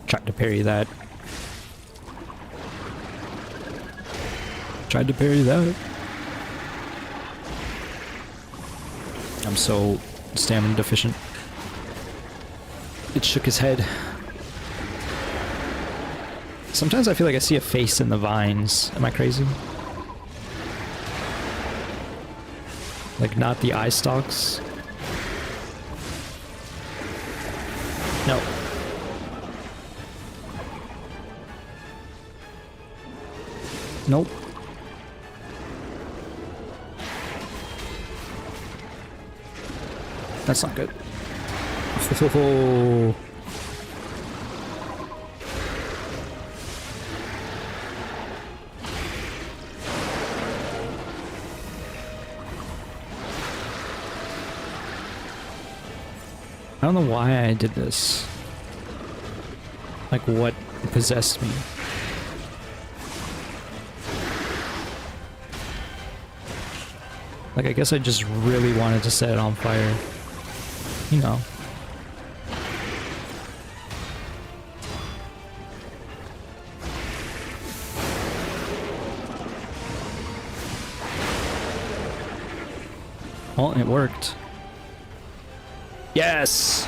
Tried to parry that. Tried to parry that. I'm so stamina deficient. It shook his head. Sometimes I feel like I see a face in the vines. Am I crazy? Like not the eye stalks? No. Nope. That's not good. Oh. I don't know why I did this. Like, what possessed me? Like, I guess I just really wanted to set it on fire. You know. Well, it worked. Yes!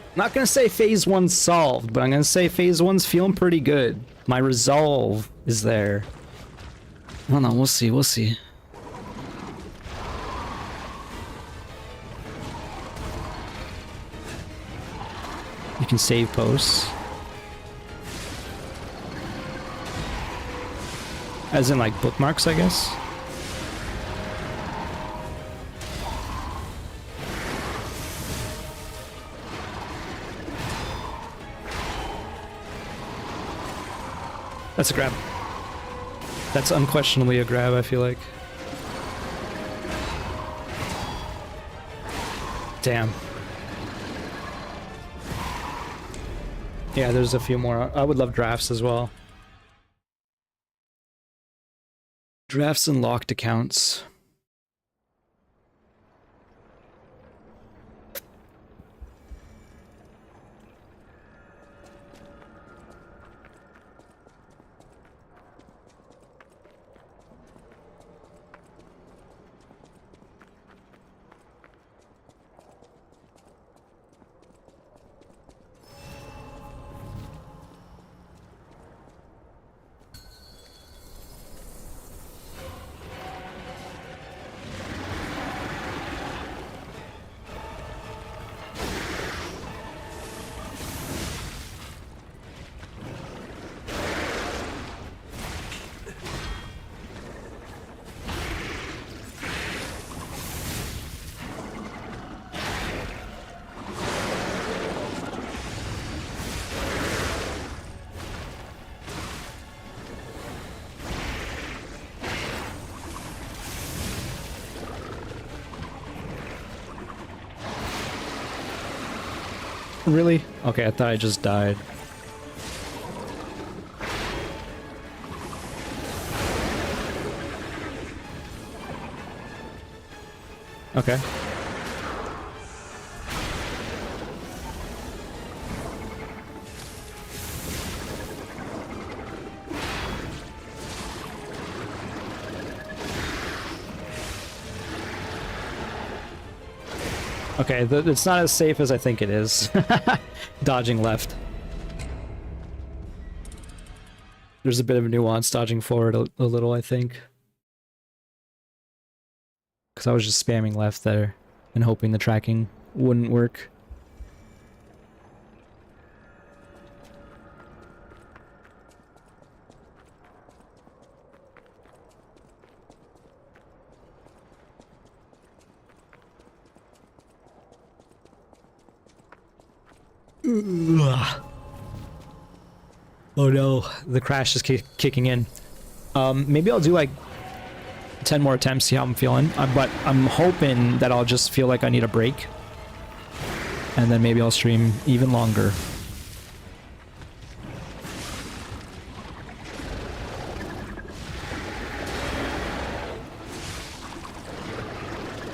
I'm not gonna say phase 1's solved, but I'm gonna say phase 1's feeling pretty good. My resolve is there. I don't know, we'll see, we'll see. You can save posts. As in, like, bookmarks, I guess? That's a grab. That's unquestionably a grab, I feel like. Damn. Yeah, there's a few more. I would love drafts as well. Drafts and locked accounts. Really? Okay, I thought I just died. Okay. Okay, it's not as safe as I think it is. Dodging left. There's a bit of nuance dodging forward a little, I think. Because I was just spamming left there and hoping the tracking wouldn't work. Ugh. Oh no, the crash is kicking in. Maybe I'll do like 10 more attempts, see how I'm feeling. But I'm hoping that I'll just feel like I need a break. And then maybe I'll stream even longer.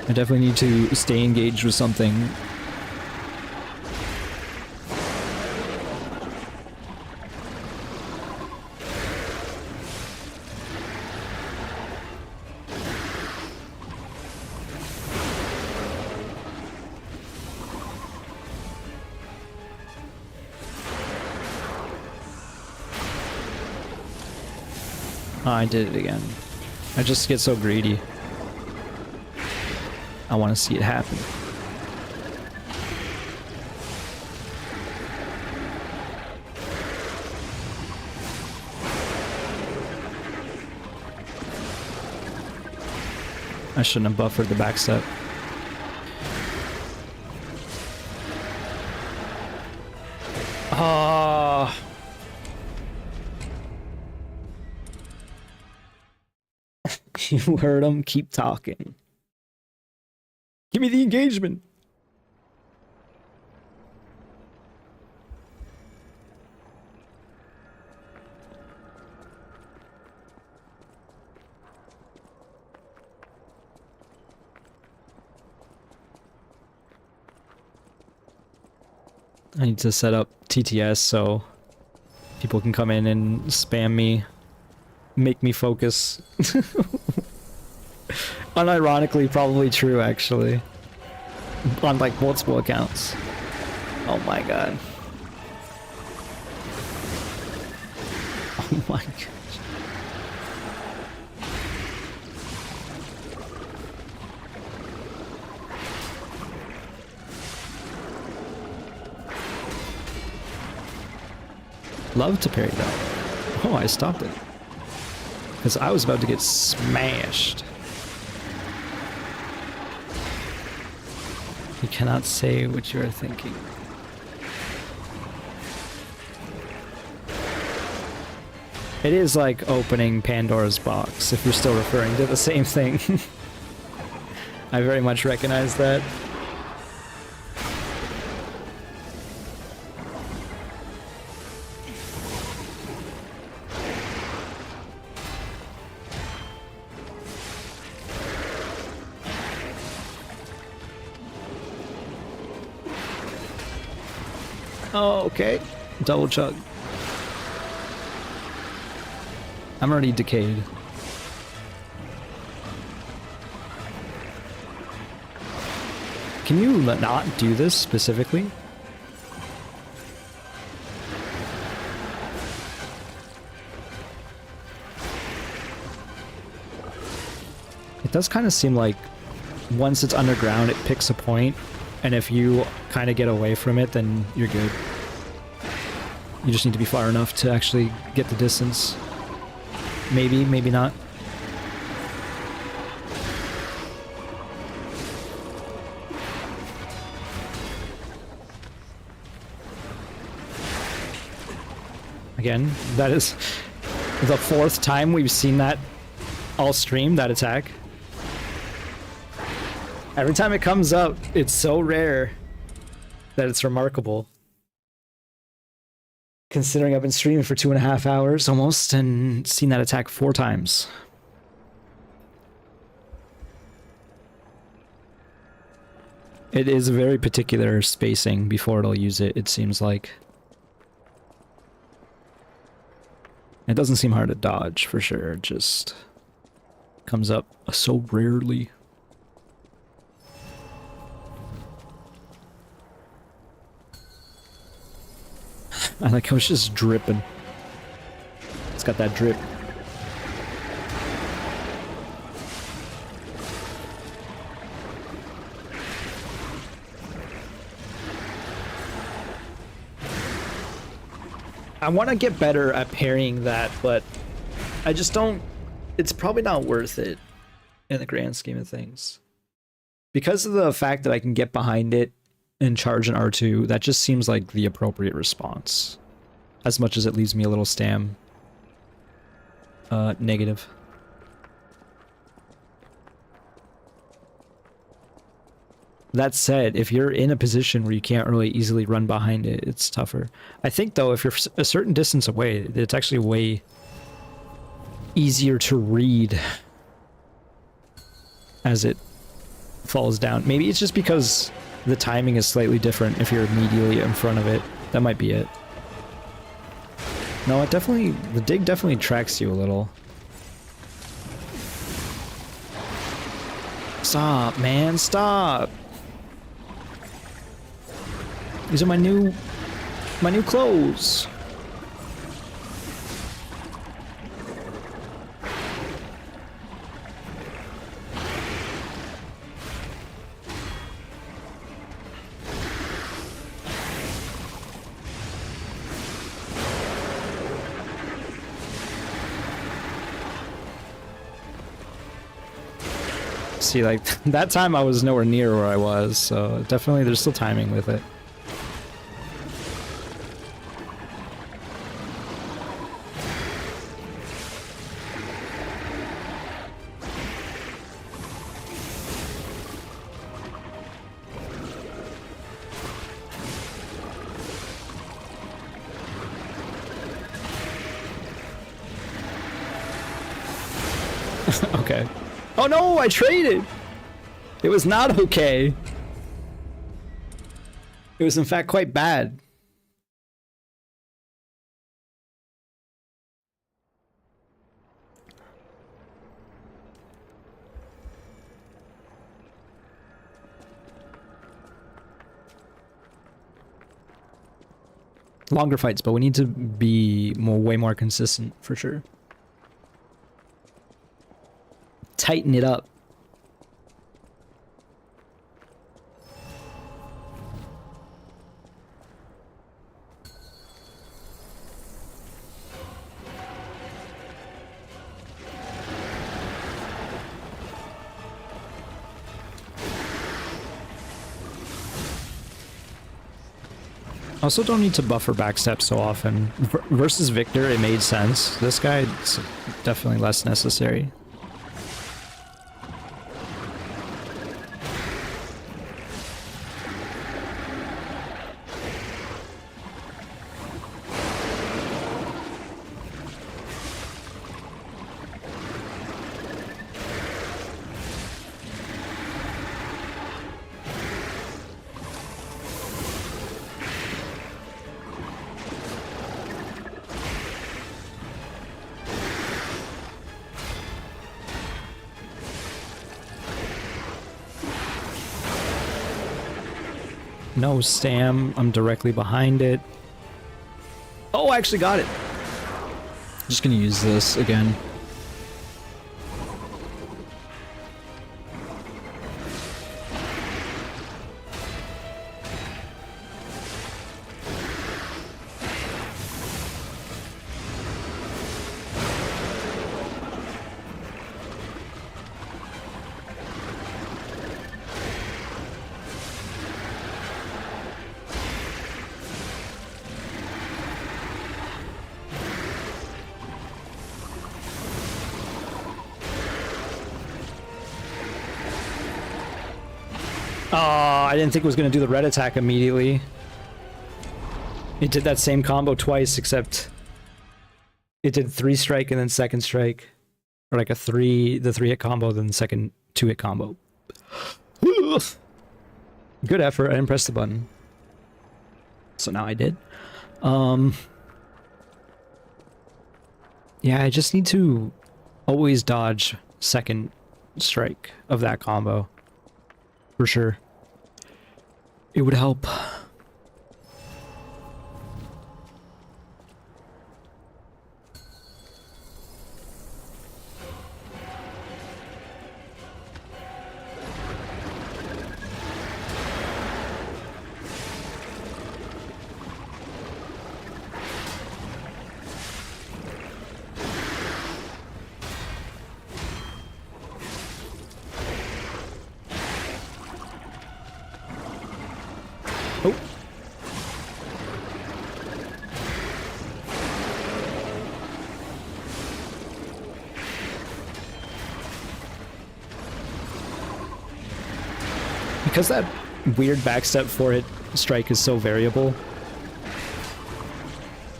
I definitely need to stay engaged with something. Oh, I did it again. I just get so greedy. I want to see it happen. I shouldn't have buffered the back step. Ah. You heard him. Keep talking. Give me the engagement. I need to set up TTS so people can come in and spam me, make me focus. Unironically, probably true, actually. On like multiple accounts. Oh my god. Oh my god. Love to parry that. Oh, I stopped it. Because I was about to get smashed. You cannot say what you are thinking. It is like opening Pandora's box, if you're still referring to the same thing. I very much recognize that. Oh, okay. Double chug. I'm already decayed. Can you not do this specifically? It does kind of seem like once it's underground, it picks a point, and if you kind of get away from it, then you're good. You just need to be far enough to actually get the distance. Maybe, maybe not. Again, that is the 4th time we've seen that all stream, that attack. Every time it comes up, it's so rare that it's remarkable. Considering I've been streaming for 2.5 hours almost and seen that attack 4 times. It is a very particular spacing before it'll use it, it seems like. It doesn't seem hard to dodge for sure, it just comes up so rarely. I like how it's just dripping. It's got that drip. I want to get better at parrying that, but I just don't... It's probably not worth it in the grand scheme of things. Because of the fact that I can get behind it and charge an R2, that just seems like the appropriate response. As much as it leaves me a little stam negative. That said, if you're in a position where you can't really easily run behind it, it's tougher. I think though, if you're a certain distance away, it's actually way easier to read as it falls down. Maybe it's just because the timing is slightly different if you're immediately in front of it. That might be it. No, it definitely... The dig definitely tracks you a little. Stop, man, stop! These are my new clothes. See, like, that time I was nowhere near where I was, so definitely there's still timing with it. Okay. Oh no, I traded! It was not okay. It was in fact quite bad. Longer fights, but we need to be way more consistent for sure. Tighten it up. Also don't need to buffer backstep so often. Versus Victor, it made sense. This guy, it's definitely less necessary. No Sam, I'm directly behind it. Oh, I actually got it. Just gonna use this again. I didn't think it was going to do the red attack immediately. It did that same combo twice, except it did 3 strike and then second strike. Or like the 3-hit combo, then the second 2-hit combo. Good effort. I didn't press the button. So now I did. Yeah, I just need to always dodge second strike of that combo. For sure. It would help. Oh. Because that weird backstep 4-hit strike is so variable,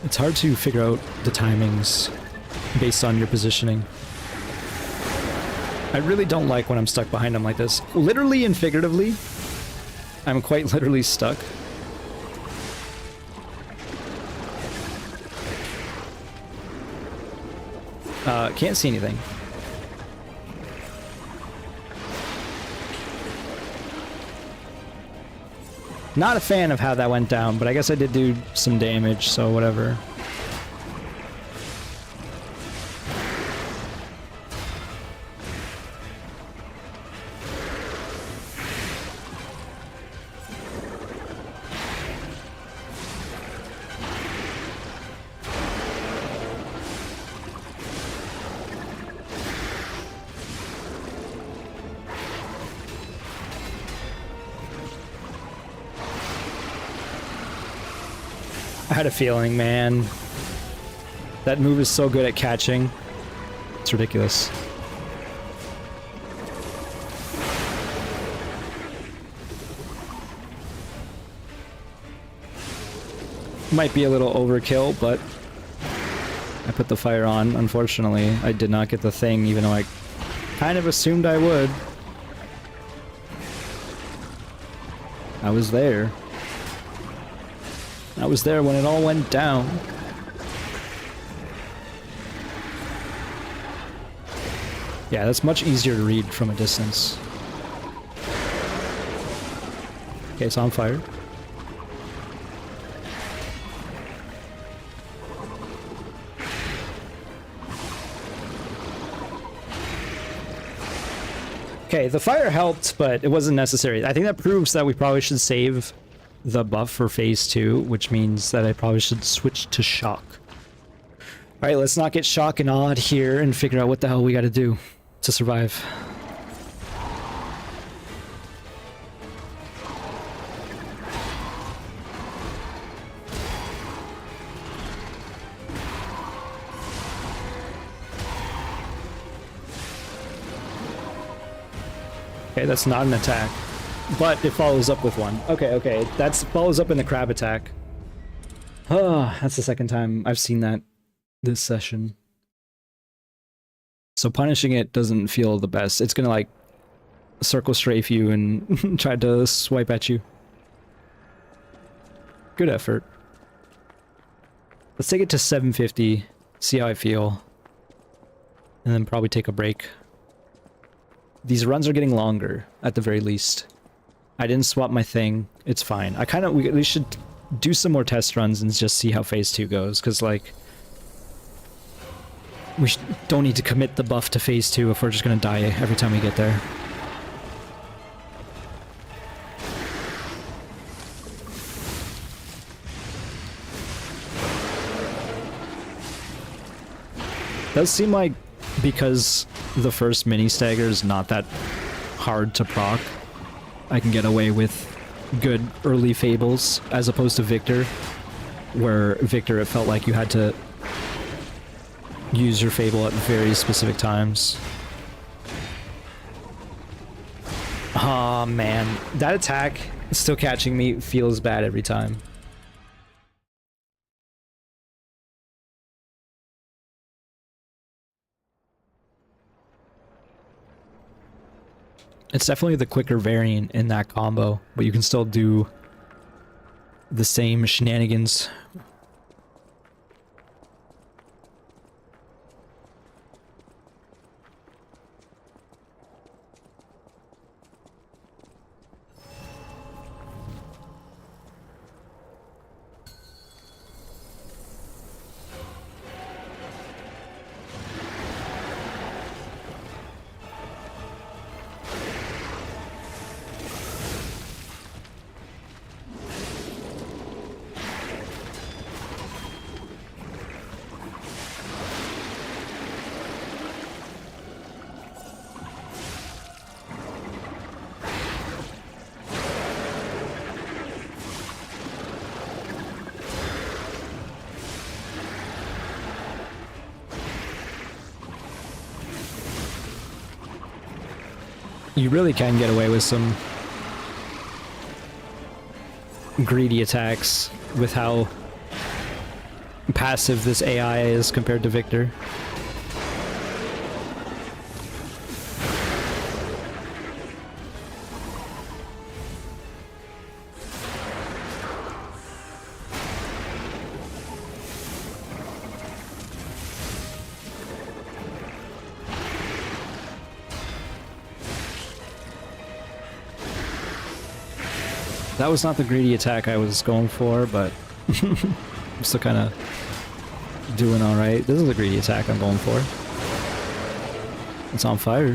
it's hard to figure out the timings based on your positioning. I really don't like when I'm stuck behind him like this. Literally and figuratively, I'm quite literally stuck. Can't see anything. Not a fan of how that went down, but I guess I did do some damage, so whatever. I had a feeling, man. That move is so good at catching. It's ridiculous. Might be a little overkill, but I put the fire on. Unfortunately, I did not get the thing, even though I Kind of assumed I would. I was there. I was there when it all went down. Yeah, that's much easier to read from a distance. Okay, it's on fire. Okay, the fire helped, but it wasn't necessary. I think that proves that we probably should save the buff for phase 2, which means that I probably should switch to shock. Alright, let's not get shock and awed here and figure out what the hell we gotta do to survive. Okay, that's not an attack. But it follows up with one. Okay, that follows up in the crab attack. Oh, that's the second time I've seen that this session. So punishing it doesn't feel the best. It's gonna like circle strafe you and try to swipe at you. Good effort. Let's take it to 750, see how I feel, and then probably take a break. These runs are getting longer, at the very least. I didn't swap my thing. It's fine. We should do some more test runs and just see how phase 2 goes, because like we don't need to commit the buff to phase 2 if we're just gonna die every time we get there. Does seem like because the first mini stagger is not that hard to proc, I can get away with good early fables as opposed to Victor, where Victor it felt like you had to use your fable at very specific times. Aw, man. That attack still catching me feels bad every time. It's definitely the quicker variant in that combo, but you can still do the same shenanigans. You really can get away with some greedy attacks with how passive this AI is compared to Victor. That was not the greedy attack I was going for, but I'm still kind of doing alright. This is a greedy attack I'm going for. It's on fire.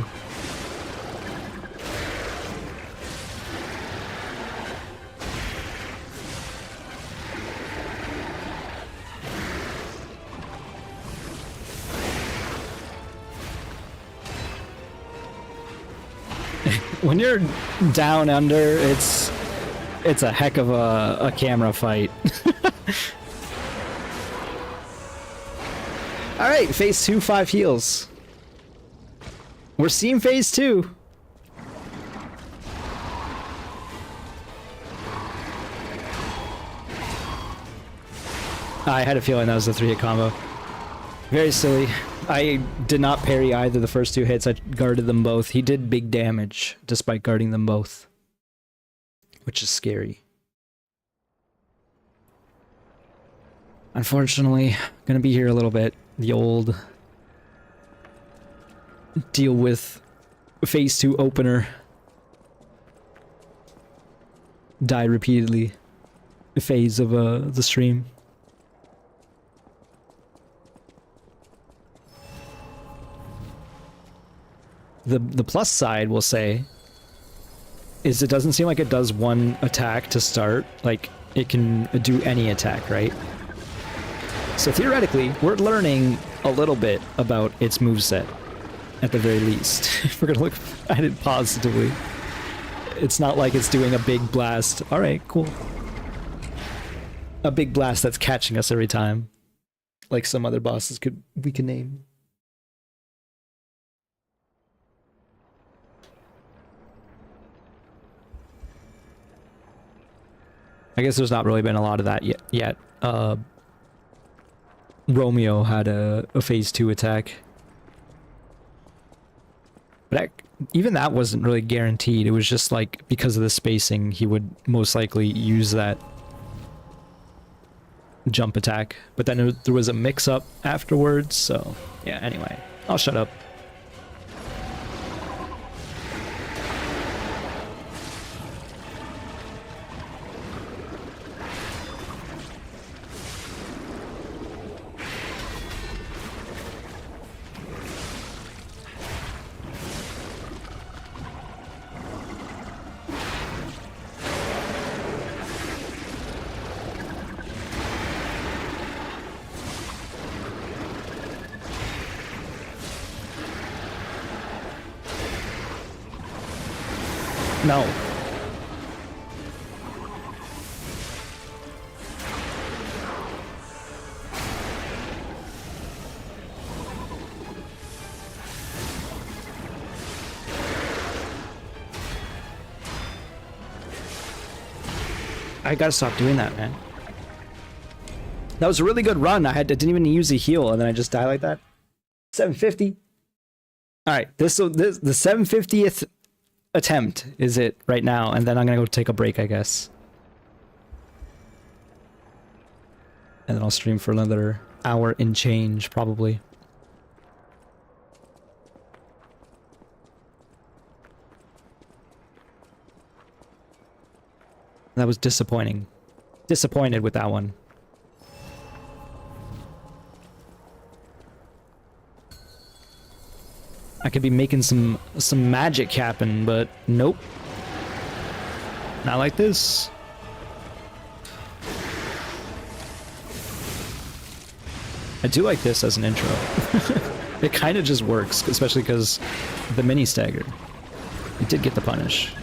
When you're down under, it's a heck of a camera fight. Alright, phase 2, 5 heals. We're seeing phase 2. I had a feeling that was a 3-hit combo. Very silly. I did not parry either the first 2 hits. I guarded them both. He did big damage despite guarding them both, which is scary. Unfortunately, gonna be here a little bit. The old deal with phase 2 opener. Die repeatedly phase of the stream. The plus side, we'll say, is it doesn't seem like it does one attack to start. Like, it can do any attack, right? So theoretically, we're learning a little bit about its moveset, at the very least. If we're gonna look at it positively. It's not like it's doing a big blast. Alright, cool. A big blast that's catching us every time. Like some other bosses we can name. I guess there's not really been a lot of that yet. Romeo had a phase 2 attack. But even that wasn't really guaranteed. It was just like, because of the spacing, he would most likely use that jump attack. But then there was a mix-up afterwards, so yeah, anyway. I'll shut up. No. I gotta stop doing that, man. That was a really good run. I didn't even use a heal, and then I just die like that. 750. All right, the 750th attempt is it right now, and then I'm gonna go take a break, I guess. And then I'll stream for another hour and change, probably. That was disappointing. Disappointed with that one. I could be making some magic happen, but nope. Not like this. I do like this as an intro. It kind of just works, especially because the mini stagger. It did get the punish.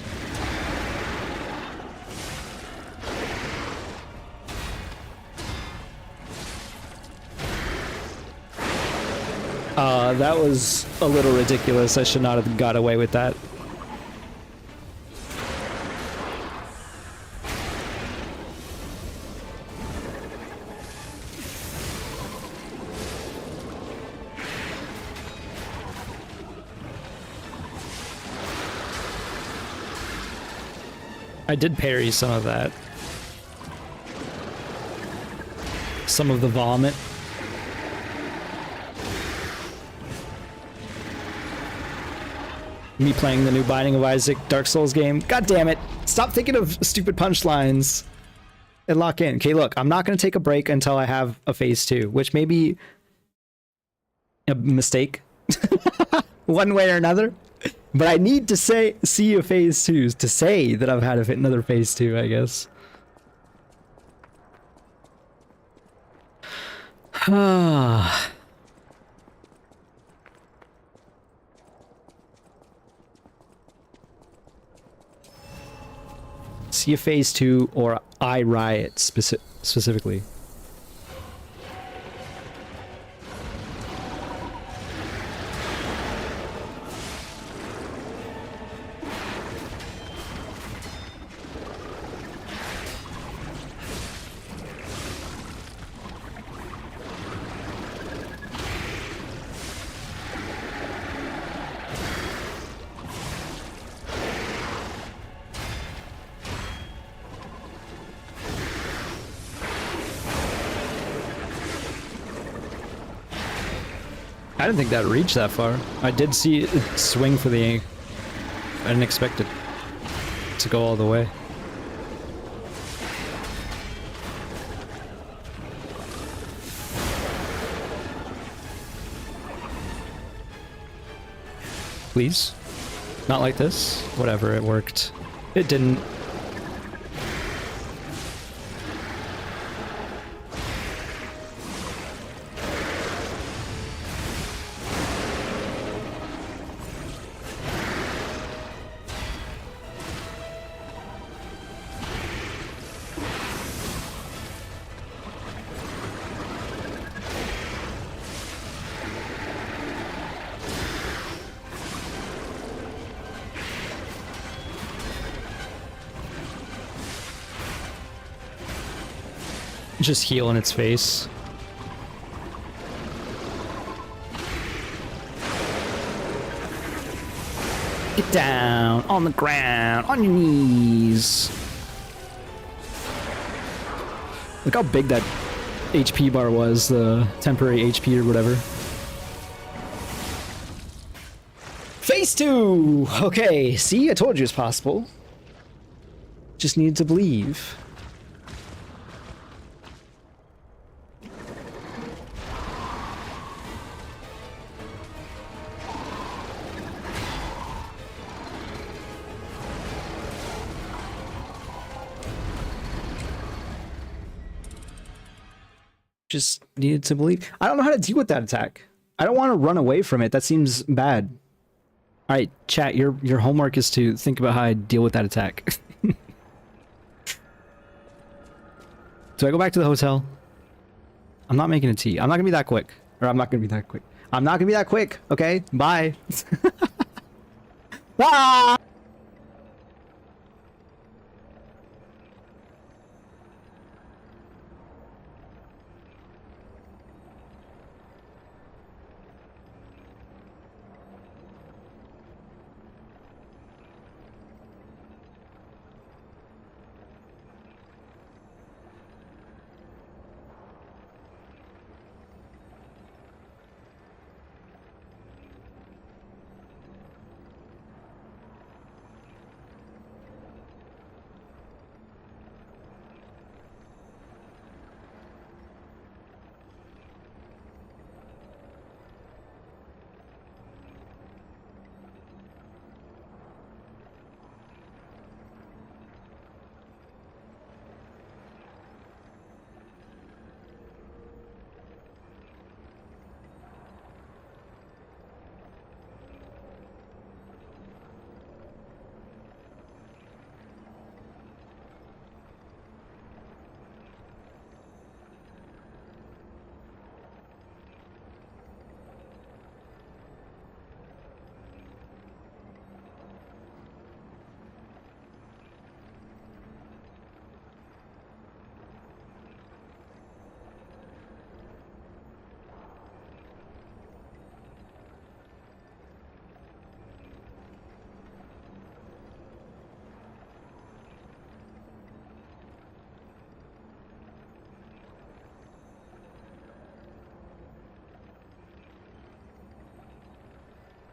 That was a little ridiculous. I should not have got away with that. I did parry some of that. Some of the vomit. Me playing the new Binding of Isaac Dark Souls game. God damn it. Stop thinking of stupid punchlines and lock in. Okay, look, I'm not going to take a break until I have a phase 2, which may be a mistake one way or another. But I need to see a phase 2 to say that I've had another phase 2, I guess. See a phase 2 or I riot specifically. I didn't think that reached that far. I did see it swing for the... I didn't expect it to go all the way. Please? Not like this? Whatever, it worked. It didn't. Just heal in its face. Get down on the ground, on your knees. Look how big that HP bar was, the temporary HP or whatever. Phase 2! Okay, see, I told you it's possible. Just needed to believe. Just needed to believe. I don't know how to deal with that attack. I don't want to run away from it. That seems bad. All right, chat, your homework is to think about how I deal with that attack. Do I go back to the hotel? I'm not making a tea. I'm not gonna be that quick. Or I'm not gonna be that quick. I'm not gonna be that quick, okay? Bye. Bye!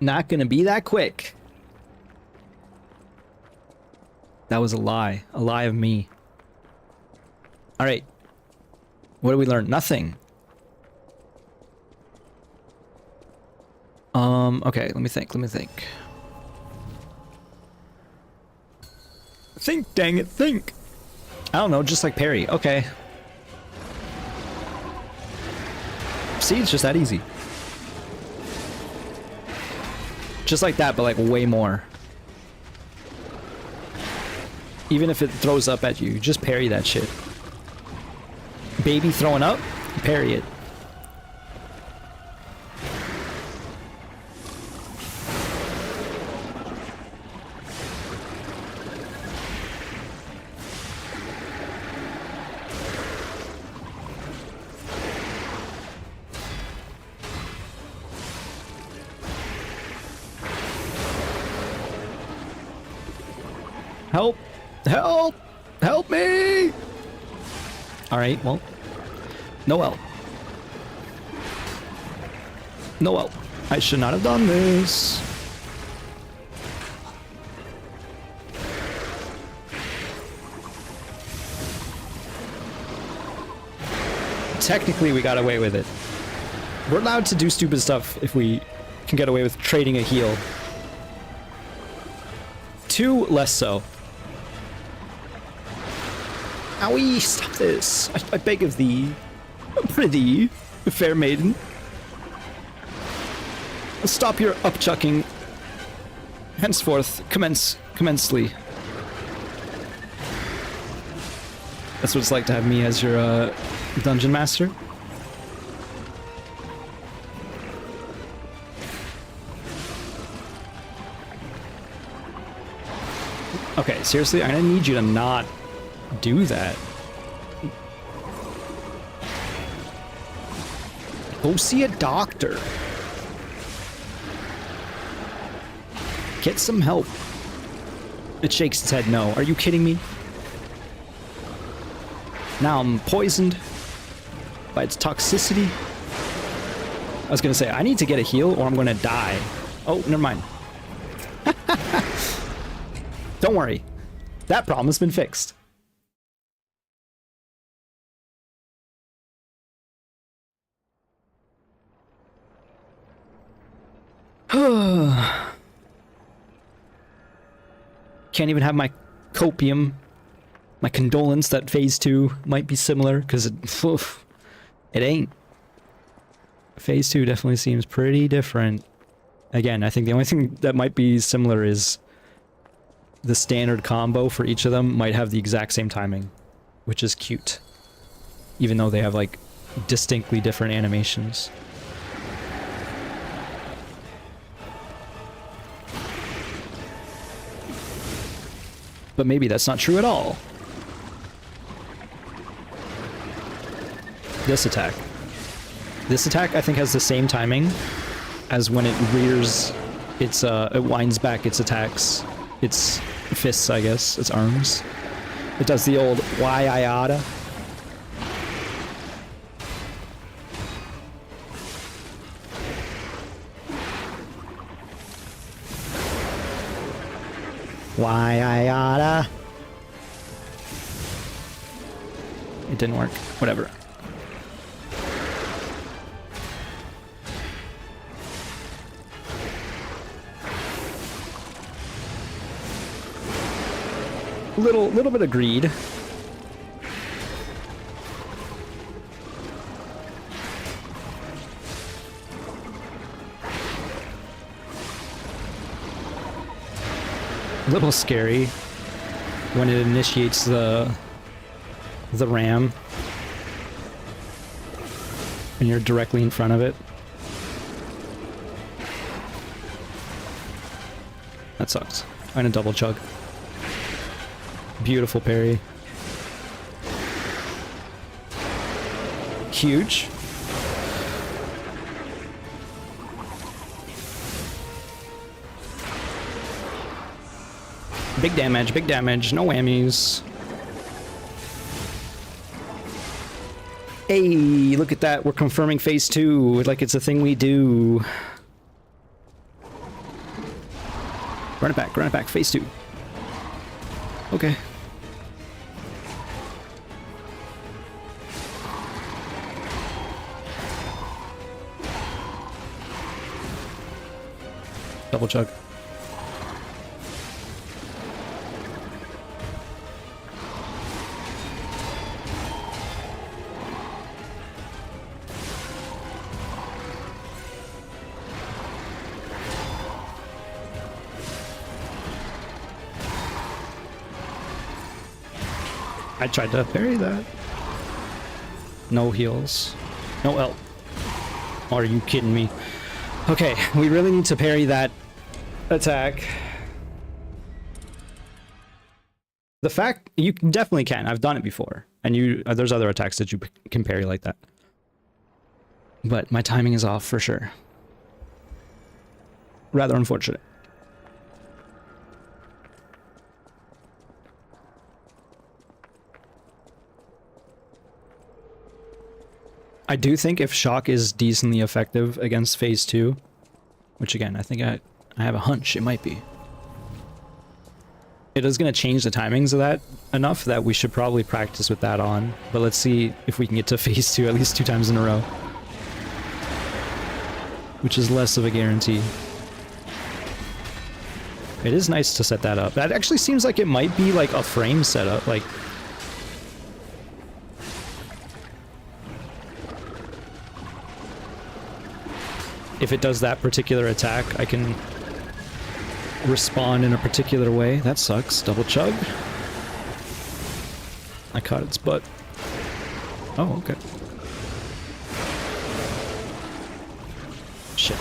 Not gonna be that quick. That was a lie of me. All right, what did we learn? Nothing. Okay, let me think. Think, dang it, think. I don't know, just like parry. Okay. See, it's just that easy. Just like that, but like way more. Even if it throws up at you, just parry that shit. Baby throwing up, parry it. Help! Help! Help me! Alright, well. No help. No, well, I should not have done this. Technically, we got away with it. We're allowed to do stupid stuff if we can get away with trading a heal. 2, less so. Owie, stop this. I beg of thee. Prithee, fair maiden. Stop your upchucking. Henceforth, commencely. That's what it's like to have me as your, dungeon master. Okay, seriously, I'm gonna need you to not do that. Go see a doctor. Get some help. It shakes its head no. Are you kidding me? Now I'm poisoned by its toxicity. I was gonna say, I need to get a heal or I'm gonna die. Oh, never mind. Don't worry. That problem has been fixed. Can't even have my copium. My condolence that phase 2 might be similar, because it ain't. Phase 2 definitely seems pretty different. Again, I think the only thing that might be similar is the standard combo for each of them might have the exact same timing, which is cute. Even though they have, like, distinctly different animations. But maybe that's not true at all. This attack. This attack, I think, has the same timing as when it rears its, it winds back its attacks. Its fists, I guess. Its arms. It does the old why-I-oughta. Why-I-oughta. It didn't work. Whatever. Little bit of greed. A little scary when it initiates the ram and you're directly in front of it. That sucks. I'm gonna double chug. Beautiful parry. Huge. Big damage, no whammies. Hey, look at that, we're confirming phase 2, like it's a thing we do. Run it back, phase 2. Okay. Double chug. I tried to parry that. No heals. No help. Are you kidding me? Okay, we really need to parry that attack. The fact you definitely can. I've done it before, and there's other attacks that you can parry like that. But my timing is off for sure. Rather unfortunate. I do think if shock is decently effective against phase 2, which again, I think I have a hunch it might be. It is going to change the timings of that enough that we should probably practice with that on. But let's see if we can get to phase 2 at least 2 times in a row. Which is less of a guarantee. It is nice to set that up. That actually seems like it might be like a frame setup. Like, if it does that particular attack, I can respond in a particular way. That sucks. Double chug. I caught its butt. Oh, okay. Shit.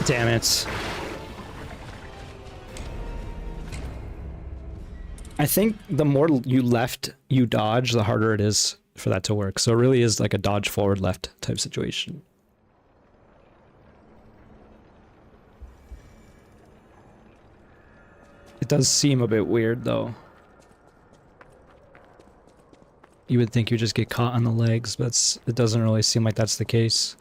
Damn it. I think the more you left you dodge, the harder it is for that to work. So it really is like a dodge forward left type situation. It does seem a bit weird though. You would think you just get caught on the legs, but it doesn't really seem like that's the case.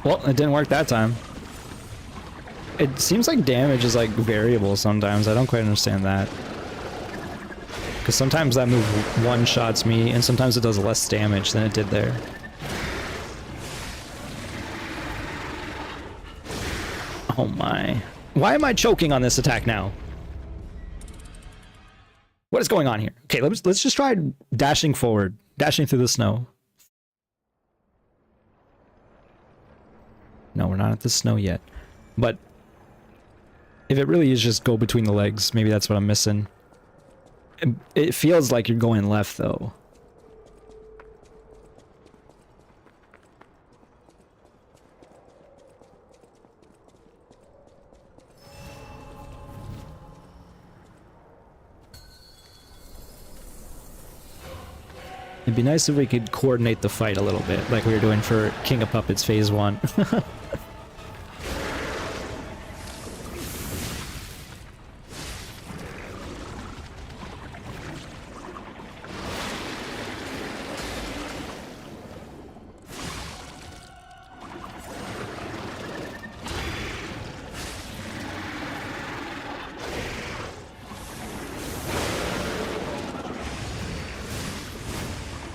Well, it didn't work that time. It seems like damage is like variable sometimes. I don't quite understand that. Because sometimes that move one-shots me, and sometimes it does less damage than it did there. Oh my. Why am I choking on this attack now? What is going on here? Okay, let's just try dashing forward. Dashing through the snow. No, we're not at the snow yet. But if it really is just go between the legs, maybe that's what I'm missing. It feels like you're going left, though. It'd be nice if we could coordinate the fight a little bit, like we were doing for King of Puppets Phase 1.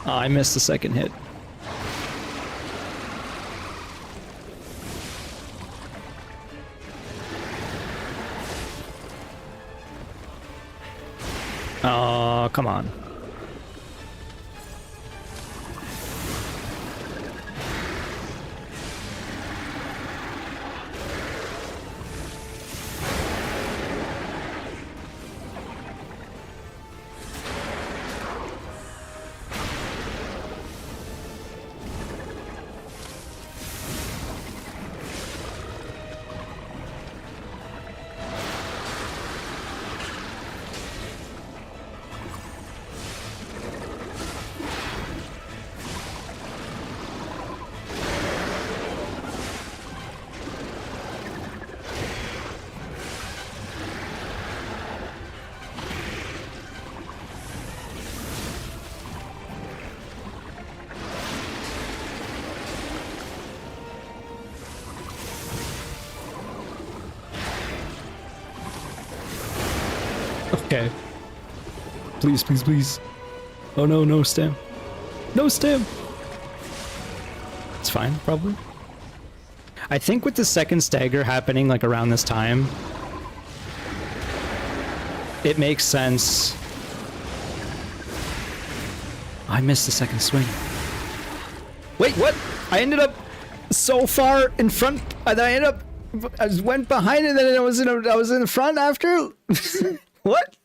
Oh, I missed the second hit. Oh, come on. Okay. Please, please, please. Oh no, no stem. No stem! It's fine, probably. I think with the second stagger happening like around this time, it makes sense. I missed the second swing. Wait, what? I ended up so far in front that I ended up. I just went behind it, and then I was in the front after. What?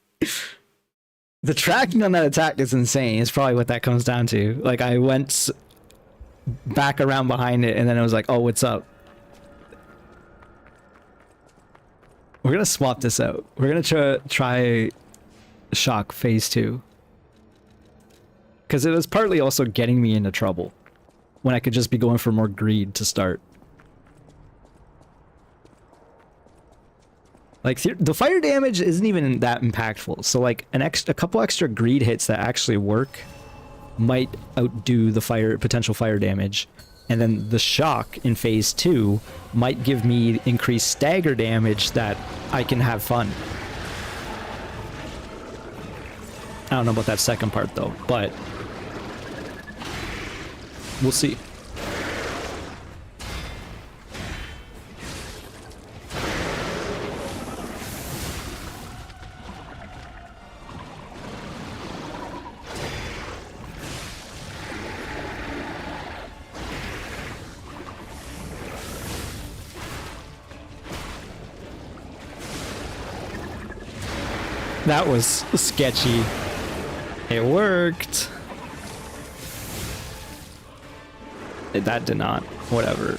The tracking on that attack is insane. It's probably what that comes down to. Like I went back around behind it, and then I was like, "Oh, what's up?" We're gonna swap this out. We're gonna try shock phase 2. Because it was partly also getting me into trouble when I could just be going for more greed to start. Like the fire damage isn't even that impactful. So like a couple extra greed hits that actually work might outdo the potential fire damage. And then the shock in phase 2 might give me increased stagger damage that I can have fun. I don't know about that second part though, but we'll see. That was sketchy. It worked. That did not. Whatever.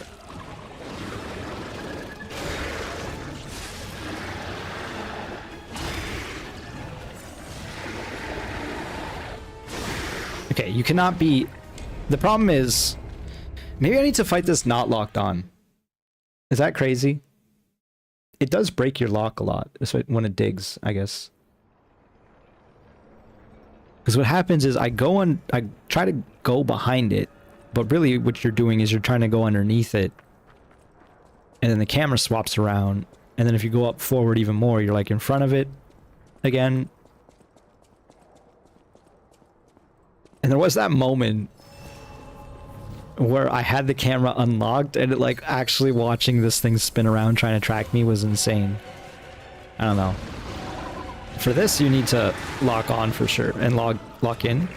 Okay, you cannot be... The problem is... Maybe I need to fight this not locked on. Is that crazy? It does break your lock a lot when it digs, I guess. Because what happens is I try to go behind it, but really what you're doing is you're trying to go underneath it, and then the camera swaps around, and then if you go up forward even more, you're like in front of it again. And there was that moment where I had the camera unlocked, and it like actually watching this thing spin around trying to track me was insane. I don't know. For this, you need to lock on for sure and lock in.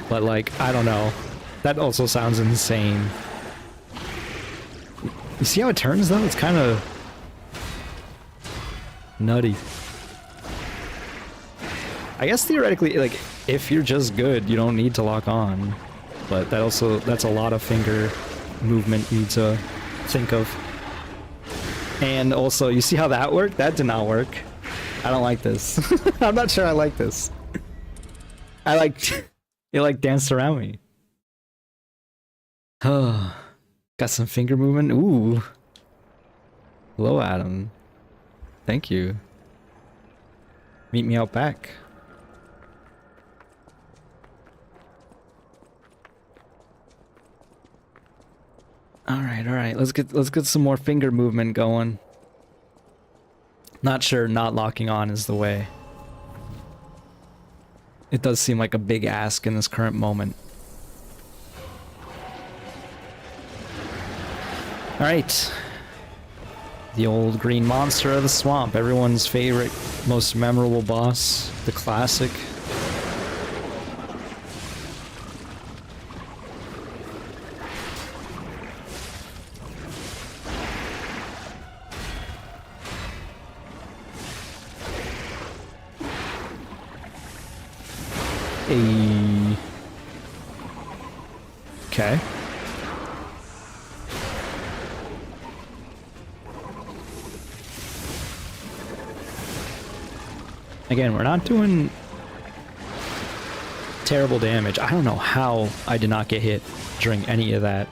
But like, I don't know. That also sounds insane. You see how it turns though? It's kind of nutty. I guess theoretically, like, if you're just good, you don't need to lock on. But that's a lot of finger movement you need to think of. And also, you see how that worked? That did not work. I don't like this. I'm not sure I like this. I like... It like danced around me. Oh, got some finger movement. Ooh. Hello, Adam. Thank you. Meet me out back. All right. Let's get some more finger movement going. Not sure not locking on is the way. It does seem like a big ask in this current moment. All right. The old green monster of the swamp, everyone's favorite, most memorable boss, the classic. Okay. Again, we're not doing terrible damage. I don't know how I did not get hit during any of that.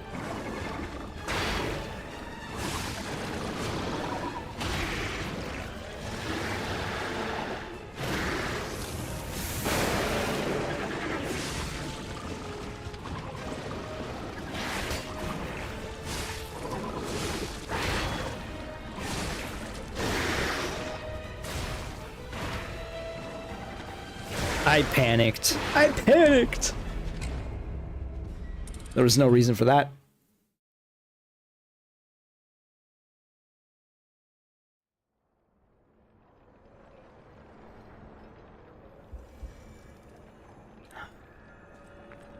I panicked. I panicked! There was no reason for that.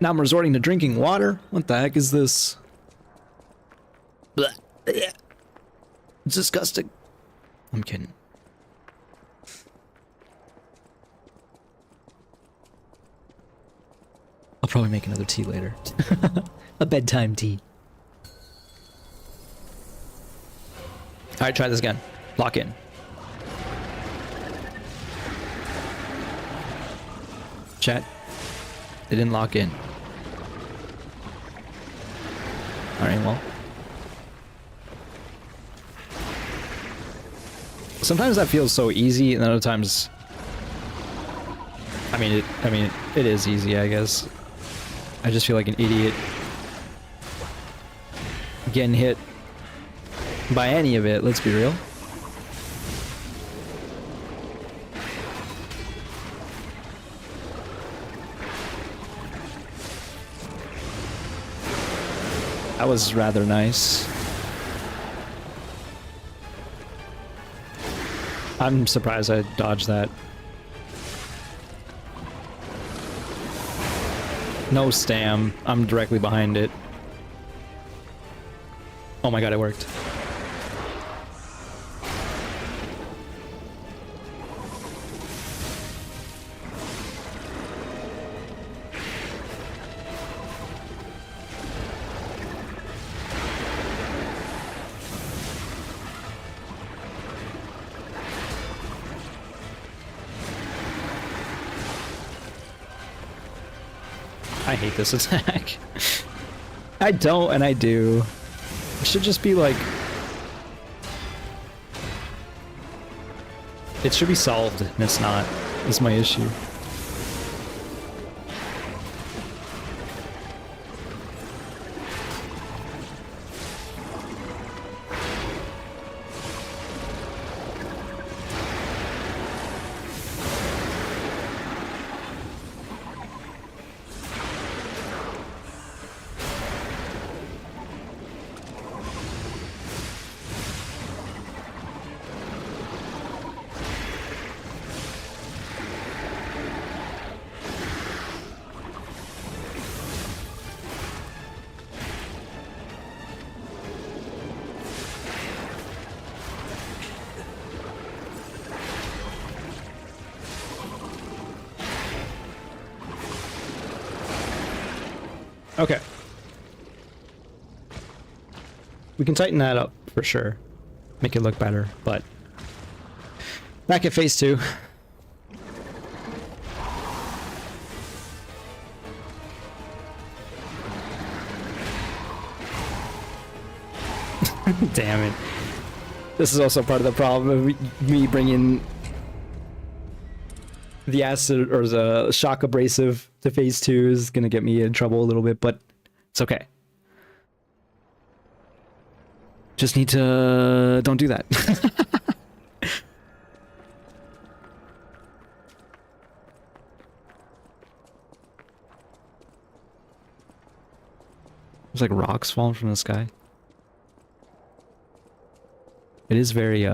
Now I'm resorting to drinking water? What the heck is this? Blech. It's disgusting. I'm kidding. I'll probably make another tea later. A bedtime tea. Alright, try this again. Lock in. Chat. It didn't lock in. Alright, well. Sometimes that feels so easy, and other times... I mean, it is easy, I guess. I just feel like an idiot getting hit by any of it, let's be real. That was rather nice. I'm surprised I dodged that. No stam. I'm directly behind it. Oh my god, it worked. I hate this attack. I don't, and I do. It should just be like... It should be solved, and it's not. That's my issue. Okay. We can tighten that up for sure. Make it look better, but... Back at phase 2. Damn it. This is also part of the problem of me bringing the acid or the shock abrasive to phase 2 is gonna get me in trouble a little bit, but it's okay. Just need to don't do that. There's like rocks falling from the sky. It is very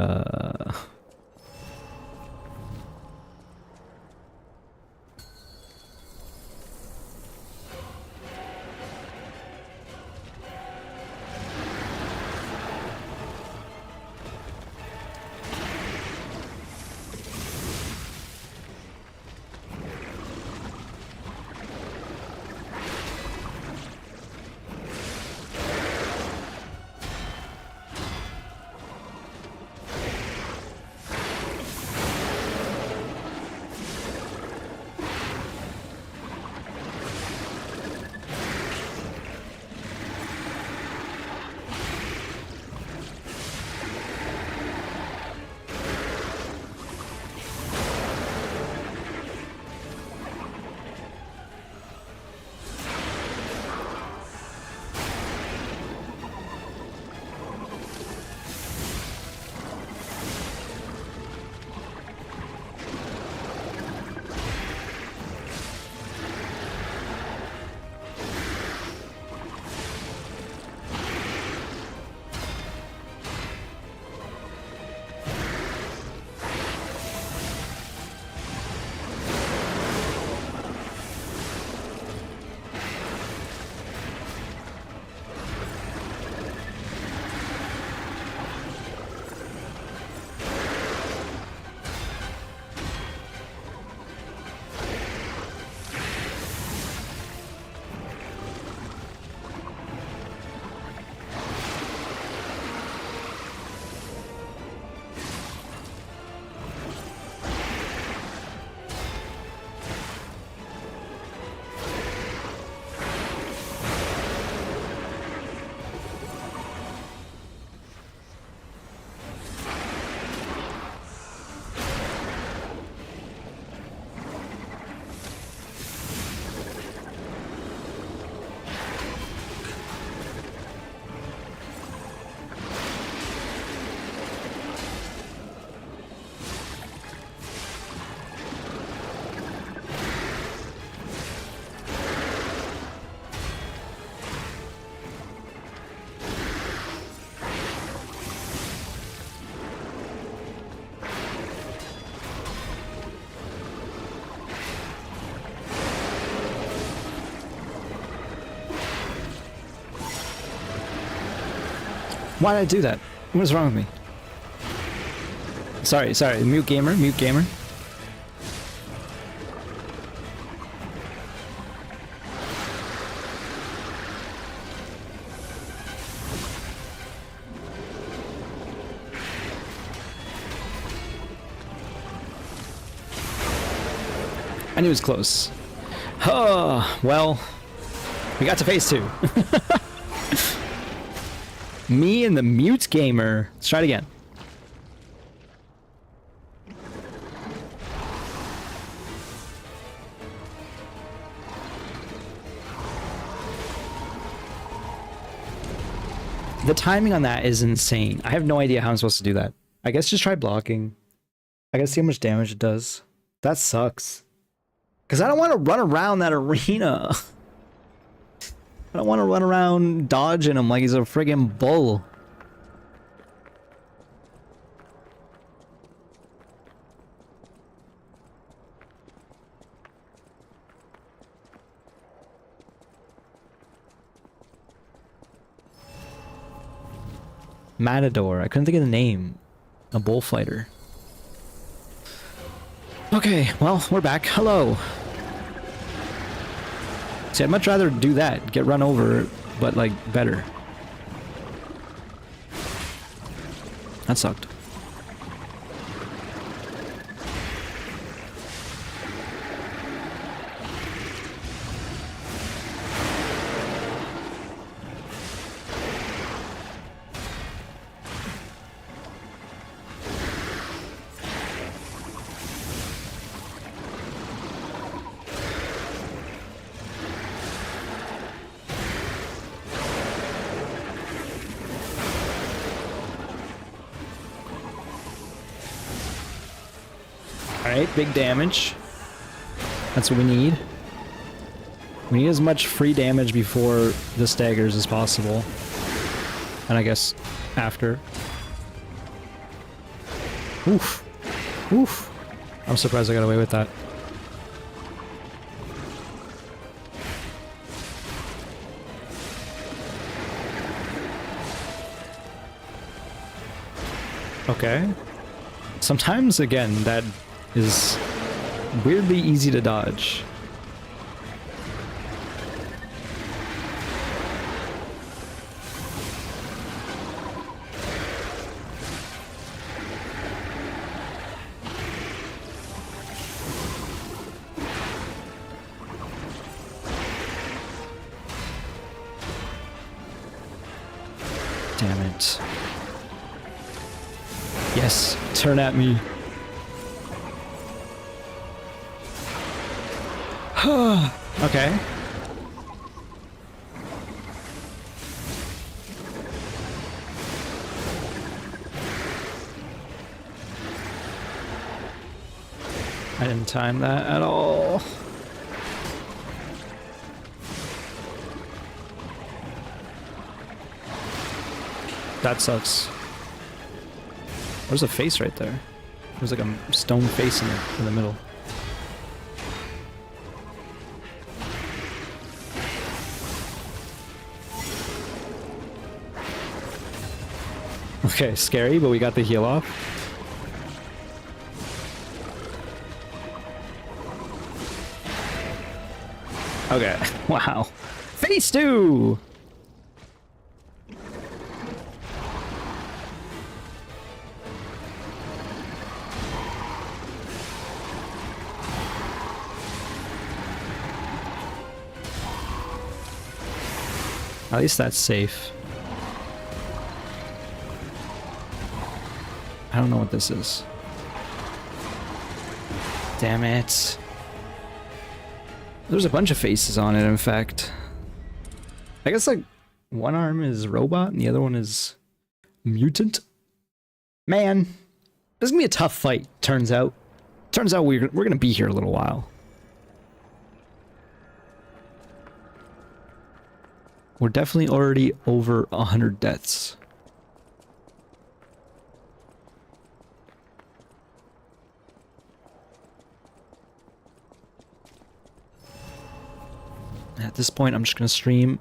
Why did I do that? What is wrong with me? Sorry, mute gamer, mute gamer. I knew it was close. Oh, well, we got to phase 2. Me and the mute gamer. Let's try it again. The timing on that is insane. I have no idea how I'm supposed to do that. I guess just try blocking. I gotta see how much damage it does. That sucks. Because I don't want to run around that arena. I don't want to run around dodging him like he's a friggin' bull. Matador. I couldn't think of the name. A bullfighter. Okay, well, we're back. Hello. See, I'd much rather do that. Get run over, but, like, better. That sucked. Alright, big damage. That's what we need. We need as much free damage before the staggers as possible. And I guess after. Oof. Oof. I'm surprised I got away with that. Okay. Sometimes, again, that is weirdly easy to dodge. Damn it. Yes, turn at me. Okay. I didn't time that at all. That sucks. There's a face right there. There's like a stone face in the middle. Okay, scary, but we got the heal off. Okay, wow. Phase 2! At least that's safe. I don't know what this is. Damn it. There's a bunch of faces on it, in fact. I guess, like, one arm is robot and the other one is mutant. Man, this is gonna be a tough fight, turns out. Turns out we're gonna be here a little while. We're definitely already over 100 deaths. At this point, I'm just gonna stream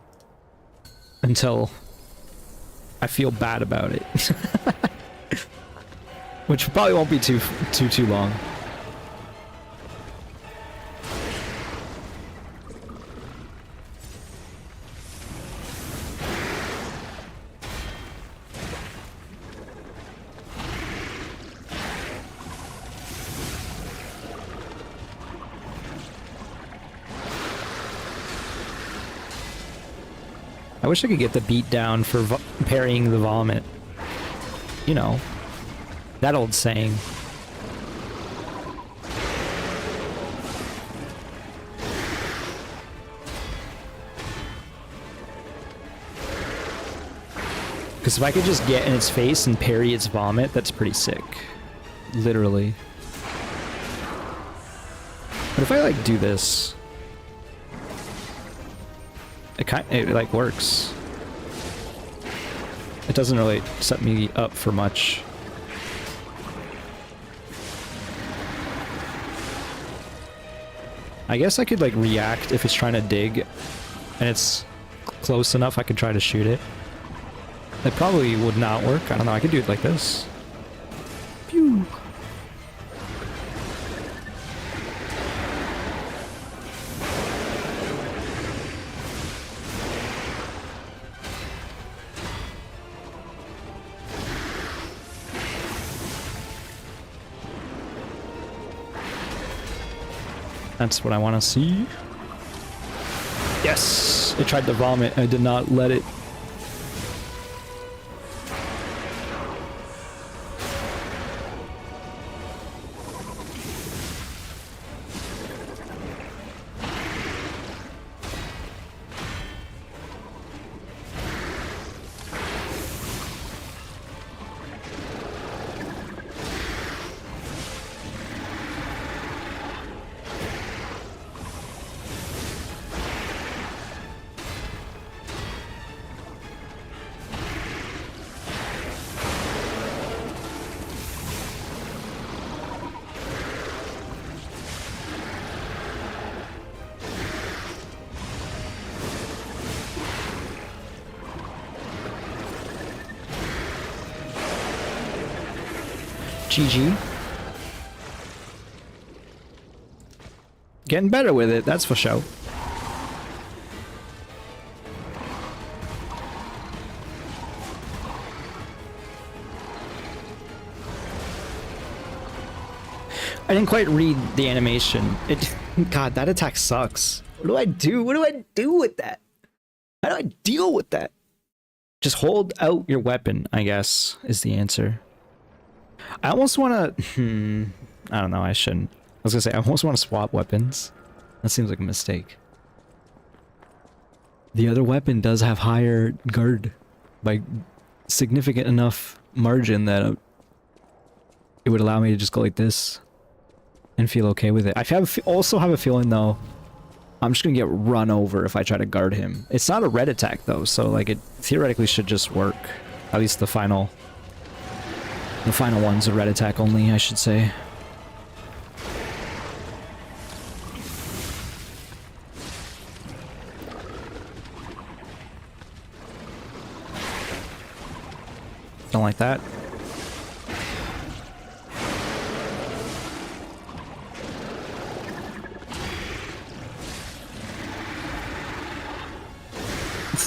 until I feel bad about it. Which probably won't be too long. I wish I could get the beat down for parrying the vomit. You know, that old saying. Because if I could just get in its face and parry its vomit, that's pretty sick. Literally. But if I like do this, it like works. It doesn't really set me up for much. I guess I could like react if it's trying to dig and it's close enough I could try to shoot it. It probably would not work. I don't know, I could do it like this. Pew! That's what I want to see. Yes! It tried to vomit. I did not let it. GG. Getting better with it, that's for sure. I didn't quite read the animation. God, that attack sucks. What do I do? What do I do with that? How do I deal with that? Just hold out your weapon, I guess, is the answer. I almost want to... I don't know, I shouldn't. I was gonna say, I almost want to swap weapons. That seems like a mistake. The other weapon does have higher guard by significant enough margin that it would allow me to just go like this and feel okay with it. I also have a feeling, though, I'm just gonna get run over if I try to guard him. It's not a red attack, though, so like it theoretically should just work. At least the final one's a red attack only, I should say. Don't like that.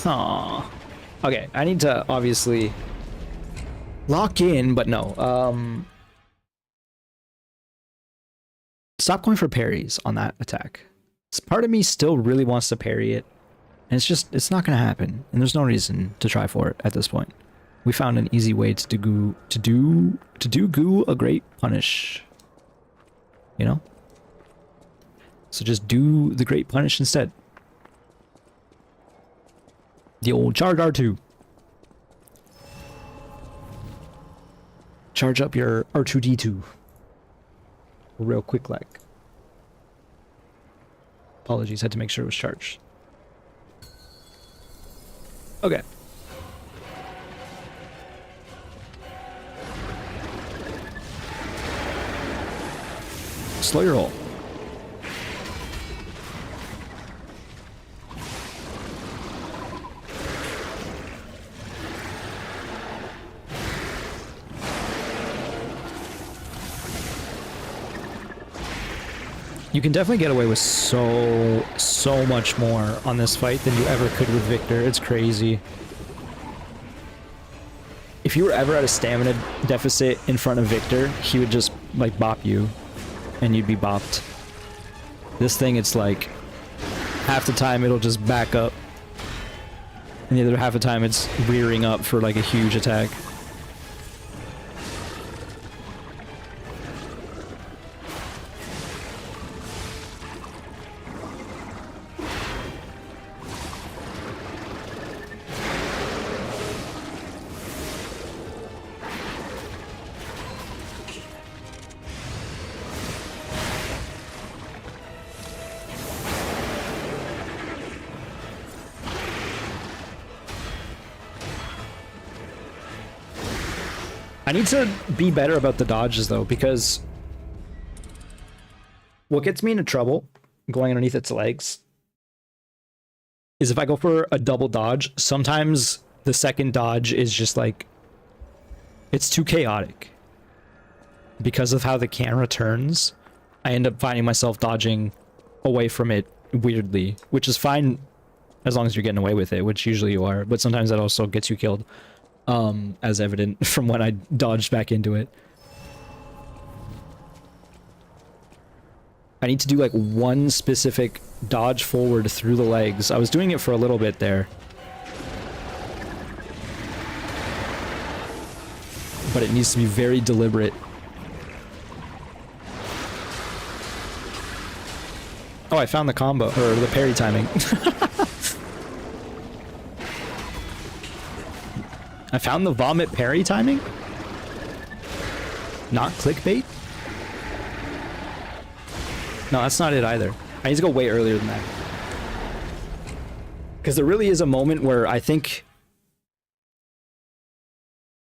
Aww. Okay, I need to obviously lock in, but no. Stop going for parries on that attack. Part of me still really wants to parry it, and it's not gonna happen, and there's no reason to try for it at this point. We found an easy way to do goo a great punish. You know? So just do the great punish instead. The old charge R2. Charge up your R2D2. Real quick like. Apologies, had to make sure it was charged. Okay. Slow your roll. You can definitely get away with so much more on this fight than you ever could with Victor. It's crazy. If you were ever at a stamina deficit in front of Victor, he would just, like, bop you, and you'd be bopped. This thing, it's like, half the time it'll just back up, and the other half the time it's rearing up for, like, a huge attack. I need to be better about the dodges, though, because what gets me into trouble going underneath its legs is if I go for a double dodge, sometimes the second dodge is just like, it's too chaotic. Because of how the camera turns, I end up finding myself dodging away from it weirdly, which is fine as long as you're getting away with it, which usually you are, but sometimes that also gets you killed. As evident from when I dodged back into it. I need to do like one specific dodge forward through the legs. I was doing it for a little bit there. But it needs to be very deliberate. Oh, I found the combo, or the parry timing. I found the vomit parry timing? Not clickbait? No, that's not it either. I need to go way earlier than that. Because there really is a moment where I think...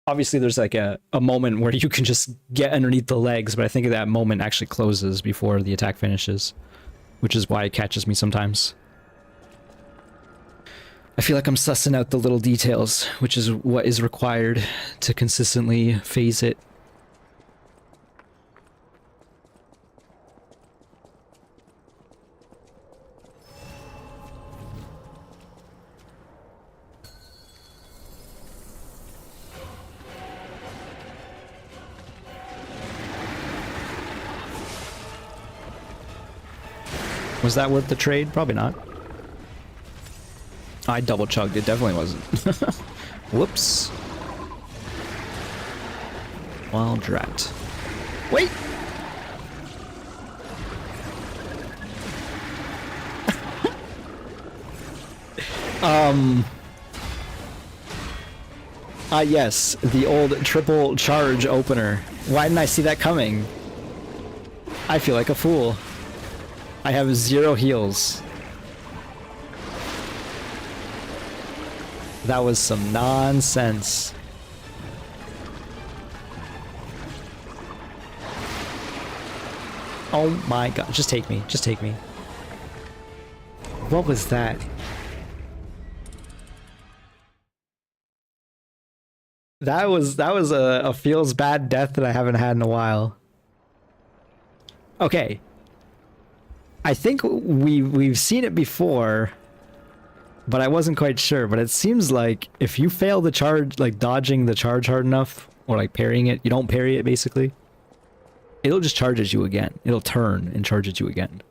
Obviously there's like a moment where you can just get underneath the legs, but I think that moment actually closes before the attack finishes. Which is why it catches me sometimes. I feel like I'm sussing out the little details, which is what is required to consistently phase it. Was that worth the trade? Probably not. I double chugged. It definitely wasn't. Whoops. Well, drat. Wait! Yes, the old triple charge opener. Why didn't I see that coming? I feel like a fool. I have 0 heals. That was some nonsense. Oh my god, just take me, just take me. What was that? That was a feels bad death that I haven't had in a while. Okay. I think we've seen it before, but I wasn't quite sure. But it seems like if you fail the charge, like dodging the charge hard enough, or like parrying it, you don't parry it basically, it'll just charge at you again. It'll turn and charge at you again.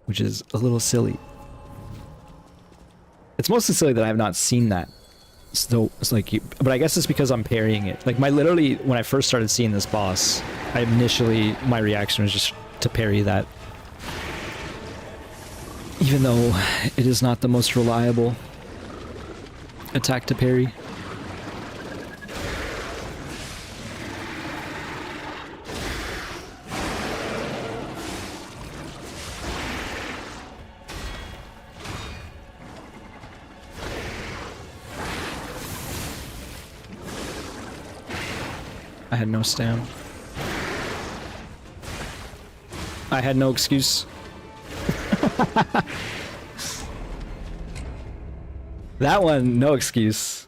Which is a little silly. It's mostly silly that I have not seen that. So it's like, but I guess it's because I'm parrying it. Like literally, when I first started seeing this boss, my reaction was just to parry that. Even though it is not the most reliable attack to parry. I had no stam. I had no excuse. That one, no excuse.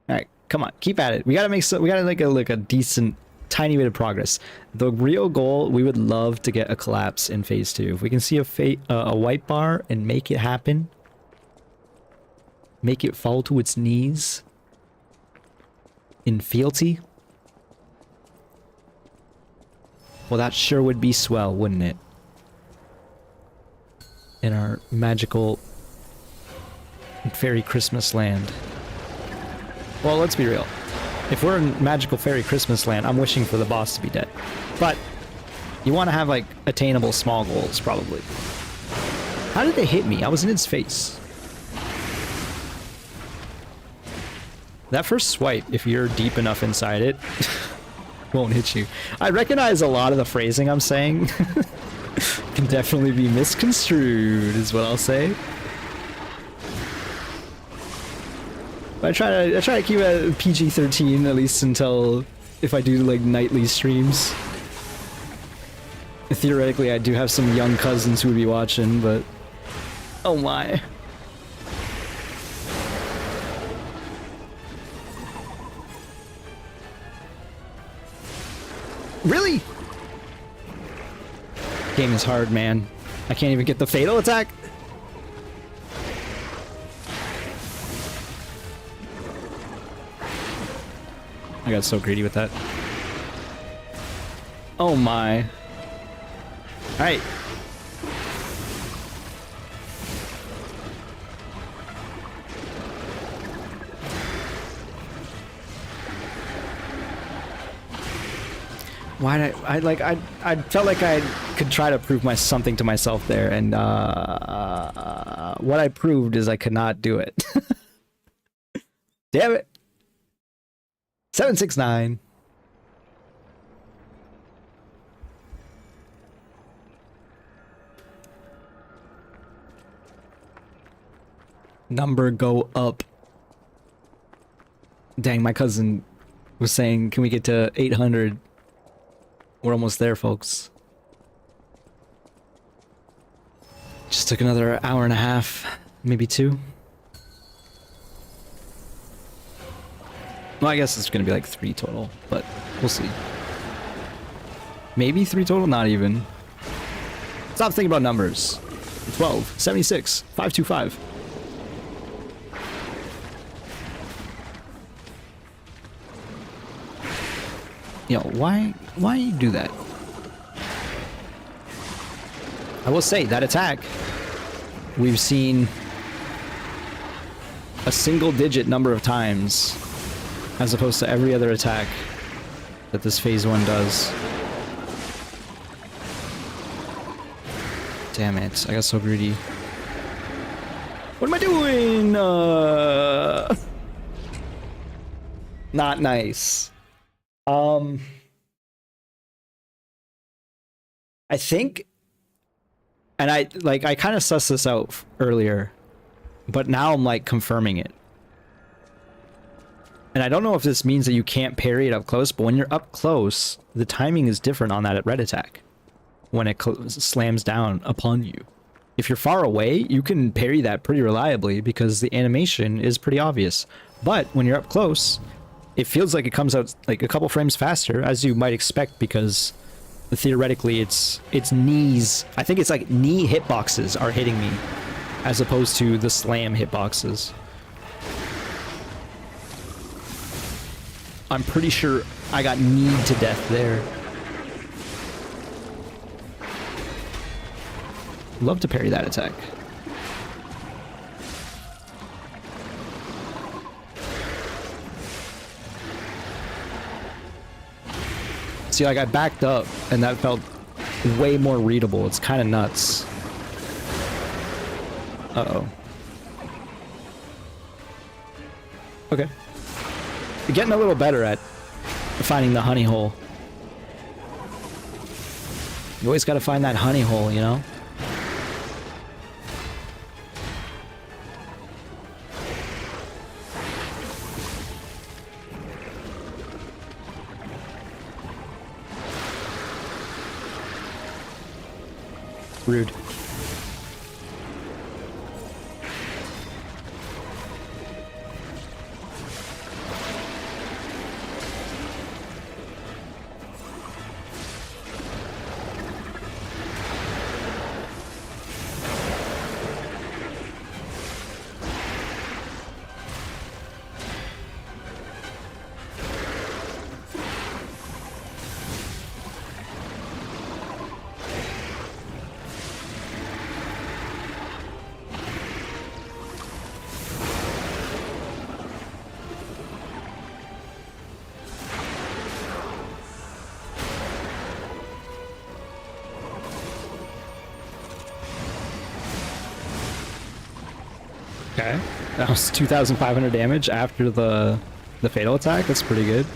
Alright, Come on, keep at it. We gotta make some. We gotta make a decent, tiny bit of progress. The real goal, we would love to get a collapse in phase 2. If we can see a white bar and make it happen, make it fall to its knees in fealty. Well, that sure would be swell, wouldn't it? In our magical fairy Christmas land. Well, let's be real. If we're in magical fairy Christmas land, I'm wishing for the boss to be dead. But you want to have, like, attainable small goals, probably. How did they hit me? I was in its face. That first swipe, if you're deep enough inside it, won't hit you. I recognize a lot of the phrasing I'm saying can definitely be misconstrued, is what I'll say. I try to keep it at PG-13 at least until if I do like nightly streams. Theoretically, I do have some young cousins who would be watching, but oh my. Really? Game is hard, man. I can't even get the fatal attack. I got so greedy with that. Oh my. Alright. Why did I felt like I could try to prove something to myself there, and what I proved is I could not do it. Damn it. 769. Number go up. Dang, my cousin was saying, can we get to 800? We're almost there, folks. Just took another hour and a half, maybe 2. Well, I guess it's gonna be like 3 total, but we'll see. Maybe 3 total? Not even. Stop thinking about numbers. 12, 76, 525. Yo, why you do that? I will say, that attack, we've seen a single-digit number of times, as opposed to every other attack that this phase 1 does. Damn it, I got so greedy. What am I doing? Not nice. I think, and I kind of sussed this out earlier, but now I'm like confirming it. And I don't know if this means that you can't parry it up close, but when you're up close, the timing is different on that red attack when it slams down upon you. If you're far away, you can parry that pretty reliably because the animation is pretty obvious. But when you're up close, it feels like it comes out like a couple frames faster, as you might expect, because theoretically it's knees. I think it's like knee hitboxes are hitting me, as opposed to the slam hitboxes. I'm pretty sure I got kneed to death there. Love to parry that attack. See, like, I backed up, and that felt way more readable. It's kind of nuts. Uh-oh. Okay. You're getting a little better at finding the honey hole. You always gotta find that honey hole, you know? Rude. Okay. That was 2,500 damage after the fatal attack. That's pretty good.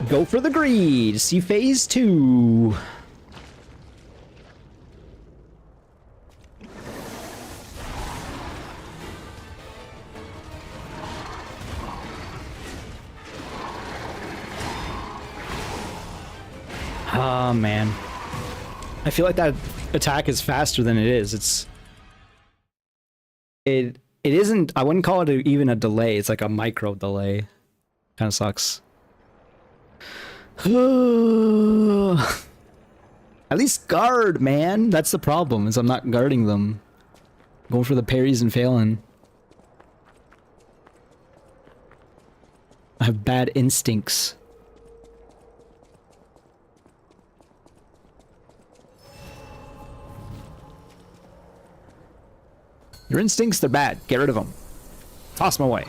Go for the greed. See phase 2. Oh man, I feel like that attack is faster than it is. It isn't. I wouldn't call it even a delay. It's like a micro delay. Kind of sucks. At least guard, man. That's the problem. Is I'm not guarding them. Going for the parries and failing. I have bad instincts. Your instincts, they're bad. Get rid of them. Toss them away.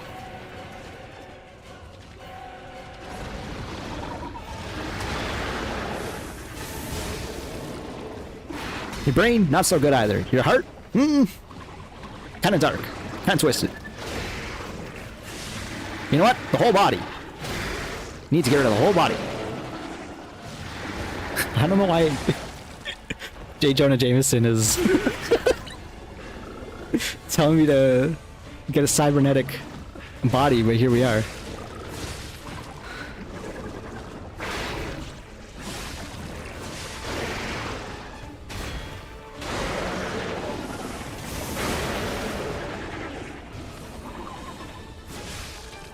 Your brain, not so good either. Your heart, kind of dark. Kind of twisted. You know what? The whole body. You need to get rid of the whole body. I don't know why J. Jonah Jameson is telling me to get a cybernetic body, but here we are.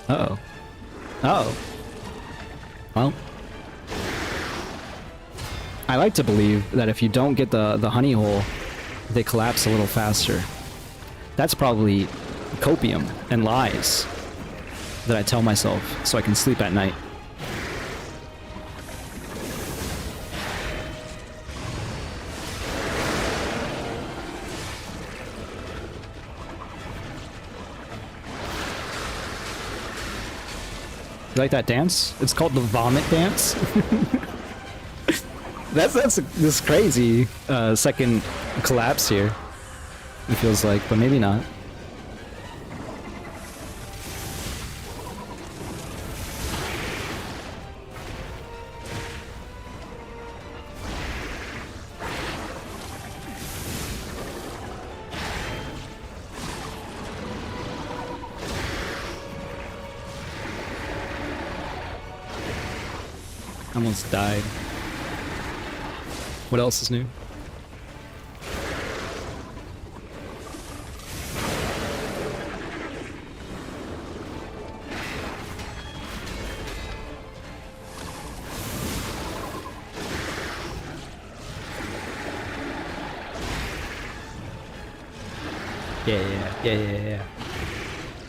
Uh-oh. Uh-oh. Well, I like to believe that if you don't get the honey hole, they collapse a little faster. That's probably copium and lies that I tell myself so I can sleep at night. You like that dance? It's called the vomit dance. that's this crazy second collapse here. It feels like, but maybe not. Almost died. What else is new?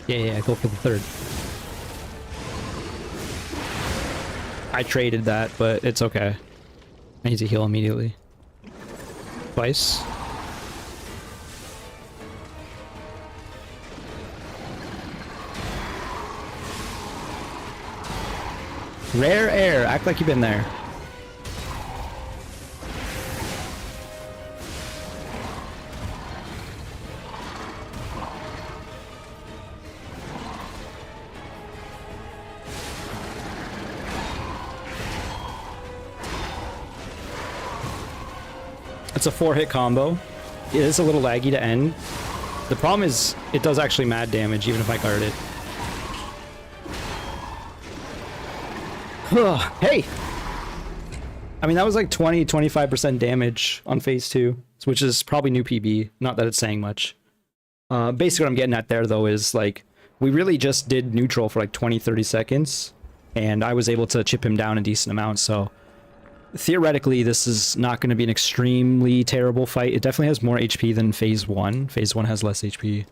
Yeah, go for the third. I traded that, but it's okay. I need to heal immediately. Twice. Rare air, act like you've been there. It's a 4-hit combo. It is a little laggy to end. The problem is, it does actually mad damage, even if I guard it. Hey! I mean, that was like 20-25% damage on phase 2, which is probably new PB. Not that it's saying much. Basically what I'm getting at there, though, is like, we really just did neutral for like 20-30 seconds, and I was able to chip him down a decent amount, so theoretically, this is not going to be an extremely terrible fight. It definitely has more HP than phase 1. Phase 1 has less HP.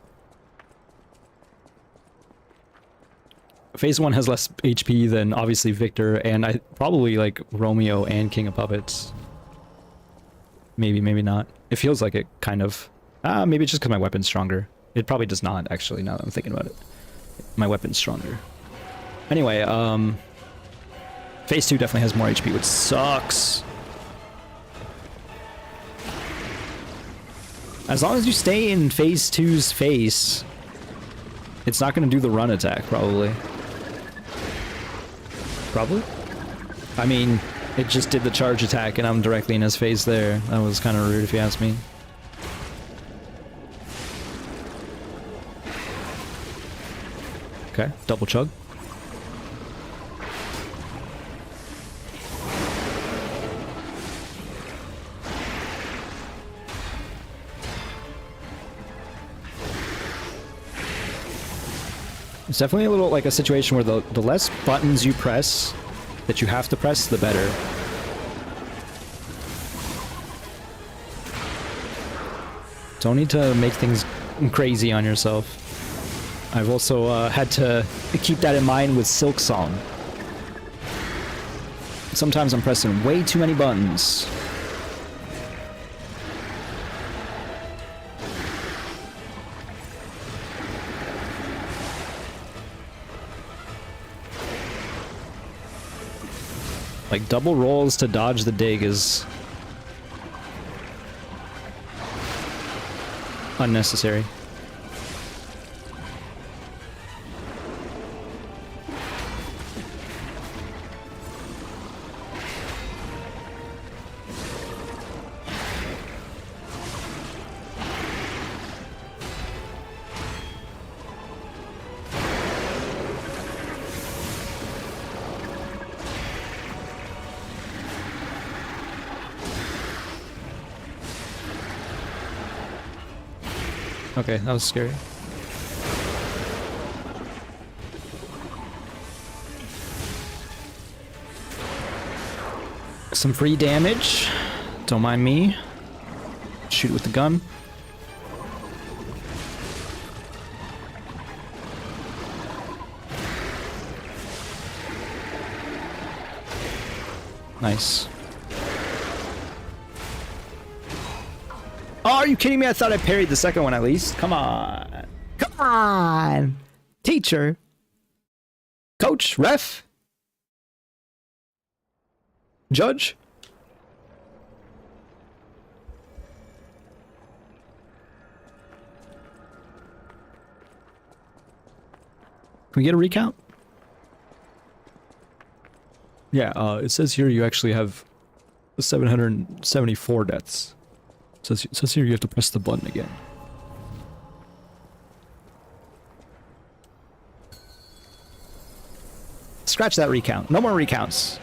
Phase 1 has less HP than, obviously, Victor, and I probably, like, Romeo and King of Puppets. Maybe, maybe not. It feels like it, kind of. Maybe it's just because my weapon's stronger. It probably does not, actually, now that I'm thinking about it. my weapon's stronger. Anyway, phase 2 definitely has more HP, which sucks. As long as you stay in phase 2's face, it's not going to do the run attack, probably. Probably? I mean, it just did the charge attack and I'm directly in his face there. That was kind of rude if you ask me. Okay, double chug. It's definitely a little like a situation where the less buttons you press, that you have to press, the better. Don't need to make things crazy on yourself. I've also had to keep that in mind with Silk Song. Sometimes I'm pressing way too many buttons. Like, double rolls to dodge the dig is unnecessary. Okay, that was scary. Some free damage. Don't mind me. Shoot with the gun. Nice. Oh, are you kidding me? I thought I parried the second one at least. Come on. Come on. Teacher. Coach. Ref. Judge. Can we get a recount? Yeah, it says here you actually have 774 deaths. It says here you have to press the button again. Scratch that recount. No more recounts.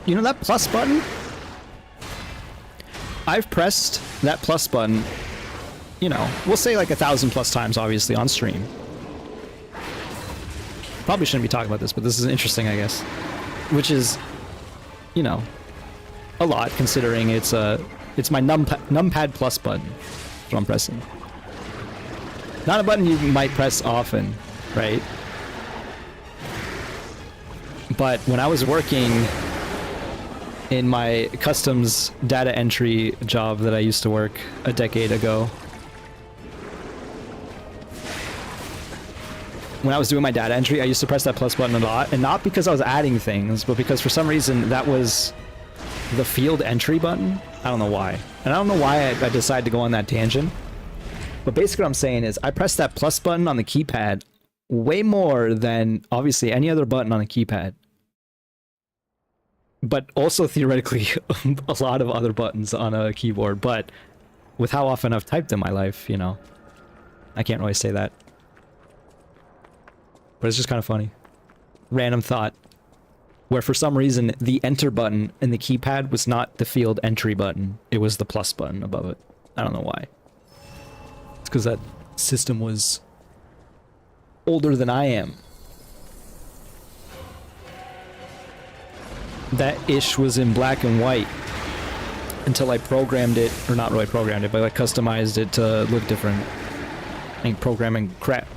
You know that plus button? I've pressed that plus button, you know, we'll say like 1,000+ times, obviously, on stream. Probably shouldn't be talking about this, but this is interesting, I guess. Which is, you know, a lot, considering it's my numpad plus button. That's what I'm pressing. Not a button you might press often, right? But when I was working in my customs data entry job that I used to work a decade ago, when I was doing my data entry, I used to press that plus button a lot, and not because I was adding things, but because for some reason that was the field entry button. I don't know why. And I don't know why I decided to go on that tangent. But basically what I'm saying is I press that plus button on the keypad way more than, obviously, any other button on the keypad. But also theoretically a lot of other buttons on a keyboard, but with how often I've typed in my life, you know, I can't really say that. But it's just kind of funny. Random thought. Where for some reason the enter button in the keypad was not the field entry button, it was the plus button above it. I don't know why. It's because that system was older than I am. That ish was in black and white. until I programmed it, or not really programmed it, but I customized it to look different. I think programming crap.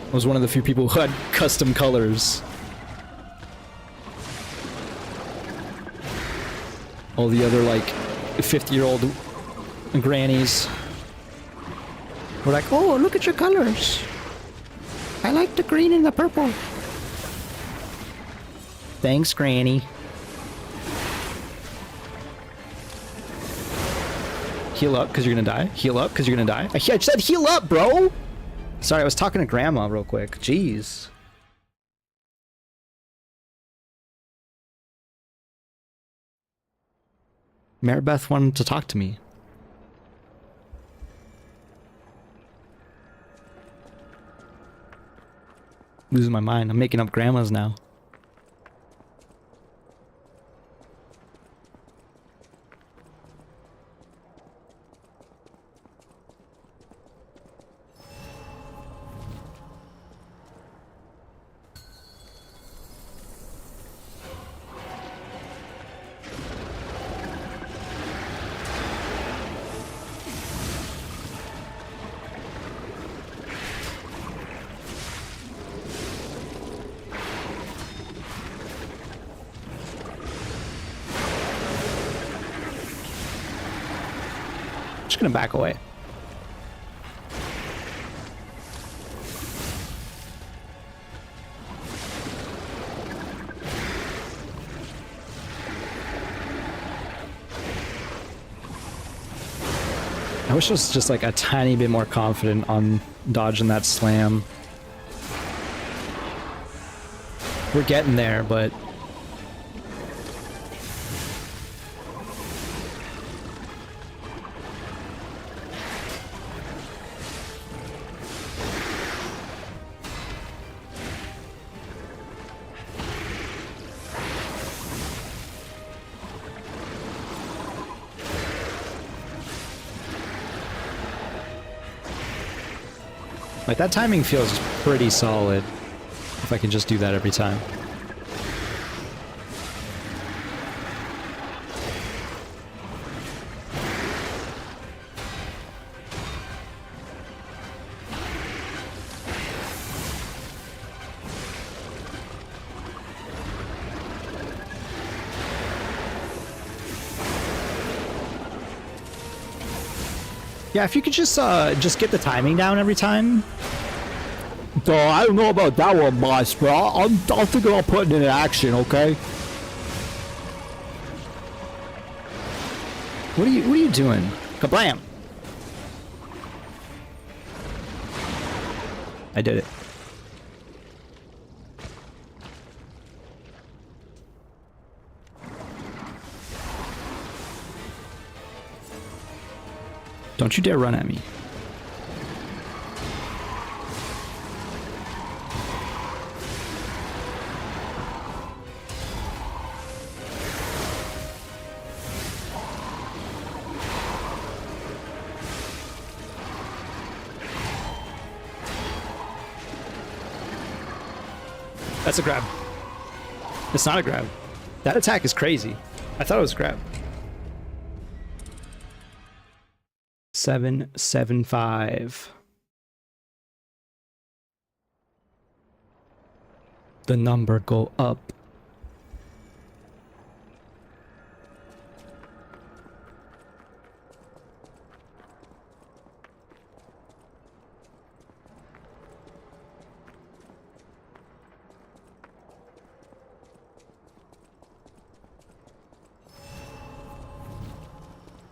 I was one of the few people who had custom colors. All the other, like, 50-year-old grannies were like, oh, look at your colors. I like the green and the purple. Thanks, Granny. Heal up, because you're gonna die. Heal up, because you're gonna die. I said heal up, bro! Sorry, I was talking to Grandma real quick. Jeez. Maribeth wanted to talk to me. Losing my mind. I'm making up grandmas now. Just gonna back away. I wish I was just like a tiny bit more confident on dodging that slam. We're getting there, but like, that timing feels pretty solid if I can just do that every time. Yeah, if you could just get the timing down every time. So I don't know about that one, boss, but I'll think about putting it in action, okay? What are you doing? Kablam! I did it. Don't you dare run at me. That's a grab. It's not a grab. That attack is crazy. I thought it was a grab. 775. The number go up.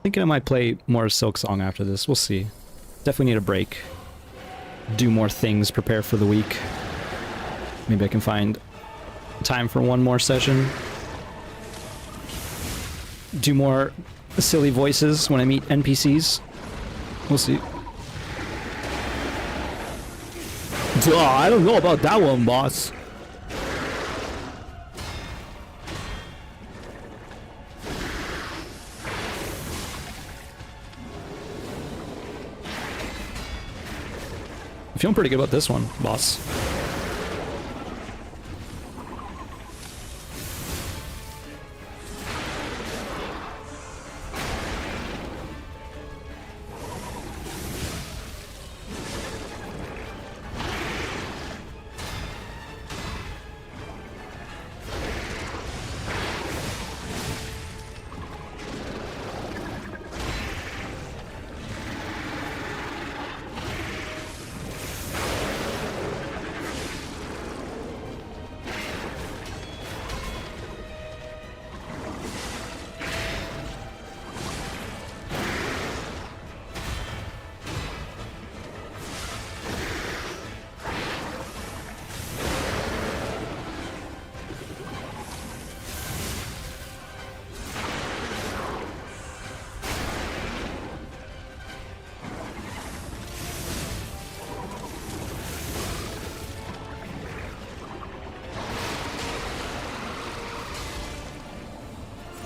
Thinking I might play more Silk Song after this. We'll see. Definitely need a break. Do more things, prepare for the week. Maybe I can find time for one more session. Do more silly voices when I meet NPCs. We'll see. I don't know about that one, boss. Feeling pretty good about this one, boss.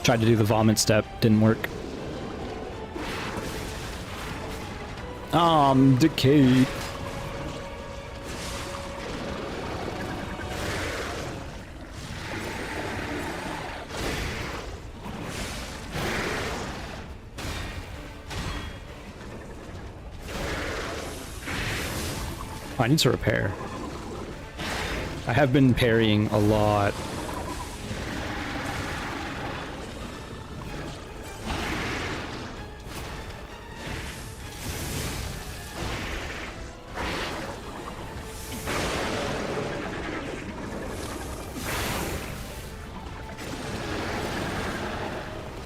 Tried to do the vomit step, didn't work. I'm decayed. I need to repair. I have been parrying a lot.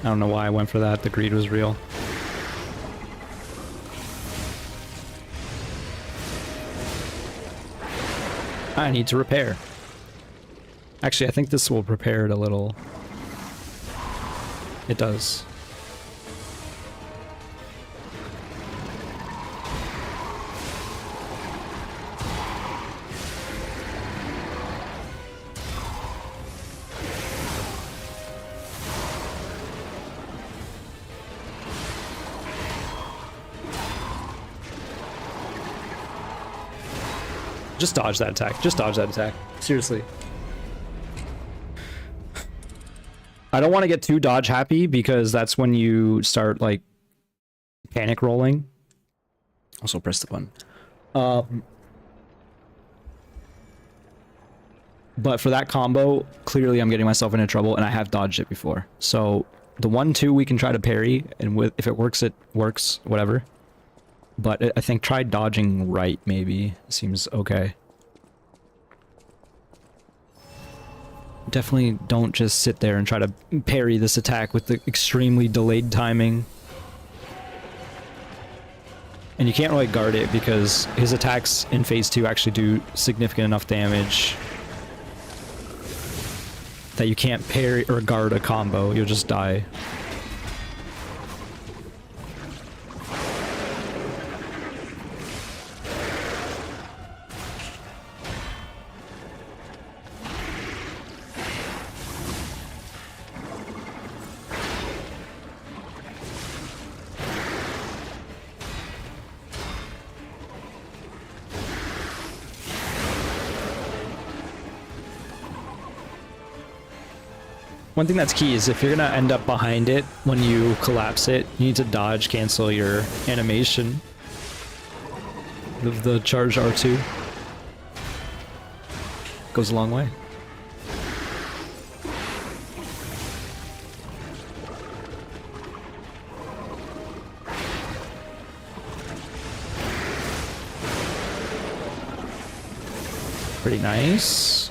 I don't know why I went for that. The greed was real. I need to repair. Actually, I think this will repair it a little. It does. Just dodge that attack. Just dodge that attack. Seriously. I don't want to get too dodge happy because that's when you start like panic rolling. Also press the button. But for that combo, clearly I'm getting myself into trouble and I have dodged it before. So the 1-2 we can try to parry, and with if it works, it works, whatever. But I think try dodging right, maybe. Seems okay. Definitely don't just sit there and try to parry this attack with the extremely delayed timing. And you can't really guard it because his attacks in phase 2 actually do significant enough damage that you can't parry or guard a combo. You'll just die. One thing that's key is if you're gonna end up behind it when you collapse it, you need to dodge cancel your animation of the charge R2. Goes a long way. Pretty nice.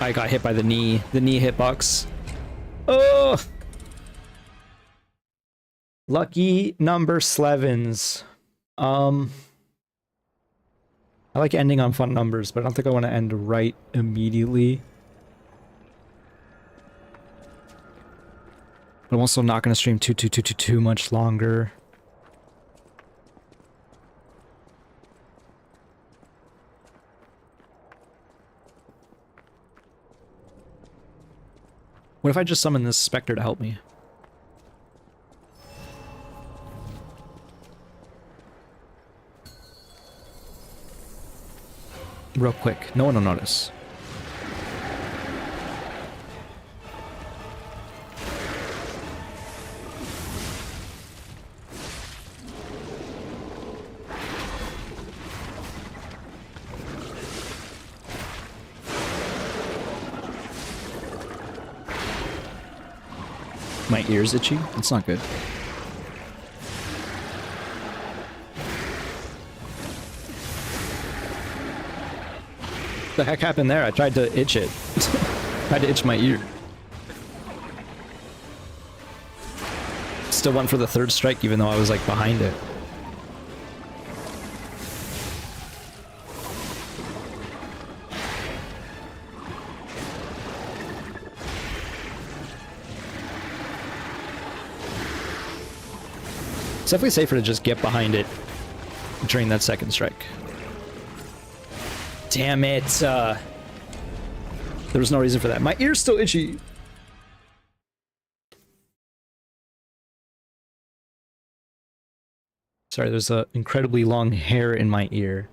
I got hit by the knee hitbox. Oh! Lucky number 11s. I like ending on fun numbers, but I don't think I want to end right immediately. But I'm also not going to stream too much longer. What if I just summon this specter to help me? Real quick, no one will notice. My ear's itchy? That's not good. The heck happened there? I tried to itch it. Tried to itch my ear. Still went for the third strike even though I was like behind it. It's definitely safer to just get behind it during that second strike. Damn it. There was no reason for that. My ear's still itchy. Sorry, there's a incredibly long hair in my ear.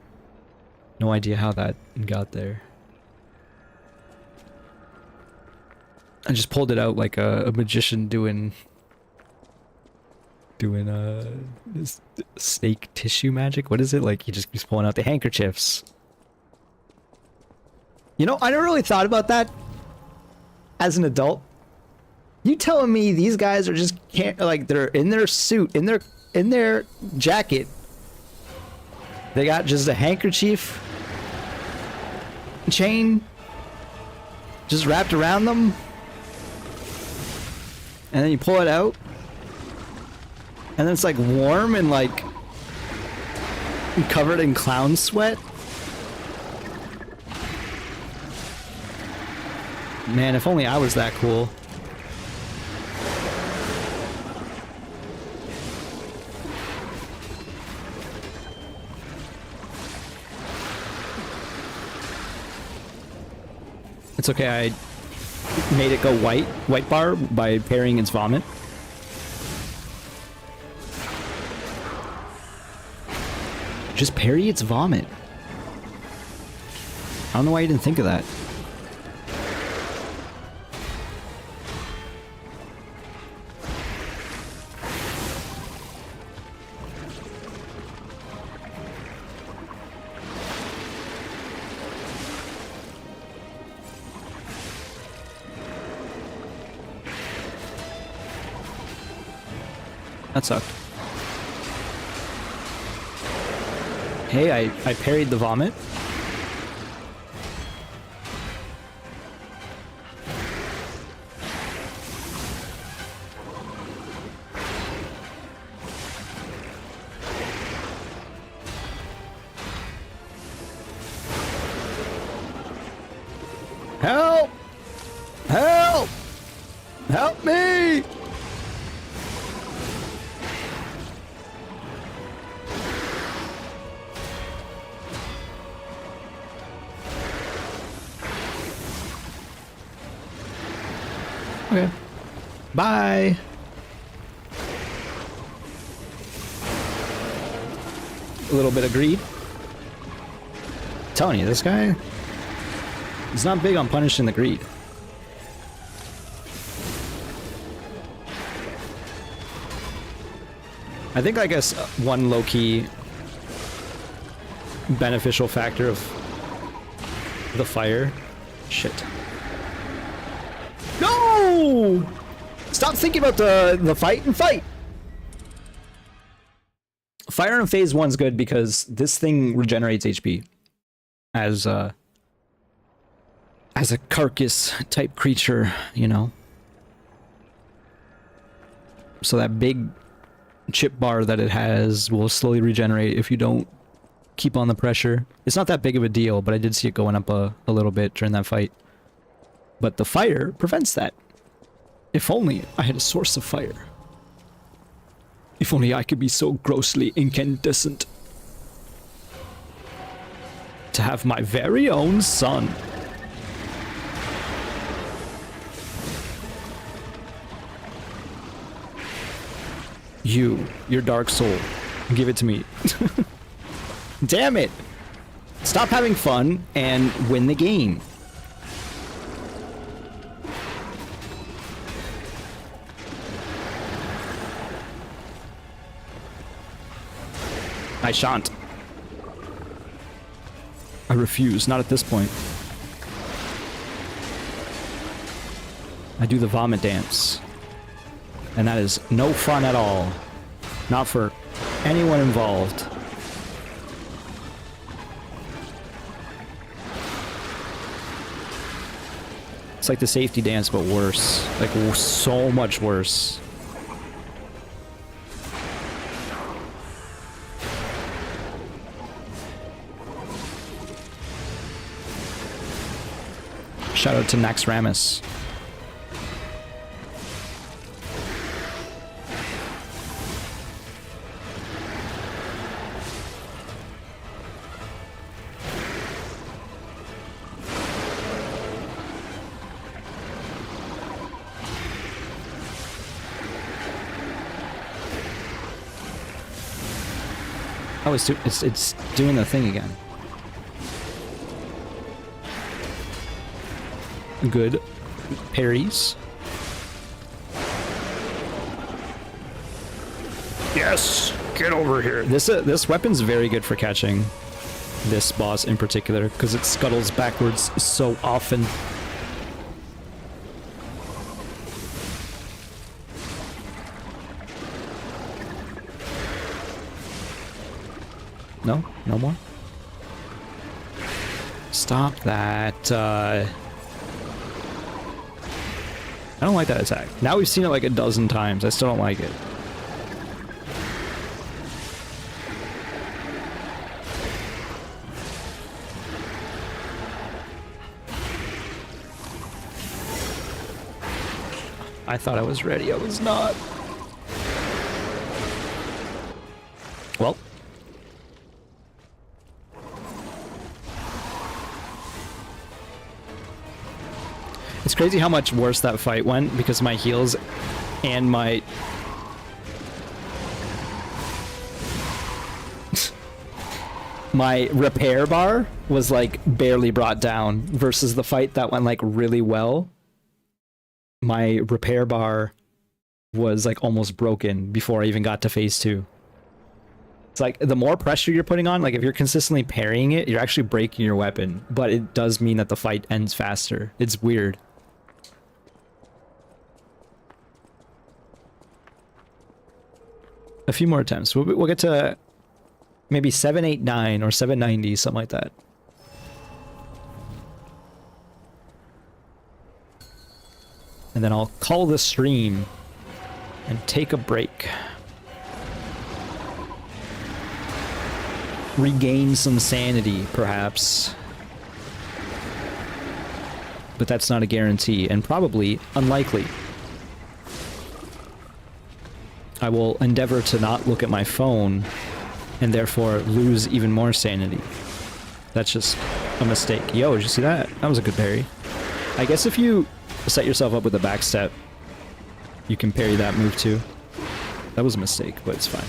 No idea how that got there. I just pulled it out like a magician doing this snake tissue magic. What is it? Like he just keeps pulling out the handkerchiefs. You know, I never really thought about that as an adult. You telling me these guys are just can't like they're in their suit, in their jacket. They got just a handkerchief chain just wrapped around them. And then you pull it out. And then it's like warm and like covered in clown sweat. Man, if only I was that cool. It's okay, I made it go white bar by parrying its vomit. Just parry its vomit. I don't know why you didn't think of that. That sucked. Hey, I parried the vomit. Help! Help! Help me! Okay. Bye. A little bit of greed. I'm telling you, this guy, he's not big on punishing the greed. I think, I guess, one low-key beneficial factor of the fire. Shit. No! Stop thinking about the fight and fight! Fire in phase 1's good because this thing regenerates HP as a carcass type creature, you know. So that big chip bar that it has will slowly regenerate if you don't keep on the pressure. It's not that big of a deal, but I did see it going up a little bit during that fight. But the fire prevents that. If only I had a source of fire. If only I could be so grossly incandescent. To have my very own sun. Your dark soul. Give it to me. Damn it! Stop having fun and win the game. I shan't. I refuse, not at this point. I do the vomit dance. And that is no fun at all. Not for anyone involved. It's like the safety dance, but worse. Like, so much worse. Shout out to Nax Ramus. Oh, it's doing the thing again. Good parries. Yes, get over here. This weapon's very good for catching this boss in particular because it scuttles backwards so often. No? No more? Stop that. I don't like that attack. Now we've seen it like a dozen times. I still don't like it. I thought I was ready. I was not. Well. It's crazy how much worse that fight went because my heals and my... my repair bar was like barely brought down versus the fight that went like really well. My repair bar was like almost broken before I even got to phase 2. It's like the more pressure you're putting on, like if you're consistently parrying it, you're actually breaking your weapon, but it does mean that the fight ends faster. It's weird. A few more attempts. We'll get to maybe 789 or 790, something like that. And then I'll call the stream and take a break. Regain some sanity, perhaps. But that's not a guarantee, and probably unlikely. I will endeavor to not look at my phone and therefore lose even more sanity. That's just a mistake. Yo, did you see that? That was a good parry. I guess if you set yourself up with a backstep, you can parry that move too. That was a mistake, but it's fine.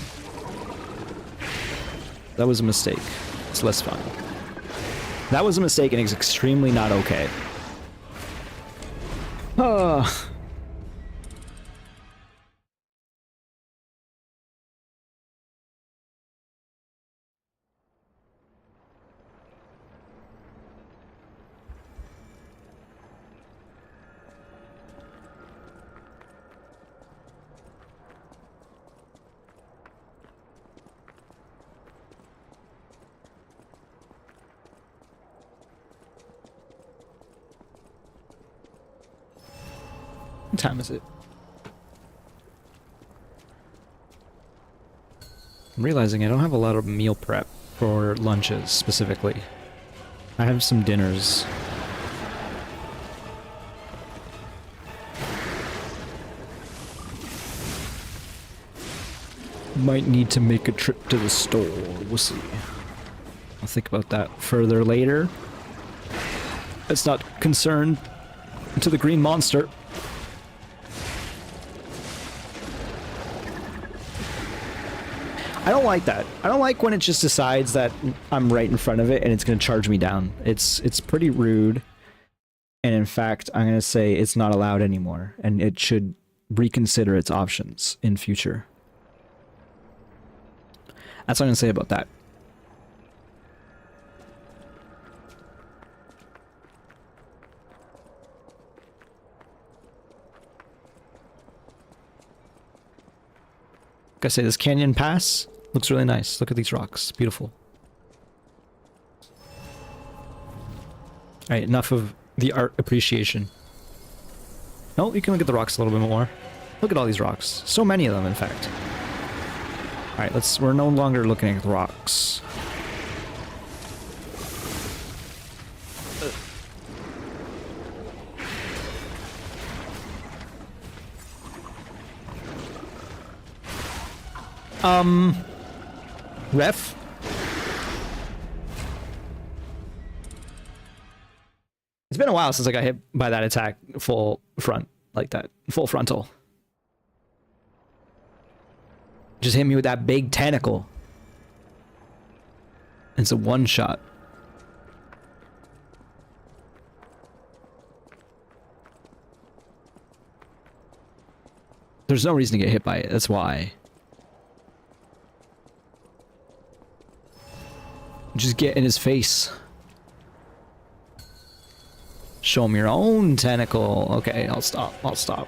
That was a mistake. It's less fun. That was a mistake and it's extremely not okay. Ah. What time is it? I'm realizing I don't have a lot of meal prep for lunches specifically. I have some dinners. Might need to make a trip to the store. We'll see. I'll think about that further later. It's not concerned to the green monster. I don't like that. I don't like when it just decides that I'm right in front of it and it's going to charge me down. It's pretty rude. And in fact, I'm going to say it's not allowed anymore. And it should reconsider its options in future. That's what I'm going to say about that. Like I say, this canyon pass looks really nice. Look at these rocks. Beautiful. Alright, enough of the art appreciation. No, you can look at the rocks a little bit more. Look at all these rocks. So many of them, in fact. Alright, we're no longer looking at the rocks. Ref? It's been a while since I got hit by that attack full front, like that. Full frontal. Just hit me with that big tentacle. It's a one shot. There's no reason to get hit by it, that's why. Just get in his face. Show him your own tentacle. Okay, I'll stop. I'll stop.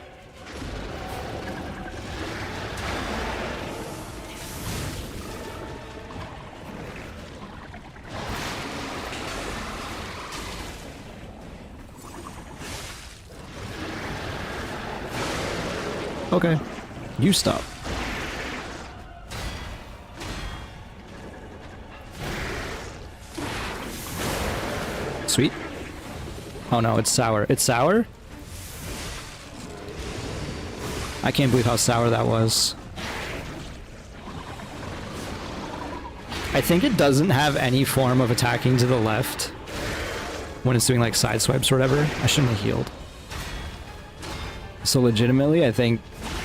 Okay, you stop. Sweet. Oh no, it's sour. It's sour? I can't believe how sour that was. I think it doesn't have any form of attacking to the left when it's doing like side swipes or whatever. I shouldn't have healed. So legitimately, I think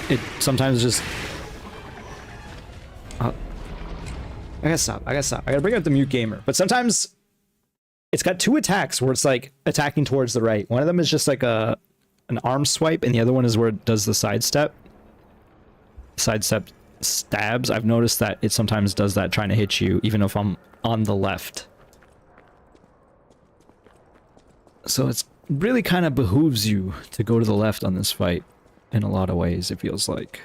it sometimes just... I gotta stop. I gotta bring up the mute gamer. But sometimes it's got two attacks where it's like attacking towards the right. One of them is just like an arm swipe, and the other one is where it does the sidestep. Sidestep stabs. I've noticed that it sometimes does that trying to hit you, even if I'm on the left. So it's really kind of behooves you to go to the left on this fight in a lot of ways, it feels like.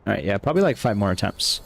Alright, yeah, probably like 5 more attempts.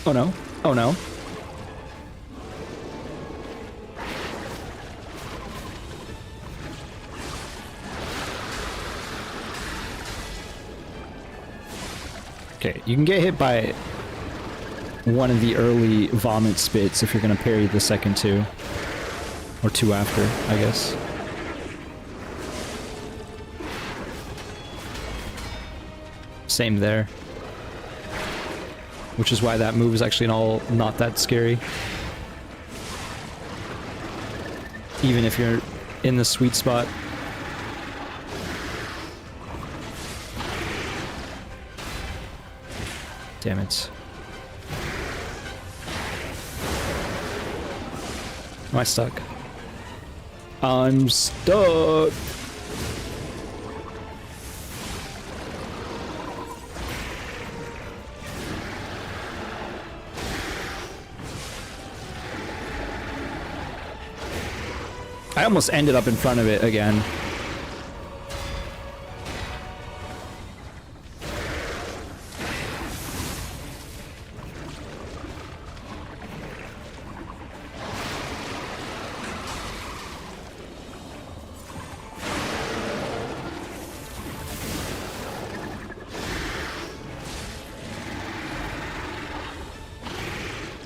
Oh no. Oh no. Okay, you can get hit by one of the early vomit spits if you're gonna parry the second two. Or two after, I guess. Same there. Which is why that move is actually not that scary. Even if you're in the sweet spot. Damn it. Am I stuck? I'm stuck! I almost ended up in front of it again.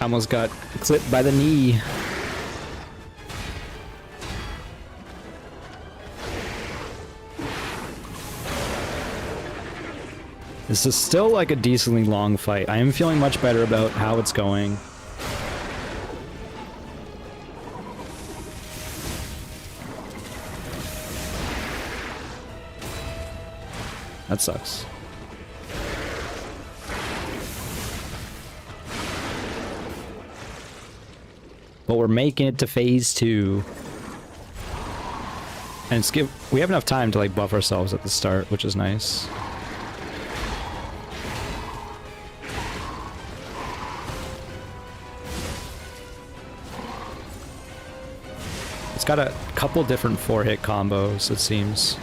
I almost got clipped by the knee. This is still like a decently long fight. I am feeling much better about how it's going. That sucks. But we're making it to phase 2. And we have enough time to like buff ourselves at the start, which is nice. It's got a couple different 4-hit combos, it seems.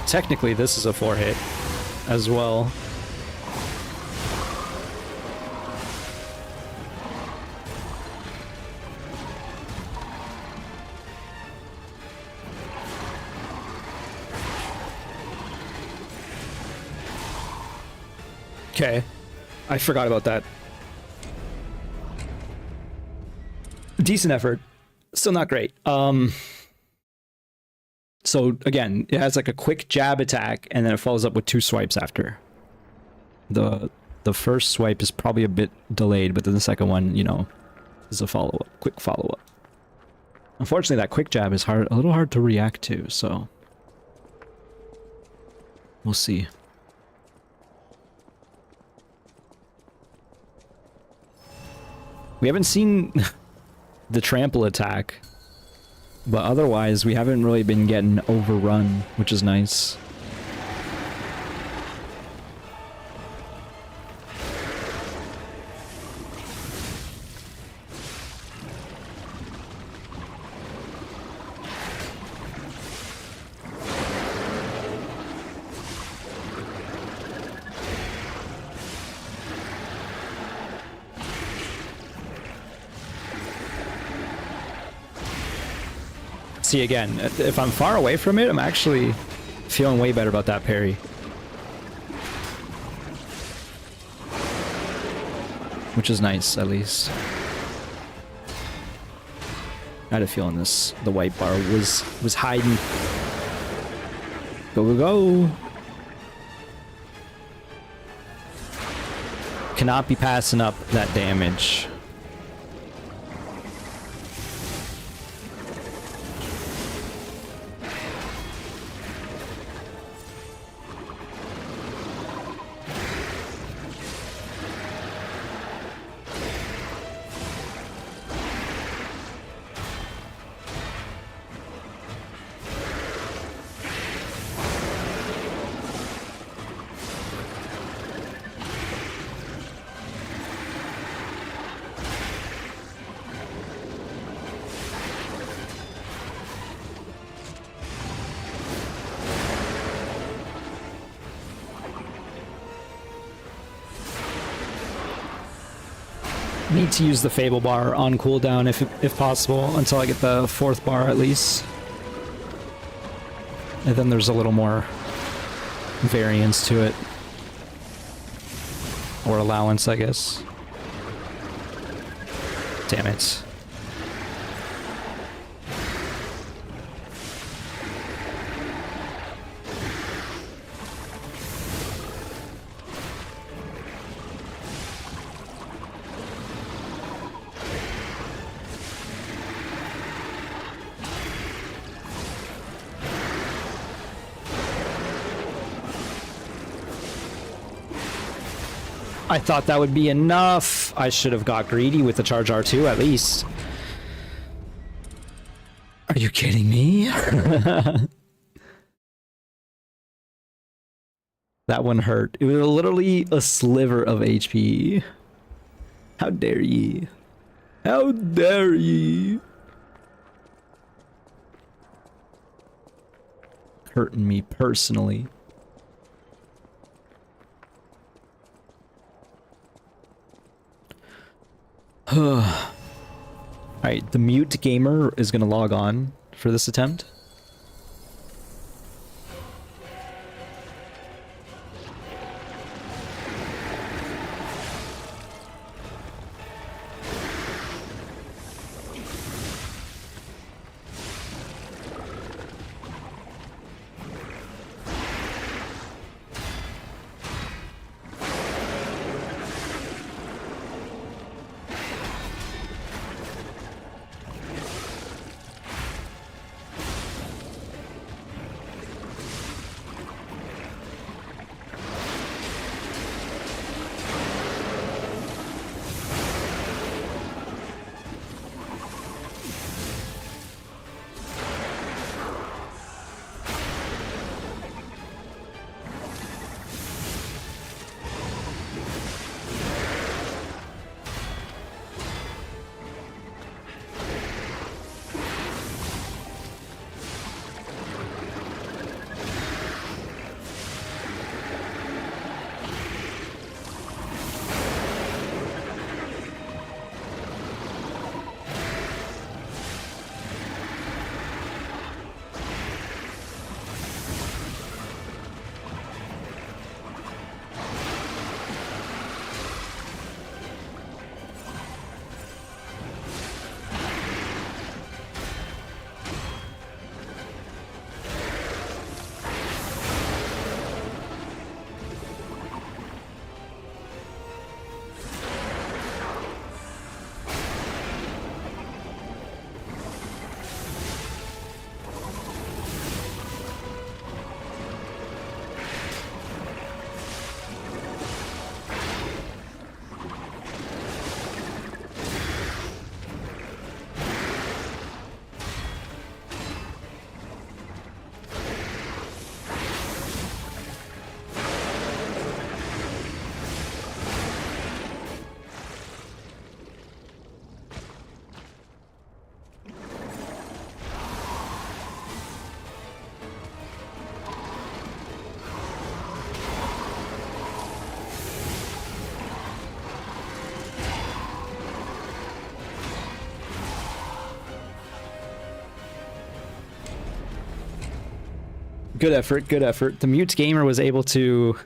Technically, this is a 4-hit. as well. Okay, I forgot about that. Decent effort, still not great. So again, it has like a quick jab attack, and then it follows up with 2 swipes after. The first swipe is probably a bit delayed, but then the second one, you know, is a follow-up, quick follow-up. Unfortunately, that quick jab is a little hard to react to, so we'll see. We haven't seen the trample attack, but otherwise we haven't really been getting overrun, which is nice. See, again, if I'm far away from it, I'm actually feeling way better about that parry. Which is nice, at least. I had a feeling the white bar was hiding. Go, go, go! Cannot be passing up that damage. Need to use the Fable bar on cooldown if possible until I get the 4th bar at least. And then there's a little more variance to it. Or allowance, I guess. Damn it. I thought that would be enough. I should have got greedy with the charge R2 at least. Are you kidding me? That one hurt. It was literally a sliver of HP. How dare ye? How dare ye? Hurting me personally. Alright, the mute gamer is gonna log on for this attempt. Good effort, good effort. The mute gamer was able to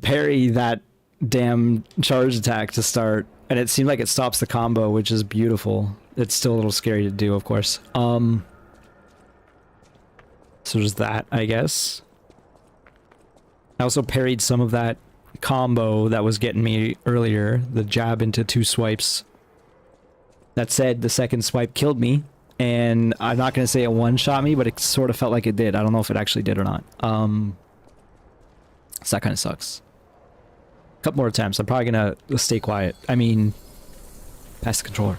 parry that damn charge attack to start, and it seemed like it stops the combo, which is beautiful. It's still a little scary to do, of course. So there's that, I guess. I also parried some of that combo that was getting me earlier, the jab into 2 swipes. That said, the second swipe killed me, and I'm not going to say it one-shot me, but it sort of felt like it did. I don't know if it actually did or not. So that kind of sucks. A couple more attempts. I'm probably going to stay quiet. I mean, pass the controller.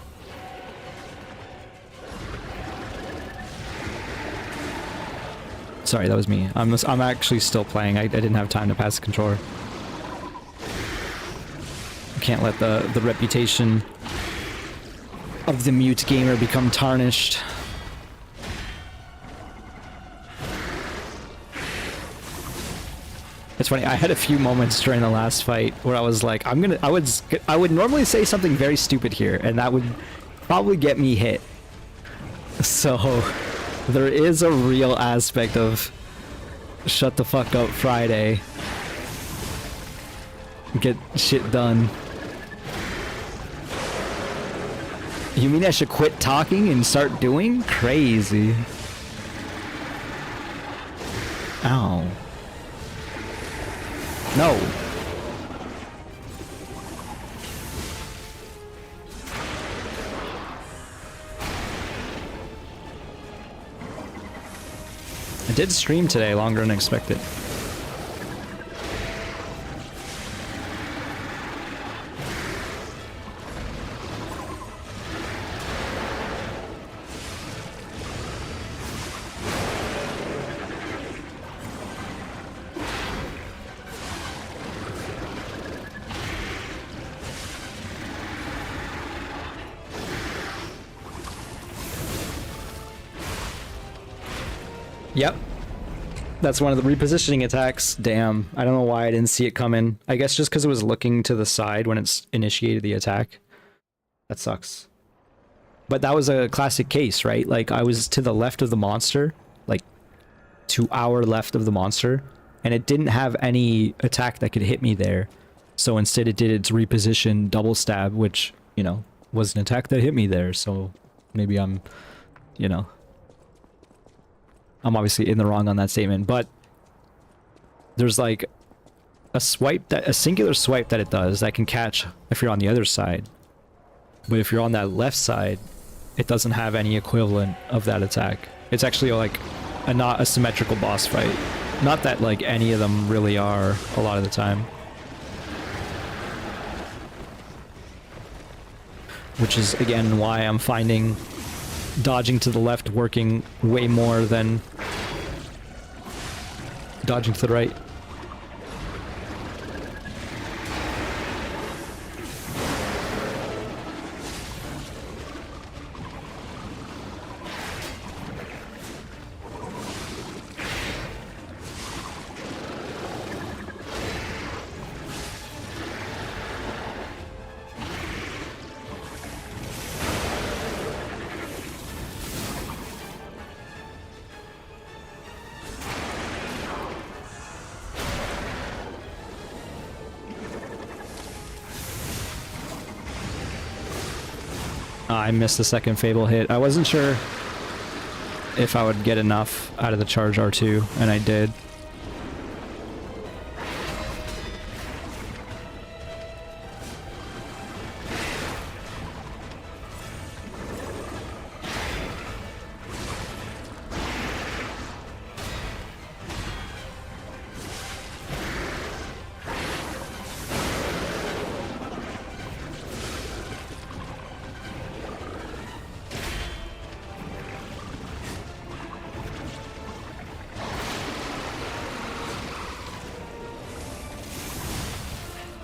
Sorry, that was me. I'm actually still playing. I didn't have time to pass the controller. Can't let the reputation of the mute gamer become tarnished. It's funny, I had a few moments during the last fight where I was like, I would normally say something very stupid here, and that would probably get me hit. So there is a real aspect of shut the fuck up Friday. Get shit done. You mean I should quit talking and start doing? Crazy. Ow. No. I did stream today longer than expected. Yep. That's one of the repositioning attacks. Damn. I don't know why I didn't see it coming. I guess just because it was looking to the side when it's initiated the attack. That sucks. But that was a classic case, right? Like, I was to the left of the monster. Like, to our left of the monster. And it didn't have any attack that could hit me there. So instead it did its reposition double stab, which, you know, was an attack that hit me there. So maybe I'm, you know... I'm obviously in the wrong on that statement, but there's like a singular swipe that it does that can catch if you're on the other side. But if you're on that left side, it doesn't have any equivalent of that attack. It's actually like not a symmetrical boss fight. Not that like any of them really are a lot of the time. Which is again why I'm finding dodging to the left working way more than dodging to the right. I missed the second Fable hit. I wasn't sure if I would get enough out of the charge R2, and I did.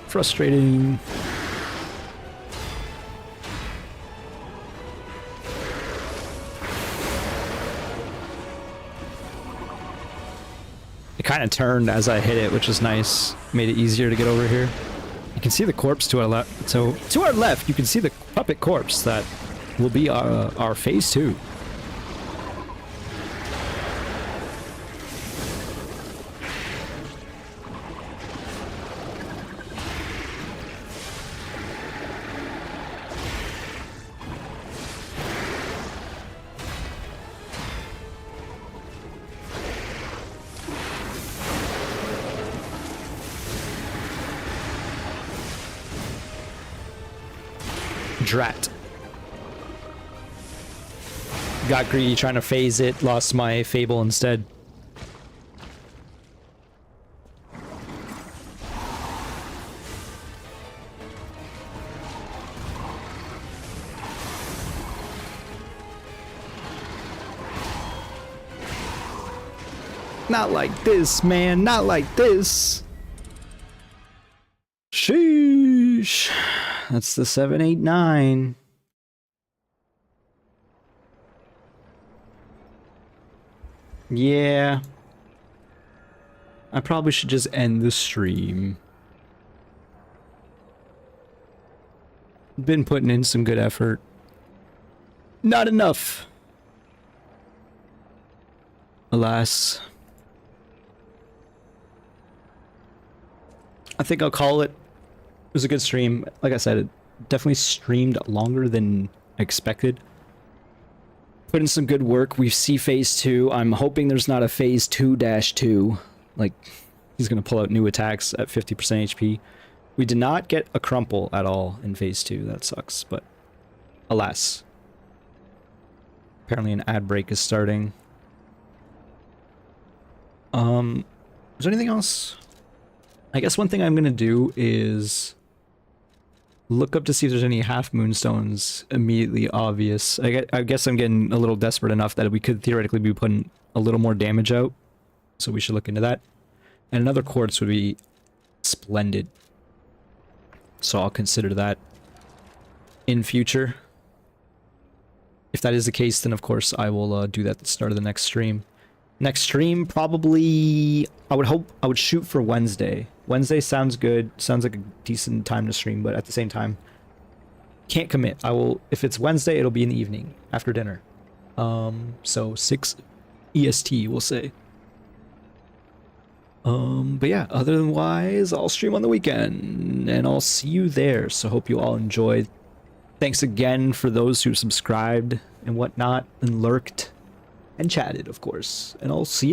Frustrating. It kind of turned as I hit it, which is nice. Made it easier to get over here. You can see the corpse to our left. So to our left, you can see the puppet corpse that will be our phase 2. Drat. Got greedy trying to phase it, lost my Fable instead. Not like this, man. Not like this. Sheesh. That's the 789. Yeah. I probably should just end the stream. Been putting in some good effort. Not enough. Alas. I think I'll call it. It was a good stream. Like I said, it definitely streamed longer than expected. Put in some good work. We see phase 2. I'm hoping there's not a phase 2-2. Like, he's going to pull out new attacks at 50% HP. We did not get a crumple at all in phase 2. That sucks, but alas. Apparently an ad break is starting. Is there anything else? I guess one thing I'm going to do is look up to see if there's any half moonstones immediately obvious. I guess I'm getting a little desperate enough that we could theoretically be putting a little more damage out. So we should look into that. And another quartz would be splendid. So I'll consider that in future. If that is the case, then of course I will do that at the start of the next stream. Next stream, probably, I would shoot for Wednesday. Wednesday sounds good. Sounds like a decent time to stream, but at the same time, can't commit. If it's Wednesday, it'll be in the evening, after dinner. So 6 EST, we'll say. But yeah, otherwise, I'll stream on the weekend, and I'll see you there. So hope you all enjoyed. Thanks again for those who subscribed and whatnot, and lurked. And chatted, of course. And I'll see you.